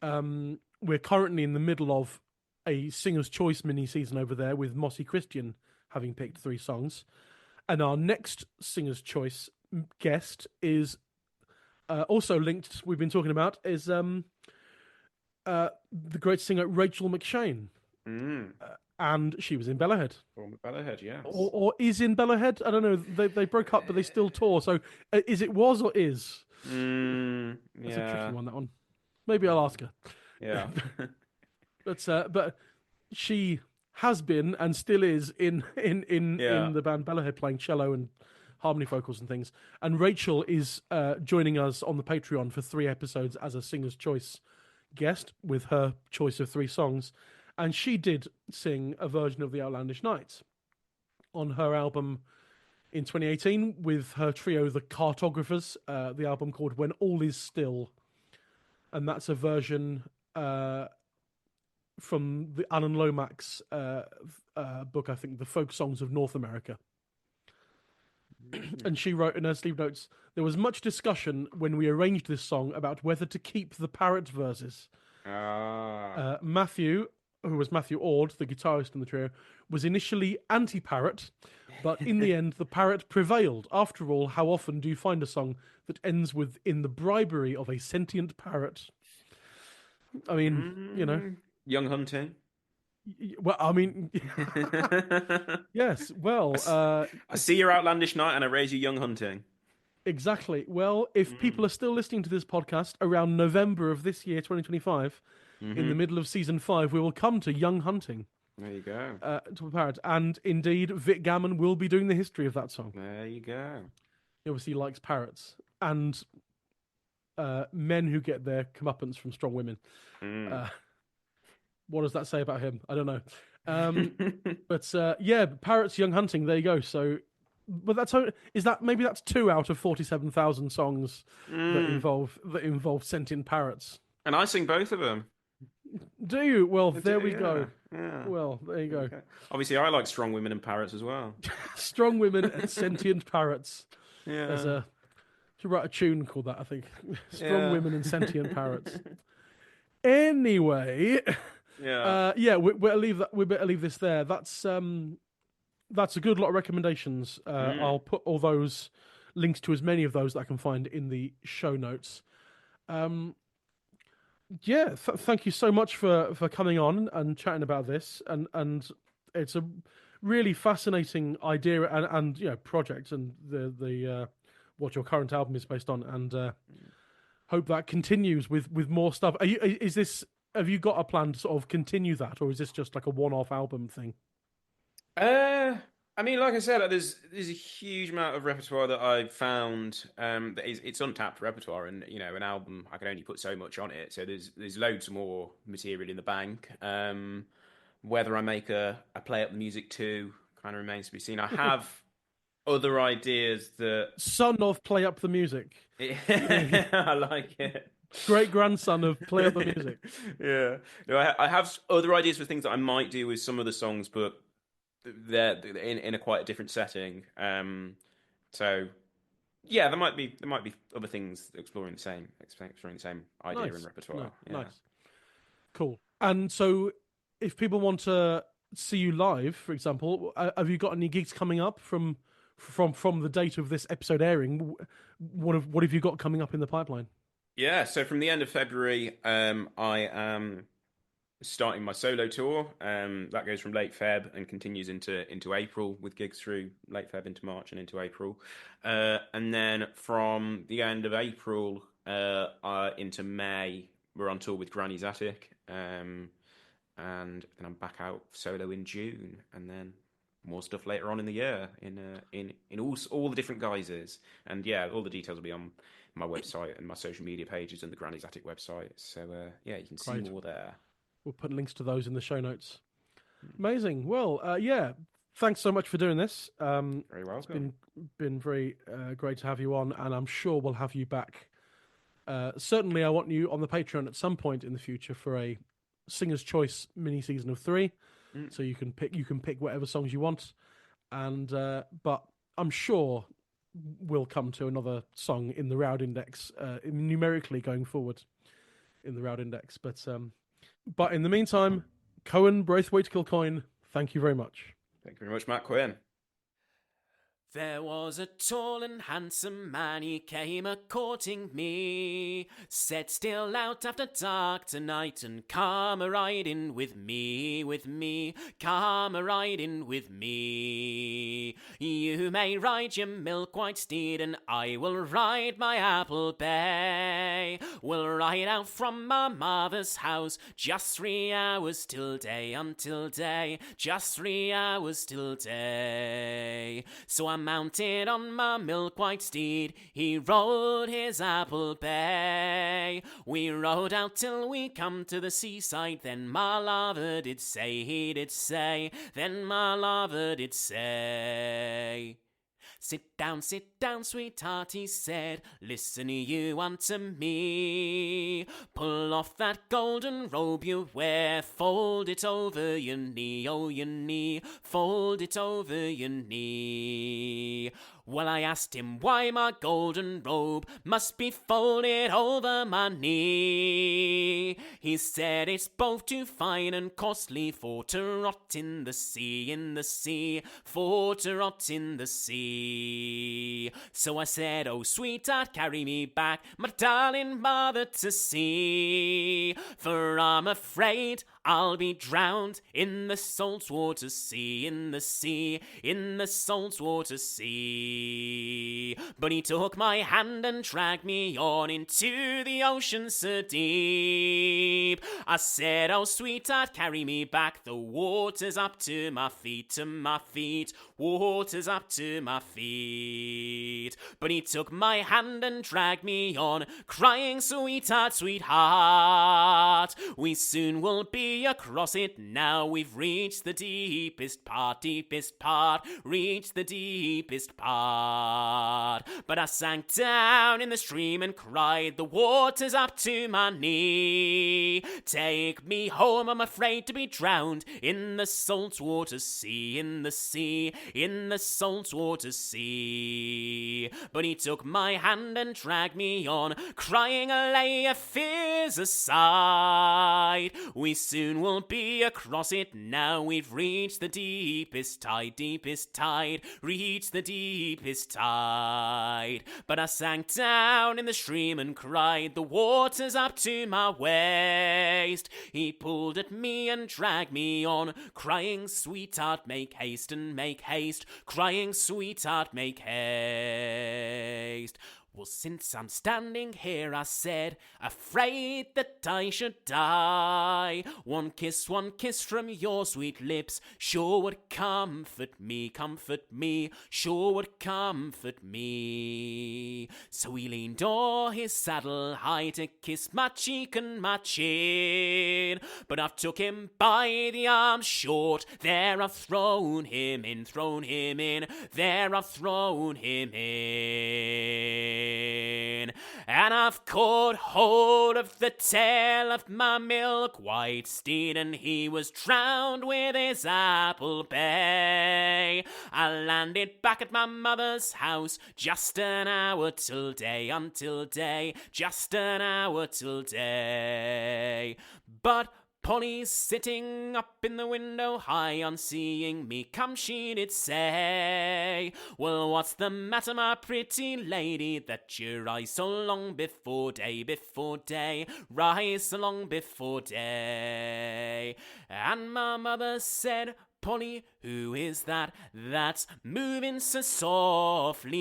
We're currently in the middle of a Singer's Choice mini-season over there with Mossy Christian having picked 3 songs. And our next Singer's Choice guest is also linked, we've been talking about, is the great singer Rachel McShane. And she was in Bellahead. Former Bellahead, yes. Or is in Bellahead. I don't know. They broke up, but they still tour. So is it was or is? That's a tricky one, that one. Maybe I'll ask her. Yeah. But she has been and still is in the band Bellahead, playing cello and harmony vocals and things. And Rachel is joining us on the Patreon for 3 episodes as a Singer's Choice guest with her choice of 3 songs. And she did sing a version of the Outlandish Night on her album in 2018 with her trio, the Cartographers, the album called When All Is Still. And that's a version from the Alan Lomax book, I think, The Folk Songs of North America. And she wrote in her sleeve notes, there was much discussion when we arranged this song about whether to keep the parrot verses. Matthew, who was Matthew Ord, the guitarist in the trio, was initially anti-parrot, but in the end, the parrot prevailed. After all, how often do you find a song that ends with "in the bribery of a sentient parrot"? I mean, you know, Young Hunting. Well, I mean, yes. Well, I see your Outlandish Night, and I raise you Young Hunting. Exactly. Well, if people are still listening to this podcast around November of this year, 2025. In the middle of season 5, we will come to Young Hunting. There you go. To a parrot. And indeed, Vic Gammon will be doing the history of that song. There you go. He obviously likes parrots. And men who get their comeuppance from strong women. What does that say about him? I don't know. But yeah, Parrots Young Hunting. There you go. So, but maybe that's 2 out of 47,000 songs that involve sentient parrots. And I sing both of them. Do you? Well, there we go. Yeah. Well, there you go. Okay. Obviously, I like strong women and parrots as well. Strong women and sentient parrots. Yeah. There's should write a tune called that, I think. Strong women and sentient parrots. Anyway, we better leave this there. That's a good lot of recommendations. I'll put all those links to as many of those that I can find in the show notes. Thank you so much for coming on and chatting about this, and it's a really fascinating idea and project, and the what your current album is based on, and hope that continues with more stuff. Have you got a plan to sort of continue that, or is this just like a one-off album thing? I mean, like I said, there's a huge amount of repertoire that I've found that it's untapped repertoire, and an album I can only put so much on it. So there's loads more material in the bank. Whether I make a Play Up the Music 2 kind of remains to be seen. I have other ideas that son of Play Up the Music. I like it. Great grandson of Play Up the Music. Yeah, no, I have other ideas for things that I might do with some of the songs, but they're in a quite a different setting. So yeah, there might be other things exploring the same idea and repertoire. Nice, cool. And so, if people want to see you live, for example, have you got any gigs coming up from the date of this episode airing? What have you got coming up in the pipeline? Yeah, so from the end of February, I am starting my solo tour. That goes from late Feb and continues into April, with gigs through late Feb into March and into April. And then from the end of April into May, we're on tour with Granny's Attic. And then I'm back out solo in June, and then more stuff later on in the year in all the different guises. And yeah, all the details will be on my website and my social media pages and the Granny's Attic website. So you can see more there. We'll put links to those in the show notes. Amazing. Well, thanks so much for doing this. Very welcome. It's been very great to have you on, and I'm sure we'll have you back. Certainly, I want you on the Patreon at some point in the future for a Singer's Choice mini season of 3. So you can pick whatever songs you want, and but I'm sure we'll come to another song in the Roud Index numerically going forward in the Roud Index. But in the meantime, Cohen Braithwaite-Kilcoyne, thank you very much. Thank you very much, Matt Quinn. There was a tall and handsome man, he came a-courting me. Set still out after dark tonight, and come a-riding with me, come a-riding with me. You may ride your milk-white steed, and I will ride my apple bay. We'll ride out from my mother's house, just 3 hours till day, until day, just 3 hours till day. So I mounted on my milk-white steed, he rode his apple bay. We rode out till we come to the seaside, then my lover did say, he did say, then my lover did say. Sit down, sweetheart, he said, listen you unto me. Pull off that golden robe you wear, fold it over your knee, oh your knee, fold it over your knee. Well, I asked him why my golden robe must be folded over my knee. He said it's both too fine and costly for to rot in the sea, for to rot in the sea. So I said, oh sweetheart, carry me back, my darling mother to see. For I'm afraid I'll be drowned in the saltwater sea, in the saltwater sea. But he took my hand and dragged me on into the ocean so deep. I said, oh sweetheart, carry me back, the water's up to my feet, water's up to my feet. But he took my hand and dragged me on, crying, sweetheart, sweetheart, we soon will be across it now. We've reached the deepest part, reached the deepest part. But I sank down in the stream and cried, the water's up to my knee. Take me home, I'm afraid to be drowned in the saltwater sea, in the sea, in the saltwater sea. But he took my hand and dragged me on, crying, lay your fears aside. We soon will be across it now. We've reached the deepest tide, reached the deepest tide. But I sank down in the stream and cried, the water's up to my waist. He pulled at me and dragged me on, crying, sweetheart, make haste and make haste, crying, sweetheart, make haste. Well, since I'm standing here, I said, afraid that I should die, one kiss from your sweet lips sure would comfort me, sure would comfort me. So he leaned o'er his saddle high to kiss my cheek and my chin, but I've took him by the arm short, there I've thrown him in, there I've thrown him in. And I've caught hold of the tail of my milk-white steed, and he was drowned with his apple bay. I landed back at my mother's house, just an hour till day, just an hour till day. But Polly's sitting up in the window high, on seeing me come she did say, well, what's the matter, my pretty lady, that you rise so long before day, rise so long before day? And my mother said, Polly, who is that that's moving so softly?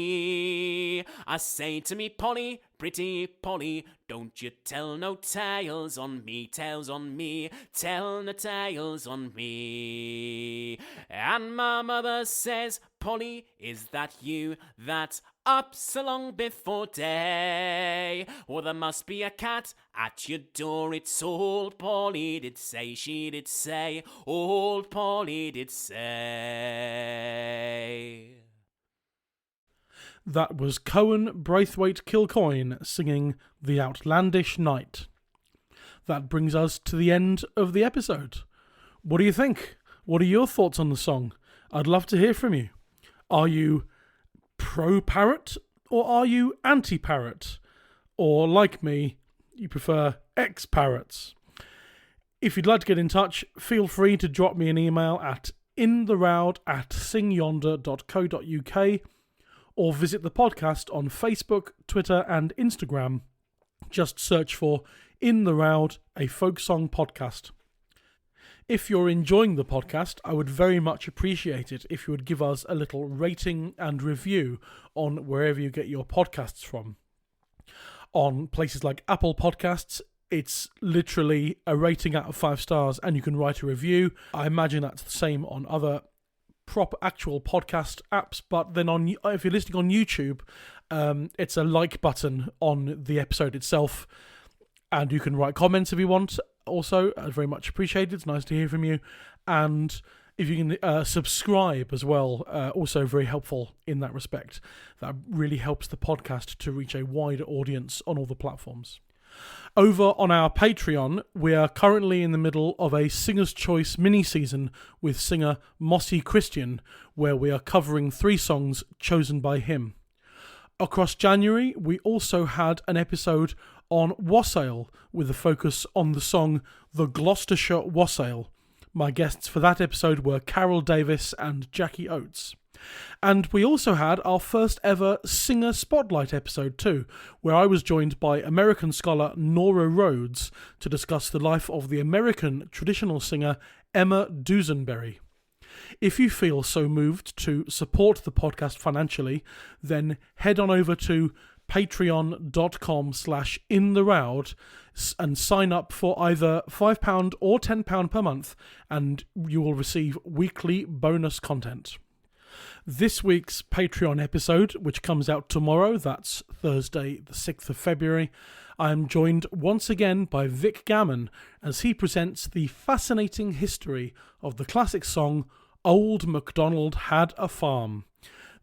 I say to me, Polly, pretty Polly, don't you tell no tales on me, tell no tales on me. And my mother says, Polly, is that you that's up so long before day? Or there must be a cat at your door, it's old Polly did say, she did say, old Polly did say. That was Cohen Braithwaite-Kilcoyne singing The Outlandish Night. That brings us to the end of the episode. What do you think? What are your thoughts on the song? I'd love to hear from you. Are you pro-parrot or are you anti-parrot? Or like me, you prefer ex-parrots? If you'd like to get in touch, feel free to drop me an email at intheroud@singyonder.co.uk or visit the podcast on Facebook, Twitter and Instagram. Just search for In the Roud, a folk song podcast. If you're enjoying the podcast, I would very much appreciate it if you would give us a little rating and review on wherever you get your podcasts from. On places like Apple Podcasts, it's literally a rating out of 5 stars and you can write a review. I imagine that's the same on other proper actual podcast apps, but then if you're listening on YouTube, it's a like button on the episode itself, and you can write comments if you want. Also, very much appreciated. It's nice to hear from you, and if you can subscribe as well, also very helpful in that respect. That really helps the podcast to reach a wider audience on all the platforms. Over on our Patreon, we are currently in the middle of a Singer's Choice mini-season with singer Mossy Christian, where we are covering 3 songs chosen by him. Across January, we also had an episode on Wassail, with a focus on the song The Gloucestershire Wassail. My guests for that episode were Carol Davis and Jackie Oates. And we also had our first ever Singer Spotlight episode too, where I was joined by American scholar Nora Rhodes to discuss the life of the American traditional singer Emma Dusenberry. If you feel so moved to support the podcast financially, then head on over to patreon.com/intheroud and sign up for either £5 or £10 per month, and you will receive weekly bonus content. This week's Patreon episode, which comes out tomorrow, that's Thursday the 6th of February, I am joined once again by Vic Gammon as he presents the fascinating history of the classic song Old MacDonald Had a Farm.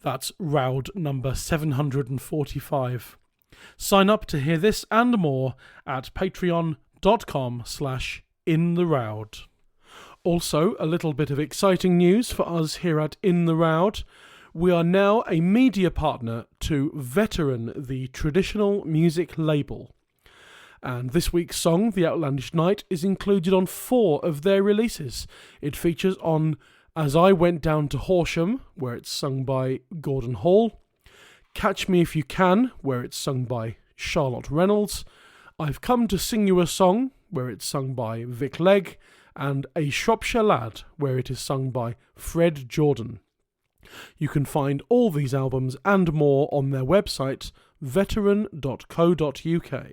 That's Roud number 745. Sign up to hear this and more at patreon.com/intheroud. Also, a little bit of exciting news for us here at In the Roud. We are now a media partner to Veteran, the traditional music label. And this week's song, The Outlandish Night, is included on 4 of their releases. It features on As I Went Down to Horsham, where it's sung by Gordon Hall, Catch Me If You Can, where it's sung by Charlotte Reynolds, I've Come to Sing You a Song, where it's sung by Vic Legg, and A Shropshire Lad, where it is sung by Fred Jordan. You can find all these albums and more on their website, veteran.co.uk.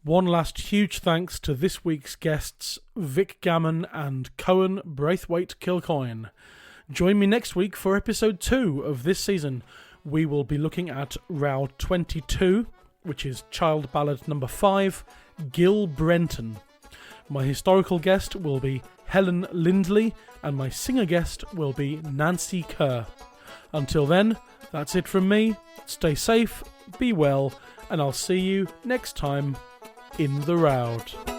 One last huge thanks to this week's guests, Vic Gammon and Cohen Braithwaite-Kilcoyne. Join me next week for episode 2 of this season. We will be looking at Roud 22, which is Child Ballad number 5, Gil Brenton. My historical guest will be Helen Lindley, and my singer guest will be Nancy Kerr. Until then, that's it from me. Stay safe, be well, and I'll see you next time in the Roud.